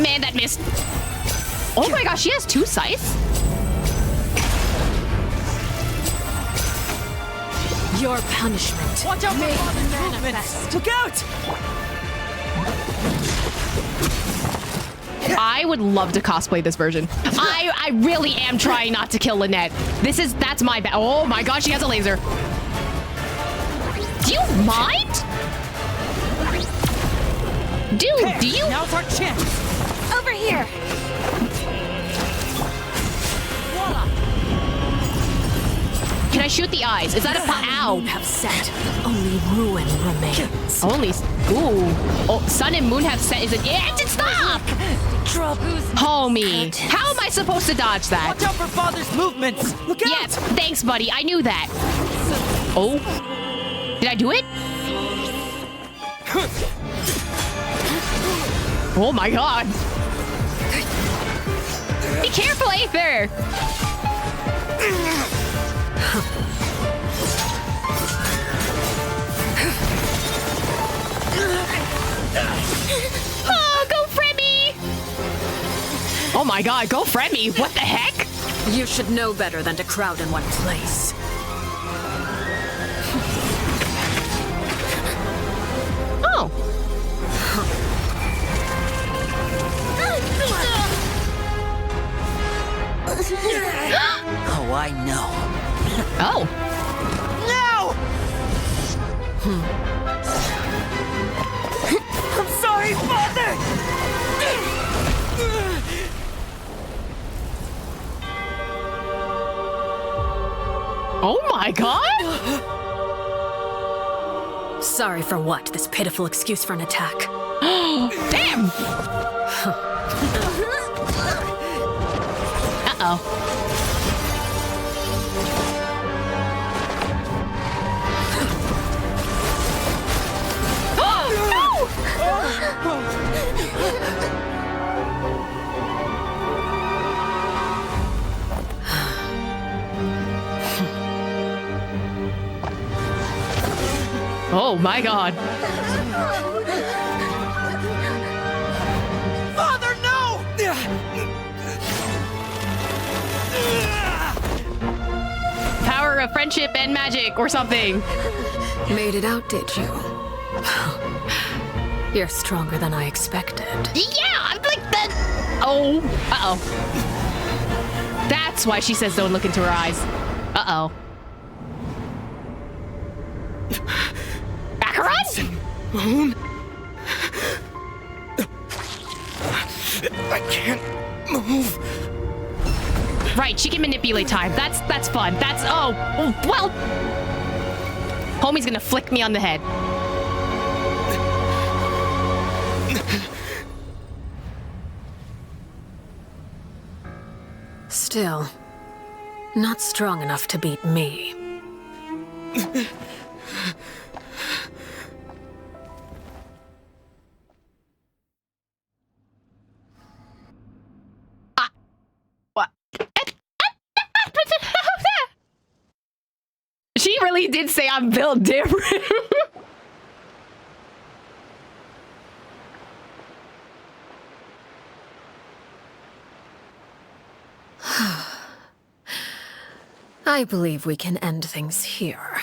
Speaker 1: Man, that missed. Oh my gosh, she has 2 scythes?
Speaker 14: your punishment.
Speaker 11: Watch out for Father's movements! Look out!
Speaker 1: I would love to cosplay this version. I really am trying not to kill Lynette. That's my bad. Oh my gosh, she has a laser. Do you mind? Dude, do you?
Speaker 11: Now's our chance.
Speaker 13: Over here.
Speaker 1: Can I shoot the eyes? Is that a ow?
Speaker 14: Have set. Only ruin remains.
Speaker 1: Only. Ooh. Oh, sun and moon have set. Is it? Yeah, stop! Homie, how am I supposed to dodge that?
Speaker 11: Watch out for Father's movements. Look out!
Speaker 1: Yes, thanks, buddy. I knew that. Oh, did I do it? Oh my god! Be careful, Aether! Oh, go Fremy! Oh my god, go Fremy! What the heck?
Speaker 14: You should know better than to crowd in one place.
Speaker 1: Oh.
Speaker 8: Oh, I know.
Speaker 1: Oh.
Speaker 11: No! I'm sorry, Father!
Speaker 1: Oh my god!
Speaker 14: Sorry for what? This pitiful excuse for an attack.
Speaker 1: Damn! Uh-oh. Oh my god.
Speaker 11: Father, no!
Speaker 1: Power of friendship and magic or something.
Speaker 4: Made it out, did you? You're stronger than I expected.
Speaker 1: Yeah, I'm like that. Oh, uh-oh. That's why she says don't look into her eyes. Uh-oh. Baccarat?
Speaker 12: Moon? I can't move.
Speaker 1: Right, she can manipulate time. That's fun. That's, oh, well. Homie's gonna flick me on the head.
Speaker 4: Still, not strong enough to beat me.
Speaker 1: really did say I'm built different.
Speaker 4: I believe we can end things here.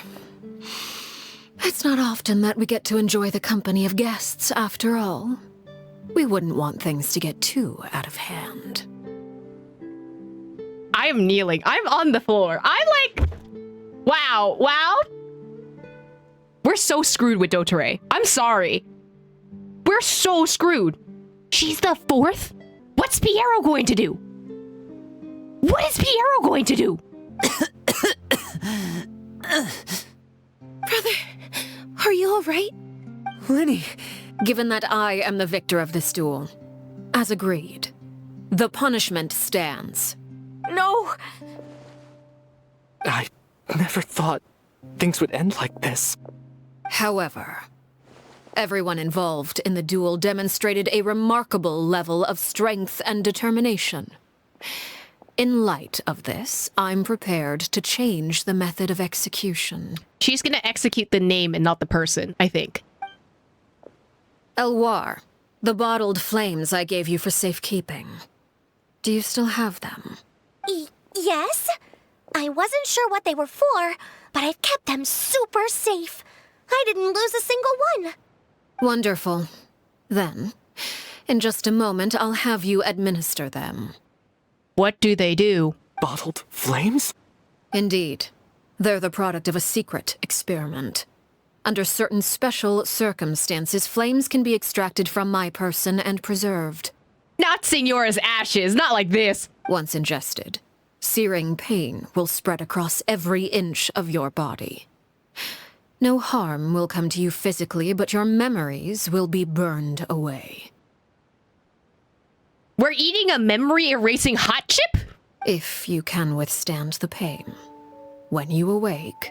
Speaker 4: It's not often that we get to enjoy the company of guests, after all. We wouldn't want things to get too out of hand.
Speaker 1: I am kneeling. I'm on the floor. I'm like, wow. We're so screwed with Dottore. I'm sorry. We're so screwed. She's the fourth? What's Piero going to do? What is Piero going to do?
Speaker 4: Brother, are you all right?
Speaker 8: Lenny!
Speaker 4: Given that I am the victor of this duel, as agreed, the punishment stands.
Speaker 13: No!
Speaker 7: I never thought things would end like this.
Speaker 4: However, everyone involved in the duel demonstrated a remarkable level of strength and determination. In light of this, I'm prepared to change the method of execution.
Speaker 1: She's gonna execute the name and not the person, I think.
Speaker 4: Elwar, the bottled flames I gave you for safekeeping. Do you still have them?
Speaker 2: Yes? I wasn't sure what they were for, but I've kept them super safe. I didn't lose a single one.
Speaker 4: Wonderful. Then, in just a moment, I'll have you administer them.
Speaker 1: What do they do?
Speaker 7: Bottled flames?
Speaker 4: Indeed. They're the product of a secret experiment. Under certain special circumstances, flames can be extracted from my person and preserved.
Speaker 1: Not Signora's ashes, not like this.
Speaker 4: Once ingested, searing pain will spread across every inch of your body. No harm will come to you physically, but your memories will be burned away.
Speaker 1: We're eating a memory-erasing hot chip?
Speaker 4: If you can withstand the pain. When you awake,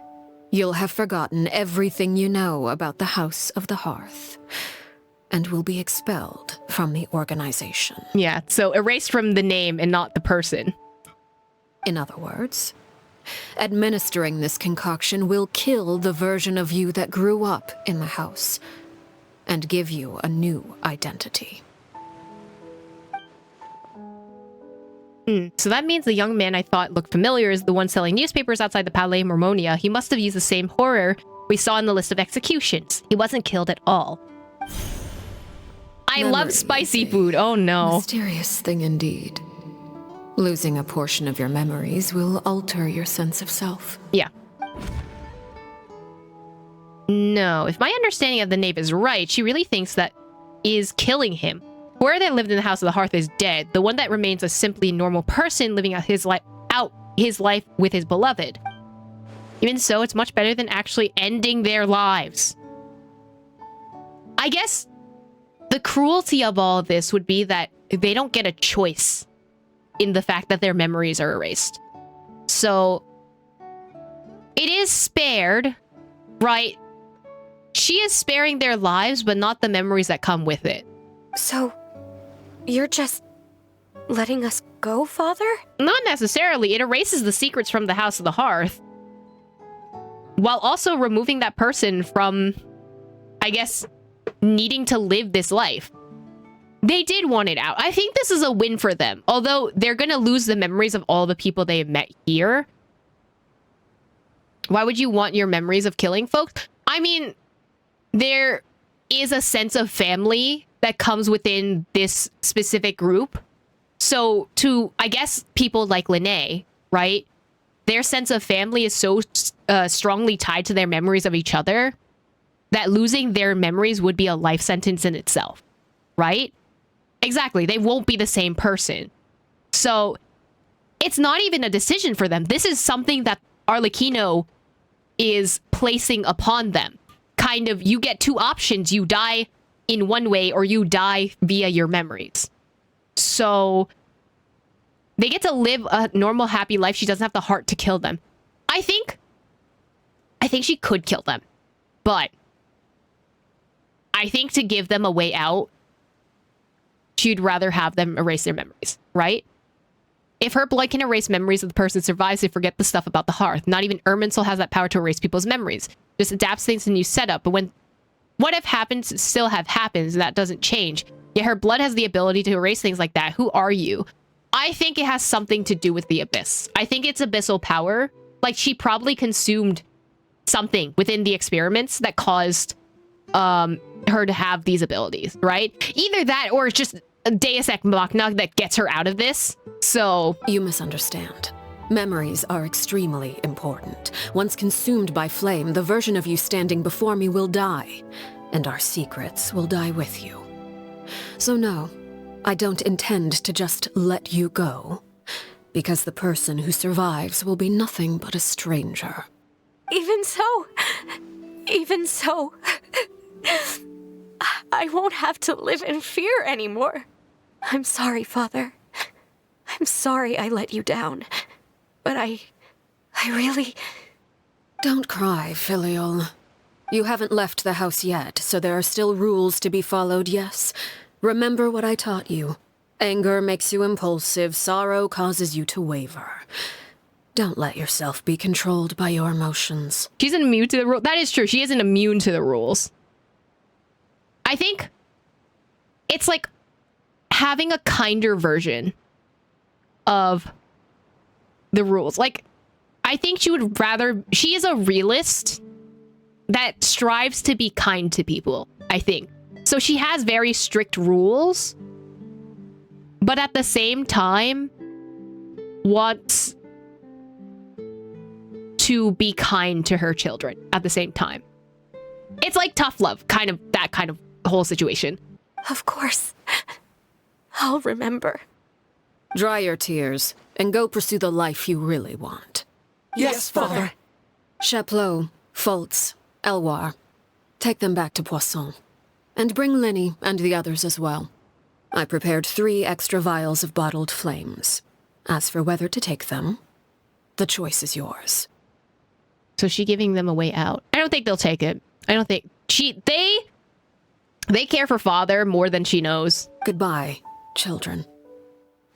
Speaker 4: you'll have forgotten everything you know about the House of the Hearth, and will be expelled from the organization.
Speaker 1: Yeah, so erased from the name and not the person.
Speaker 4: In other words, administering this concoction will kill the version of you that grew up in the house, and give you a new identity.
Speaker 1: So that means the young man I thought looked familiar is the one selling newspapers outside the Palais Mormonia. He must have used the same horror we saw in the list of executions. He wasn't killed at all. I love spicy food. Oh no.
Speaker 4: Mysterious thing indeed. Losing a portion of your memories will alter your sense of self.
Speaker 1: Yeah. No, if my understanding of the knave is right, she really thinks that is killing him. Whoever that lived in the House of the Hearth is dead. The one that remains a simply normal person living out his life with his beloved. Even so, it's much better than actually ending their lives. I guess the cruelty of all of this would be that they don't get a choice in the fact that their memories are erased. So, it is spared, right? She is sparing their lives, but not the memories that come with it.
Speaker 13: So, you're just letting us go, Father?
Speaker 1: Not necessarily. It erases the secrets from the House of the Hearth, while also removing that person from, I guess, needing to live this life. They did want it out. I think this is a win for them. Although they're going to lose the memories of all the people they have met here. Why would you want your memories of killing folks? I mean, there is a sense of family that comes within this specific group. So to, I guess, people like Linnae, right? Their sense of family is so strongly tied to their memories of each other that losing their memories would be a life sentence in itself, right? Exactly. They won't be the same person. So it's not even a decision for them. This is something that Arlecchino is placing upon them. Kind of, you get two options. You die in one way or you die via your memories. So they get to live a normal, happy life. She doesn't have the heart to kill them. I think she could kill them. But I think to give them a way out, she'd rather have them erase their memories, right? If her blood can erase memories of the person who survives, they forget the stuff about the hearth. Not even Irminsul has that power to erase people's memories. Just adapts things to the new setup. But when what if happens still have happens, that doesn't change. Yet her blood has the ability to erase things like that. Who are you? I think it has something to do with the abyss. I think it's abyssal power. Like, she probably consumed something within the experiments that caused her to have these abilities, right? Either that or it's just a Deus Ex Machina that gets her out of this. So
Speaker 4: you misunderstand. Memories are extremely important. Once consumed by flame, the version of you standing before me will die, and our secrets will die with you. So no, I don't intend to just let you go, because the person who survives will be nothing but a stranger.
Speaker 13: Even so, I won't have to live in fear anymore. I'm sorry, Father. I'm sorry I let you down. But I really...
Speaker 4: Don't cry, Filial. You haven't left the house yet, so there are still rules to be followed, yes? Remember what I taught you. Anger makes you impulsive, sorrow causes you to waver. Don't let yourself be controlled by your emotions.
Speaker 1: She's immune to the rules. That is true. She isn't immune to the rules. I think it's like having a kinder version of the rules. Like, I think she would rather... She is a realist that strives to be kind to people, I think. So she has very strict rules, but at the same time wants to be kind to her children at the same time. It's like tough love, kind of that kind of whole situation.
Speaker 13: Of course. I'll remember.
Speaker 4: Dry your tears and go pursue the life you really want.
Speaker 11: Yes, Father.
Speaker 4: Chaplot, Fultz, Elwar, take them back to Poisson. And bring Linny and the others as well. I prepared 3 extra vials of bottled flames. As for whether to take them, the choice is yours.
Speaker 1: So she giving them a way out. I don't think they'll take it. I don't think... They care for Father more than she knows.
Speaker 4: Goodbye, children.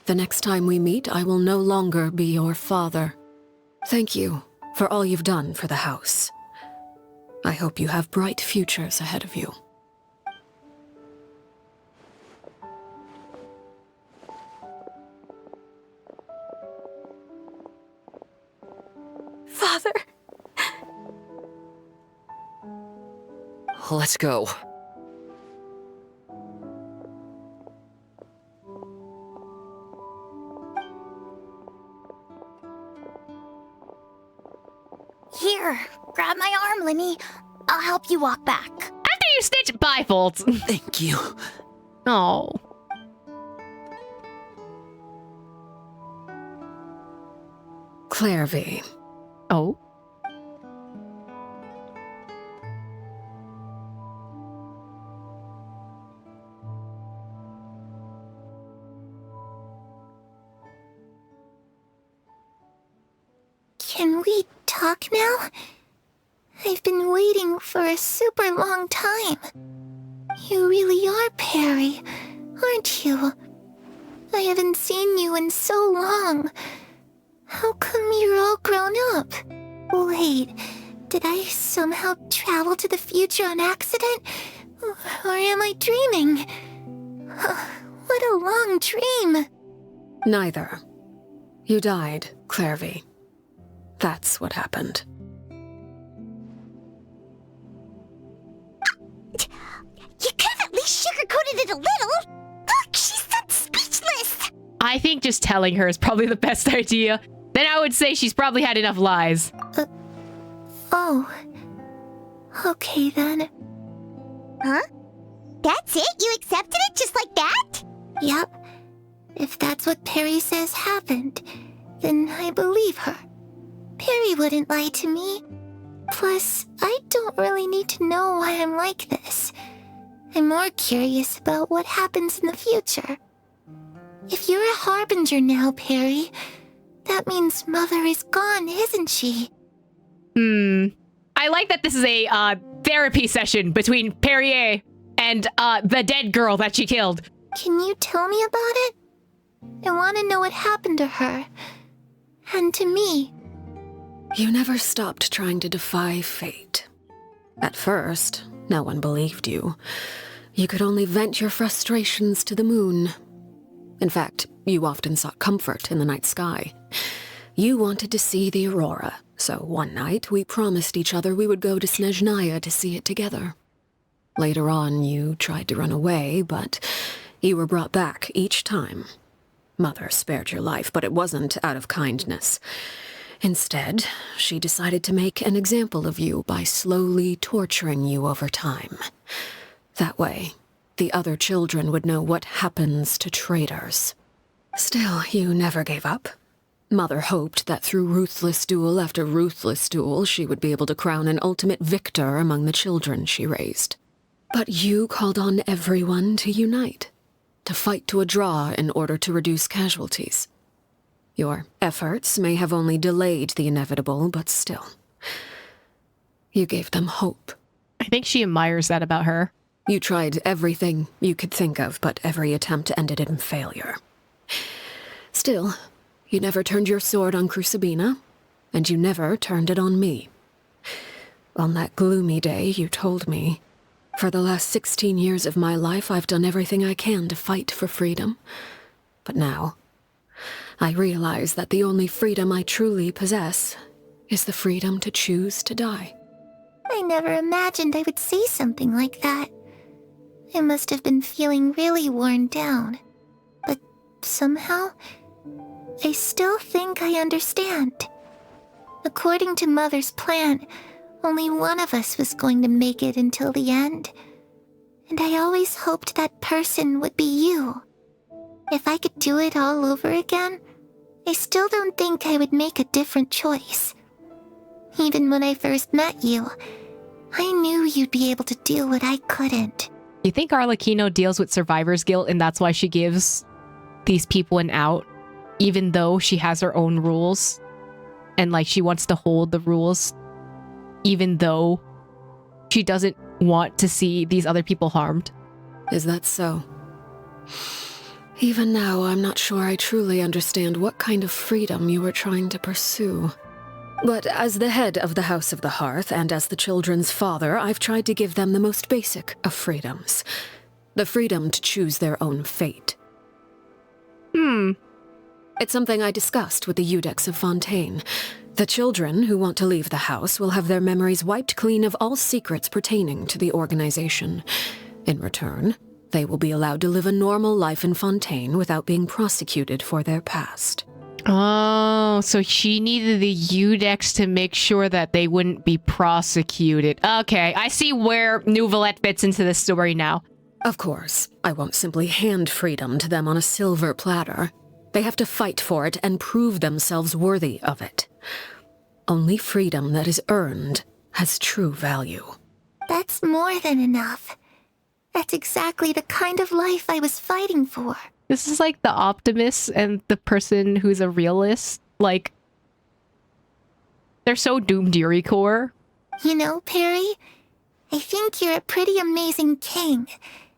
Speaker 4: The next time we meet, I will no longer be your father. Thank you for all you've done for the house. I hope you have bright futures ahead of you.
Speaker 13: Father.
Speaker 7: Let's go.
Speaker 2: Here, grab my arm, Linny. I'll help you walk back.
Speaker 1: After you stitch... Bye, Fultz.
Speaker 8: Thank you.
Speaker 1: Oh.
Speaker 4: Clairvy.
Speaker 1: Oh?
Speaker 2: Can we talk now? I've been waiting for a super long time. You really are Perry, aren't you? I haven't seen you in so long. How come you're all grown up? Wait, did I somehow travel to the future on accident? Or am I dreaming? What a long dream.
Speaker 4: Neither. You died, Clairvy. That's what happened.
Speaker 2: You could have at least sugarcoated it a little. Look, she's so speechless.
Speaker 1: I think just telling her is probably the best idea. Then I would say she's probably had enough lies.
Speaker 2: Oh. Okay then. Huh? That's it? You accepted it just like that? Yep. If that's what Perry says happened, then I believe her. Perry wouldn't lie to me. Plus, I don't really need to know why I'm like this. I'm more curious about what happens in the future. If you're a Harbinger now, Perry, that means Mother is gone, isn't she?
Speaker 1: I like that this is a therapy session between Perrier and the dead girl that she killed.
Speaker 2: Can you tell me about it? I want to know what happened to her. And to me.
Speaker 4: You never stopped trying to defy fate. At first, no one believed you. You could only vent your frustrations to the moon. In fact, you often sought comfort in the night sky. You wanted to see the aurora, so one night we promised each other we would go to Snezhnaya to see it together. Later on, you tried to run away, but you were brought back each time. Mother spared your life, but it wasn't out of kindness. Instead, she decided to make an example of you by slowly torturing you over time. That way, the other children would know what happens to traitors. Still, you never gave up. Mother hoped that through ruthless duel after ruthless duel, she would be able to crown an ultimate victor among the children she raised. But you called on everyone to unite, to fight to a draw in order to reduce casualties. Your efforts may have only delayed the inevitable, but still. You gave them hope.
Speaker 1: I think she admires that about her.
Speaker 4: You tried everything you could think of, but every attempt ended in failure. Still, you never turned your sword on Crucibina, and you never turned it on me. On that gloomy day, you told me, "For the last 16 years of my life, I've done everything I can to fight for freedom. But now, I realize that the only freedom I truly possess is the freedom to choose to die."
Speaker 2: I never imagined I would say something like that. I must have been feeling really worn down. But somehow, I still think I understand. According to Mother's plan, only one of us was going to make it until the end. And I always hoped that person would be you. If I could do it all over again, I still don't think I would make a different choice. Even when I first met you, I knew you'd be able to do what I couldn't.
Speaker 1: You think Arlecchino deals with survivor's guilt and that's why she gives these people an out, even though she has her own rules? And like she wants to hold the rules, even though she doesn't want to see these other people harmed?
Speaker 4: Is that so? Even now, I'm not sure I truly understand what kind of freedom you were trying to pursue. But as the head of the House of the Hearth and as the children's father, I've tried to give them the most basic of freedoms. The freedom to choose their own fate. It's something I discussed with the Iudex of Fontaine. The children who want to leave the house will have their memories wiped clean of all secrets pertaining to the organization. In return, they will be allowed to live a normal life in Fontaine without being prosecuted for their past.
Speaker 1: Oh, so she needed the Iudex to make sure that they wouldn't be prosecuted. Okay, I see where Nouvelette fits into this story now.
Speaker 4: Of course, I won't simply hand freedom to them on a silver platter. They have to fight for it and prove themselves worthy of it. Only freedom that is earned has true value.
Speaker 2: That's more than enough. That's exactly the kind of life I was fighting for.
Speaker 1: This is like the optimist and the person who's a realist. Like, they're so doomed Yuri-core.
Speaker 2: You know, Perry, I think you're a pretty amazing king.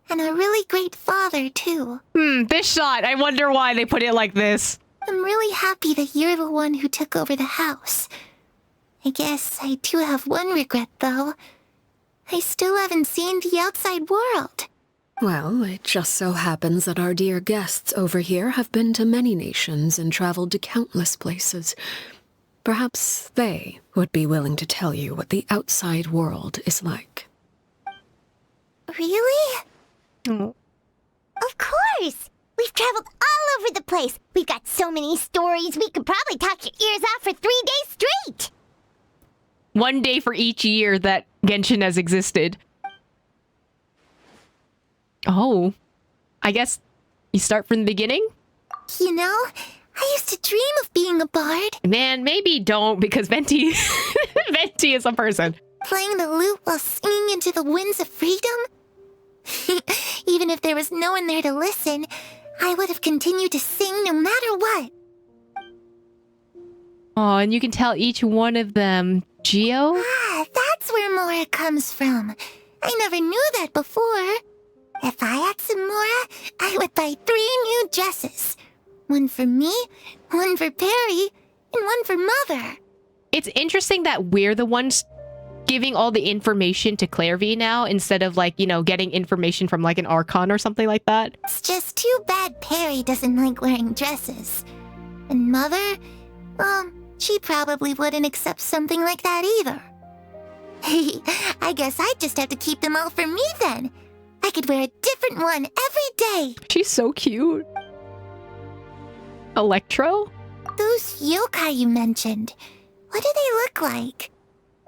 Speaker 2: And a really great father, too.
Speaker 1: This shot. I wonder why they put it like this.
Speaker 2: I'm really happy that you're the one who took over the house. I guess I do have one regret, though. I still haven't seen the outside world.
Speaker 4: Well, it just so happens that our dear guests over here have been to many nations and traveled to countless places. Perhaps they would be willing to tell you what the outside world is like.
Speaker 2: Really?
Speaker 1: Oh.
Speaker 2: Of course! We've traveled all over the place. We've got so many stories, we could probably talk your ears out for 3 days straight!
Speaker 1: One day for each year that Genshin has existed. Oh. I guess you start from the beginning?
Speaker 2: You know, I used to dream of being a bard.
Speaker 1: Man, maybe don't, because Venti... Venti is a person.
Speaker 2: Playing the lute while singing into the winds of freedom? Even if there was no one there to listen, I would have continued to sing no matter what.
Speaker 1: Oh, and you can tell each one of them, Geo?
Speaker 2: Ah, that's where Mora comes from. I never knew that before. If I had some Mora, I would buy 3 new dresses. One for me, one for Perry, and one for Mother.
Speaker 1: It's interesting that we're the ones giving all the information to Clairvy now instead of, like, you know, getting information from, like, an Archon or something like that.
Speaker 2: It's just too bad Perry doesn't like wearing dresses. And Mother, well, she probably wouldn't accept something like that either. I guess I just have to keep them all for me then. I could wear a different one every day.
Speaker 1: She's so cute. Electro?
Speaker 2: Those yokai you mentioned, what do they look like?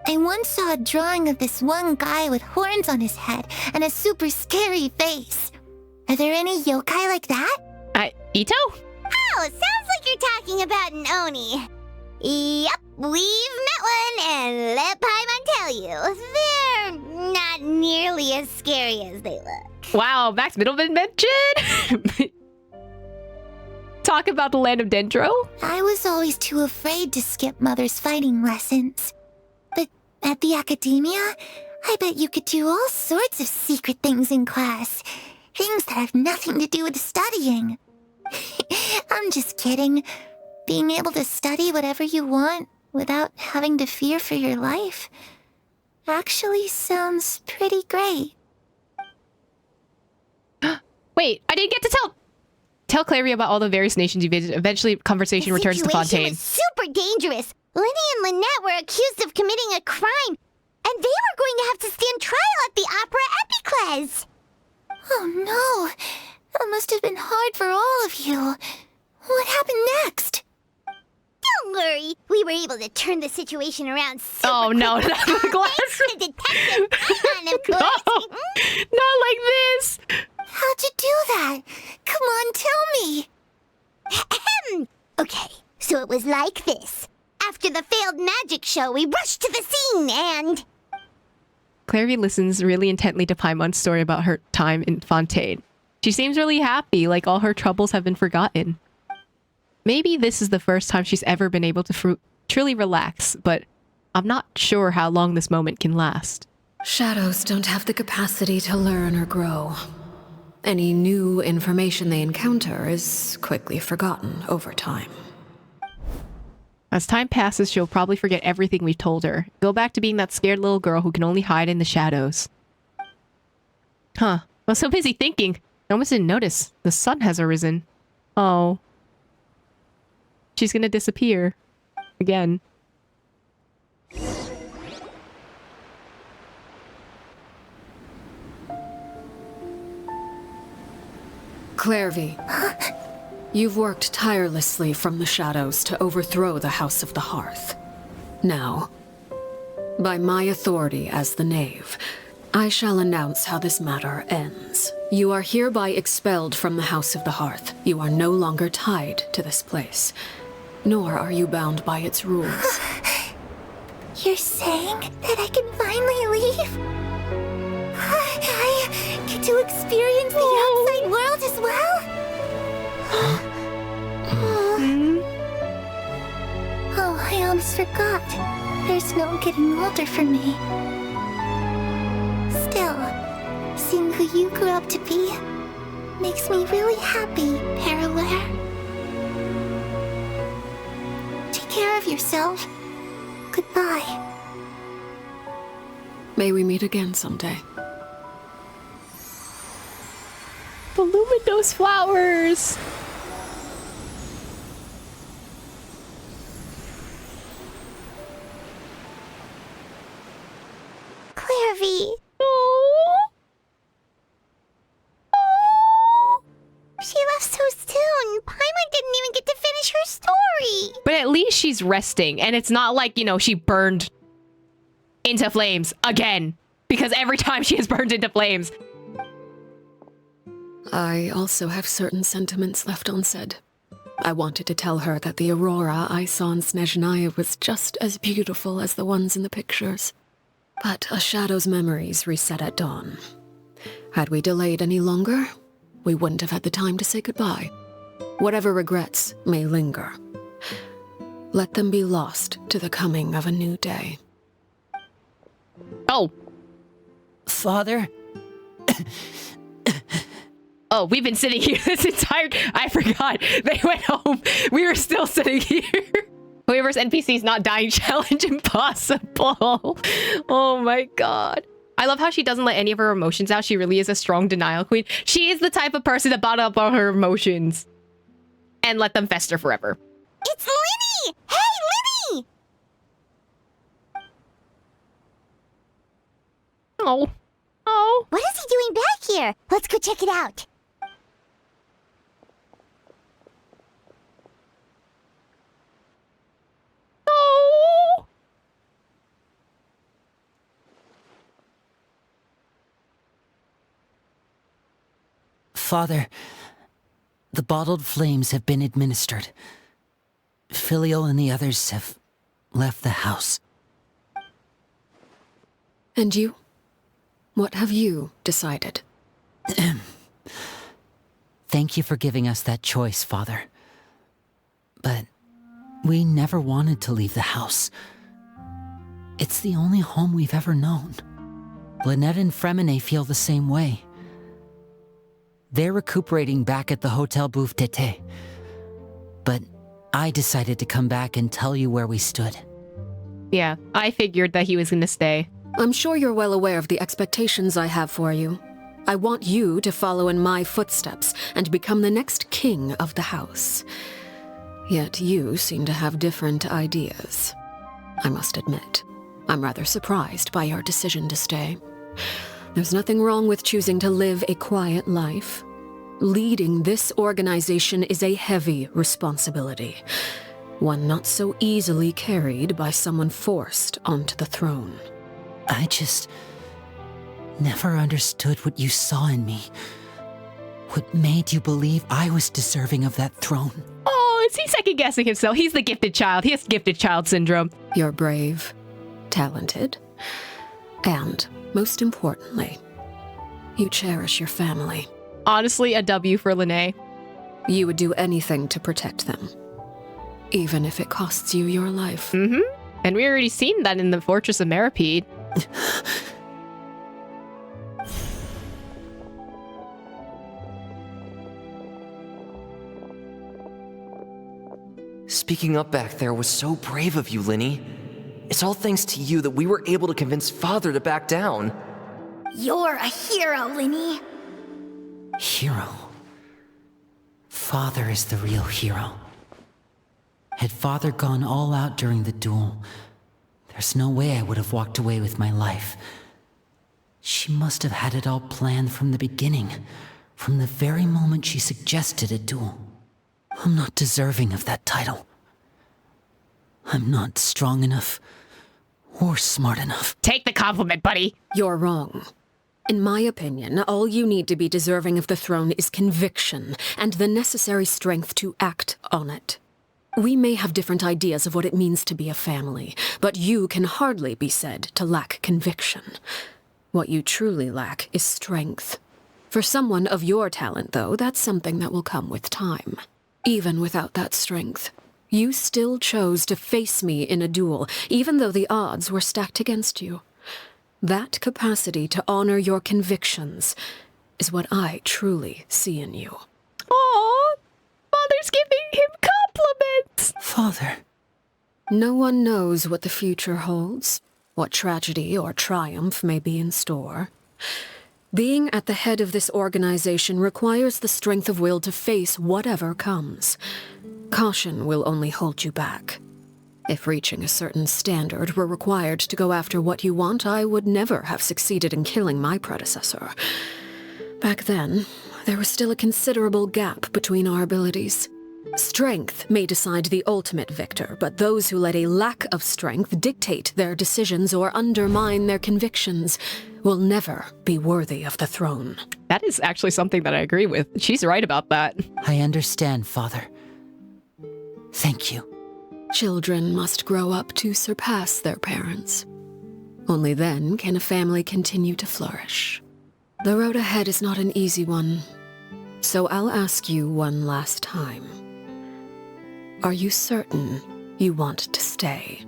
Speaker 2: I once saw a drawing of this one guy with horns on his head and a super scary face. Are there any yokai like that?
Speaker 1: Ito?
Speaker 2: Oh, sounds like you're talking about an Oni. Yep, we've met one, and let Paimon tell you, they're not nearly as scary as they look.
Speaker 1: Wow, Max Middleman mention? Talk about the land of Dendro?
Speaker 2: I was always too afraid to skip Mother's fighting lessons. But at the academia, I bet you could do all sorts of secret things in class. Things that have nothing to do with studying. I'm just kidding. Being able to study whatever you want without having to fear for your life actually sounds pretty great.
Speaker 1: Wait, I didn't get to tell Clary about all the various nations you visited. Eventually, conversation returns to Fontaine.
Speaker 2: The situation was super dangerous. Lenny and Lynette were accused of committing a crime, and they were going to have to stand trial at the Opera Epicles. Oh no, that must have been hard for all of you. What happened next? Don't worry, we were able to turn the situation around super
Speaker 1: Oh no,
Speaker 2: quickly.
Speaker 1: not the glass.
Speaker 2: Thanks to Detective Paimon, of course.
Speaker 1: No, not like this.
Speaker 2: How'd you do that? Come on, tell me. Okay, so it was like this. After the failed magic show, we rushed to the scene and...
Speaker 1: Clary listens really intently to Paimon's story about her time in Fontaine. She seems really happy, like all her troubles have been forgotten. Maybe this is the first time she's ever been able to truly relax, but I'm not sure how long this moment can last.
Speaker 4: Shadows don't have the capacity to learn or grow. Any new information they encounter is quickly forgotten over time.
Speaker 1: As time passes, she'll probably forget everything we've told her. Go back to being that scared little girl who can only hide in the shadows. Huh. I was so busy thinking. I almost didn't notice. The sun has arisen. Oh. She's gonna disappear. Again.
Speaker 4: Clairvy, you've worked tirelessly from the shadows to overthrow the House of the Hearth. Now, by my authority as the Knave, I shall announce how this matter ends. You are hereby expelled from the House of the Hearth. You are no longer tied to this place, nor are you bound by its rules.
Speaker 2: You're saying that I can finally leave? I get to experience the outside world as well? Oh, I almost forgot. There's no getting older for me. Still, seeing who you grew up to be makes me really happy, Parallare. Take care of yourself. Goodbye.
Speaker 4: May we meet again someday.
Speaker 1: The luminous flowers!
Speaker 2: Clairvy. She left so soon. Paimon didn't even get to finish her story.
Speaker 1: But at least she's resting, and it's not like, you know, she burned into flames again. Because every time she is burned into flames.
Speaker 4: I also have certain sentiments left unsaid. I wanted to tell her that the aurora I saw in Snezhnaya was just as beautiful as the ones in the pictures. But a shadow's memories reset at dawn. Had we delayed any longer, we wouldn't have had the time to say goodbye. Whatever regrets may linger, let them be lost to the coming of a new day.
Speaker 1: Oh.
Speaker 3: Father?
Speaker 1: Oh, we've been sitting here this entire... I forgot. They went home. We were still sitting here. Whoever's NPC's not dying challenge impossible. Oh my god. I love how she doesn't let any of her emotions out. She really is a strong denial queen. She is the type of person that bottle up all her emotions and let them fester forever.
Speaker 2: It's Linny! Hey, Linny!
Speaker 1: Oh. Oh.
Speaker 2: What is he doing back here? Let's go check it out.
Speaker 1: Oh.
Speaker 3: Father, the bottled flames have been administered. Filio and the others have left the house.
Speaker 4: And you? What have you decided?
Speaker 3: Thank you for giving us that choice, Father. But we never wanted to leave the house. It's the only home we've ever known. Lynette and Fremine feel the same way. They're recuperating back at the Hotel Bouffe d'été. But I decided to come back and tell you where we stood.
Speaker 1: Yeah, I figured that he was gonna stay.
Speaker 4: I'm sure you're well aware of the expectations I have for you. I want you to follow in my footsteps and become the next king of the house. Yet you seem to have different ideas. I must admit, I'm rather surprised by your decision to stay. There's nothing wrong with choosing to live a quiet life. Leading this organization is a heavy responsibility, one not so easily carried by someone forced onto the throne.
Speaker 3: I just never understood what you saw in me. What made you believe I was deserving of that throne?
Speaker 1: Oh, is he second-guessing himself? He's the gifted child. He has gifted child syndrome.
Speaker 4: You're brave, talented, and, most importantly, you cherish your family.
Speaker 1: Honestly, a W for Lene.
Speaker 4: You would do anything to protect them, even if it costs you your life.
Speaker 1: Mm-hmm. And we already seen that in the Fortress of Meripede.
Speaker 5: Speaking up back there was so brave of you, Linny. It's all thanks to you that we were able to convince Father to back down.
Speaker 2: You're a hero, Linny.
Speaker 3: Hero? Father is the real hero. Had Father gone all out during the duel, there's no way I would have walked away with my life. She must have had it all planned from the beginning, from the very moment she suggested a duel. I'm not deserving of that title. I'm not strong enough or smart enough.
Speaker 1: Take the compliment, buddy.
Speaker 4: You're wrong. In my opinion, all you need to be deserving of the throne is conviction and the necessary strength to act on it. We may have different ideas of what it means to be a family, but you can hardly be said to lack conviction. What you truly lack is strength. For someone of your talent, though, that's something that will come with time. Even without that strength, you still chose to face me in a duel, even though the odds were stacked against you. That capacity to honor your convictions is what I truly see in you.
Speaker 1: Aww, Father's giving him compliments.
Speaker 3: Father.
Speaker 4: No one knows what the future holds, what tragedy or triumph may be in store. Being at the head of this organization requires the strength of will to face whatever comes. Caution will only hold you back. If reaching a certain standard were required to go after what you want, I would never have succeeded in killing my predecessor. Back then, there was still a considerable gap between our abilities. Strength may decide the ultimate victor, but those who let a lack of strength dictate their decisions or undermine their convictions will never be worthy of the throne.
Speaker 1: That is actually something that I agree with. She's right about that.
Speaker 3: I understand, Father. Thank you.
Speaker 4: Children must grow up to surpass their parents. Only then can a family continue to flourish. The road ahead is not an easy one, so I'll ask you one last time. Are you certain you want to stay?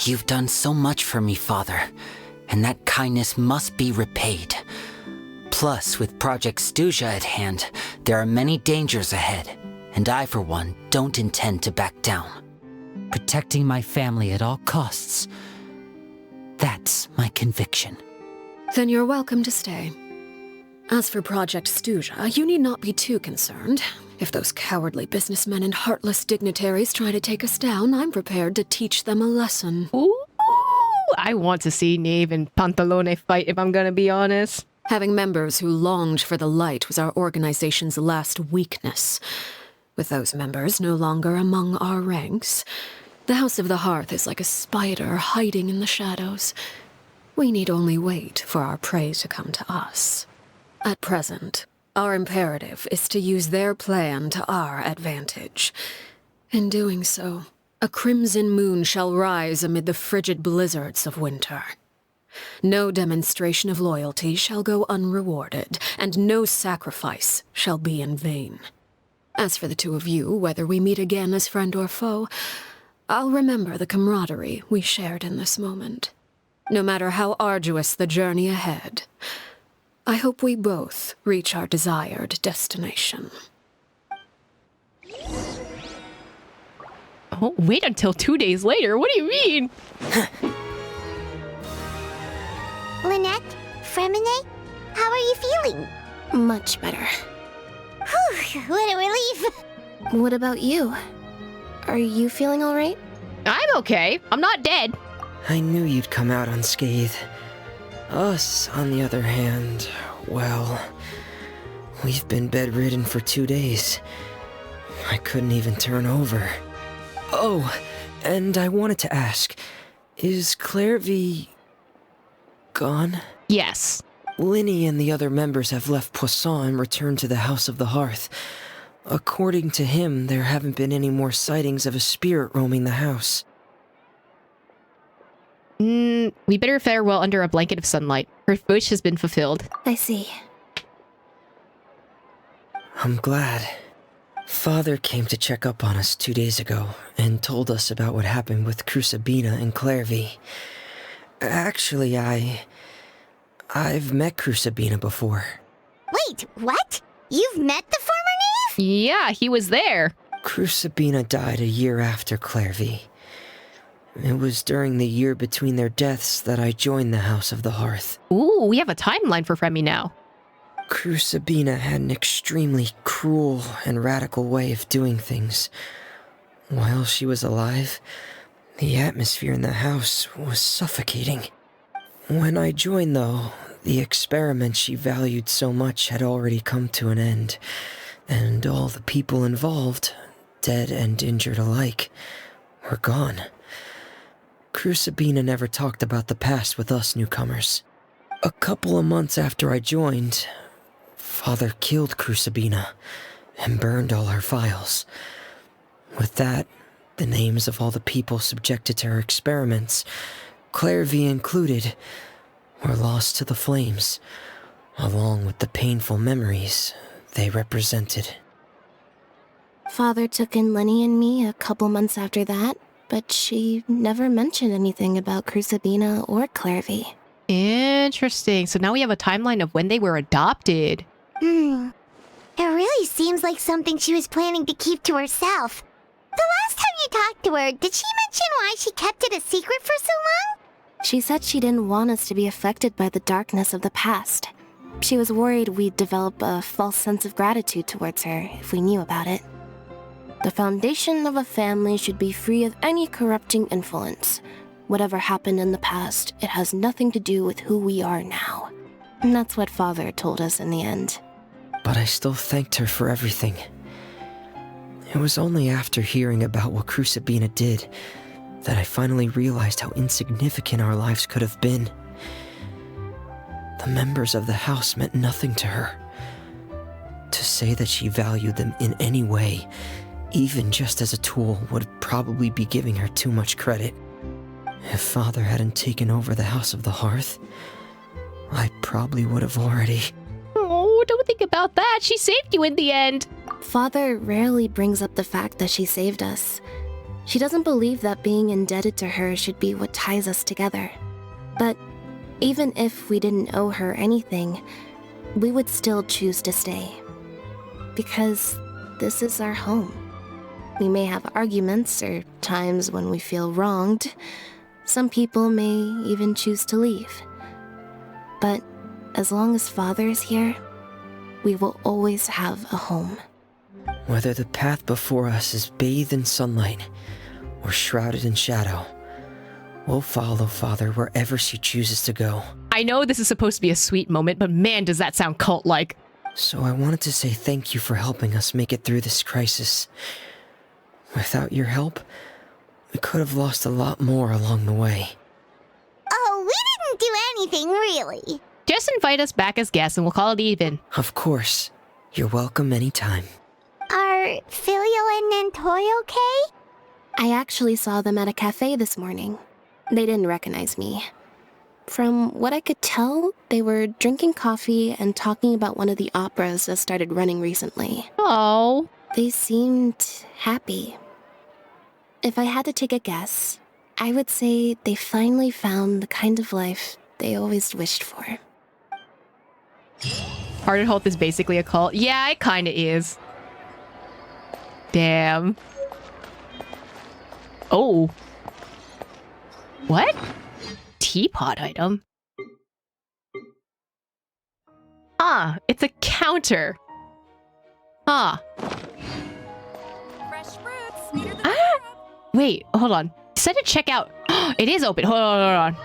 Speaker 3: You've done so much for me, Father, and that kindness must be repaid. Plus, with Project Stuja at hand, there are many dangers ahead, and I, for one, don't intend to back down. Protecting my family at all costs. That's my conviction.
Speaker 4: Then you're welcome to stay. As for Project Stuja, you need not be too concerned. If those cowardly businessmen and heartless dignitaries try to take us down, I'm prepared to teach them a lesson.
Speaker 1: Ooh, I want to see Nave and Pantalone fight, if I'm gonna be honest.
Speaker 4: Having members who longed for the light was our organization's last weakness. With those members no longer among our ranks, the House of the Hearth is like a spider hiding in the shadows. We need only wait for our prey to come to us. At present, our imperative is to use their plan to our advantage. In doing so, a crimson moon shall rise amid the frigid blizzards of winter. No demonstration of loyalty shall go unrewarded, and no sacrifice shall be in vain. As for the two of you, whether we meet again as friend or foe, I'll remember the camaraderie we shared in this moment. No matter how arduous the journey ahead, I hope we both reach our desired destination.
Speaker 1: Oh, wait until 2 days later? What do you mean?
Speaker 2: Lynette? Fremine? How are you feeling?
Speaker 6: Much better.
Speaker 2: Whew, what a relief!
Speaker 6: What about you? Are you feeling all right?
Speaker 1: I'm okay. I'm not dead.
Speaker 8: I knew you'd come out unscathed. Us, on the other hand, well, we've been bedridden for 2 days. I couldn't even turn over. Oh, and I wanted to ask, is Claire V gone?
Speaker 1: Yes.
Speaker 8: Linny and the other members have left Poisson and returned to the House of the Hearth. According to him, there haven't been any more sightings of a spirit roaming the house.
Speaker 1: We better farewell under a blanket of sunlight. Her wish has been fulfilled.
Speaker 6: I see.
Speaker 8: I'm glad. Father came to check up on us 2 days ago and told us about what happened with Crucibina and Claire V. Actually, I've met Crucibina before.
Speaker 2: Wait, what? You've met the former Knave?
Speaker 1: Yeah, he was there.
Speaker 8: Crucibina died a year after Claire V. It was during the year between their deaths that I joined the House of the Hearth.
Speaker 1: Ooh, we have a timeline for Fremi now.
Speaker 8: Crucibina had an extremely cruel and radical way of doing things. While she was alive, the atmosphere in the house was suffocating. When I joined, though, the experiment she valued so much had already come to an end, and all the people involved, dead and injured alike, were gone. Crucibina never talked about the past with us newcomers. A couple of months after I joined, Father killed Crucibina and burned all her files. With that, the names of all the people subjected to her experiments, Claire V included, were lost to the flames, along with the painful memories they represented.
Speaker 6: Father took in Lenny and me a couple months after that, but she never mentioned anything about Crucibina or Claire V.
Speaker 1: Interesting. So now we have a timeline of when they were adopted.
Speaker 2: It really seems like something she was planning to keep to herself. The last time you talked to her, did she mention why she kept it a secret for so long?
Speaker 6: She said she didn't want us to be affected by the darkness of the past. She was worried we'd develop a false sense of gratitude towards her if we knew about it. The foundation of a family should be free of any corrupting influence. Whatever happened in the past, it has nothing to do with who we are now. And that's what Father told us in the end.
Speaker 8: But I still thanked her for everything. It was only after hearing about what Crucibina did that I finally realized how insignificant our lives could have been. The members of the house meant nothing to her. To say that she valued them in any way, even just as a tool, would probably be giving her too much credit. If Father hadn't taken over the House of the Hearth, I probably would have already...
Speaker 1: Oh, don't think about that. She saved you in the end.
Speaker 6: Father rarely brings up the fact that she saved us. She doesn't believe that being indebted to her should be what ties us together. But even if we didn't owe her anything, we would still choose to stay. Because this is our home. We may have arguments or times when we feel wronged. Some people may even choose to leave. But as long as Father is here, we will always have a home.
Speaker 8: Whether the path before us is bathed in sunlight or shrouded in shadow, we'll follow Father wherever she chooses to go.
Speaker 1: I know this is supposed to be a sweet moment, but man, does that sound cult-like.
Speaker 8: So I wanted to say thank you for helping us make it through this crisis. Without your help, we could have lost a lot more along the way.
Speaker 2: Oh, we didn't do anything, really.
Speaker 1: Just invite us back as guests and we'll call it even.
Speaker 8: Of course. You're welcome anytime.
Speaker 2: Are Filio and Nantoy okay?
Speaker 6: I actually saw them at a cafe this morning. They didn't recognize me. From what I could tell, they were drinking coffee and talking about one of the operas that started running recently.
Speaker 1: Oh.
Speaker 6: They seemed happy. If I had to take a guess, I would say they finally found the kind of life they always wished for.
Speaker 1: Hearted Health is basically a cult. Yeah, it kinda is. Damn. Oh. What? Teapot item? Ah, it's a counter. Ah.
Speaker 14: Fresh fruits, sweeter than
Speaker 1: Wait, hold on. It said to check out. It is open. Hold on.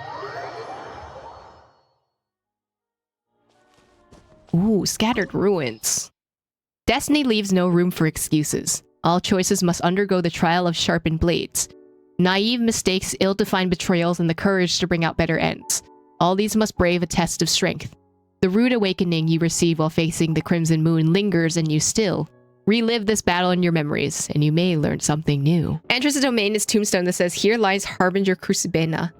Speaker 1: Ooh, scattered ruins. Destiny leaves no room for excuses. All choices must undergo the trial of sharpened blades. Naive mistakes, ill-defined betrayals, and the courage to bring out better ends. All these must brave a test of strength. The rude awakening you receive while facing the Crimson Moon lingers in you still. Relive this battle in your memories, and you may learn something new. Enters the domain is tombstone that says, "Here lies Harbinger Crucibena."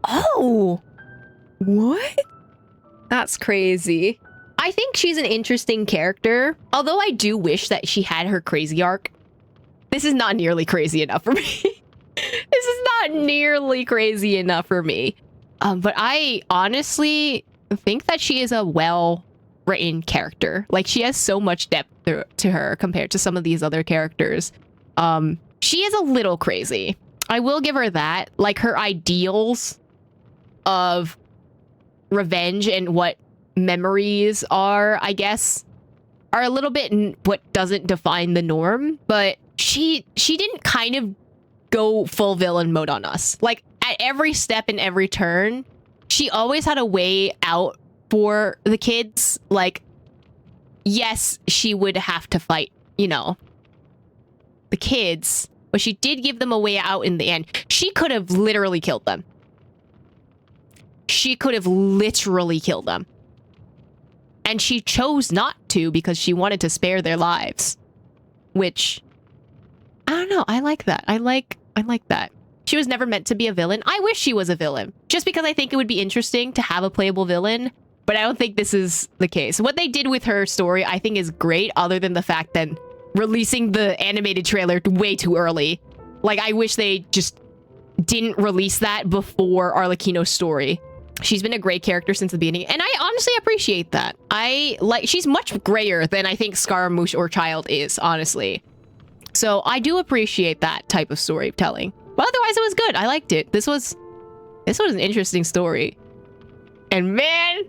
Speaker 1: Oh! What? That's crazy. I think she's an interesting character, although I do wish that she had her crazy arc. This is not nearly crazy enough for me. This is not nearly crazy enough for me. But I honestly think that she is a well-written character. Like, she has so much depth to her compared to some of these other characters. She is a little crazy. I will give her that. Like, her ideals of revenge and what memories are, I guess, are a little bit what doesn't define the norm. But she didn't kind of go full villain mode on us. Like, at every step and every turn, she always had a way out for the kids. Like, yes, she would have to fight, you know, the kids, but she did give them a way out in the end. She could have literally killed them. She could have literally killed them. And she chose not to because she wanted to spare their lives. Which, I don't know, I like that. I like that. She was never meant to be a villain. I wish she was a villain. Just because I think it would be interesting to have a playable villain. But I don't think this is the case. What they did with her story, I think, is great, other than the fact that releasing the animated trailer way too early. Like, I wish they just didn't release that before Arlecchino's story. She's been a great character since the beginning, and I honestly appreciate that. She's much grayer than I think Scaramouche or Child is, honestly. So I do appreciate that type of storytelling. But otherwise, it was good. I liked it. This was an interesting story. And man,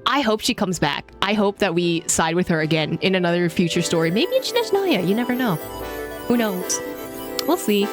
Speaker 1: I hope she comes back. I hope that we side with her again in another future story. Maybe in Snezhnaya. You never know. Who knows? We'll see.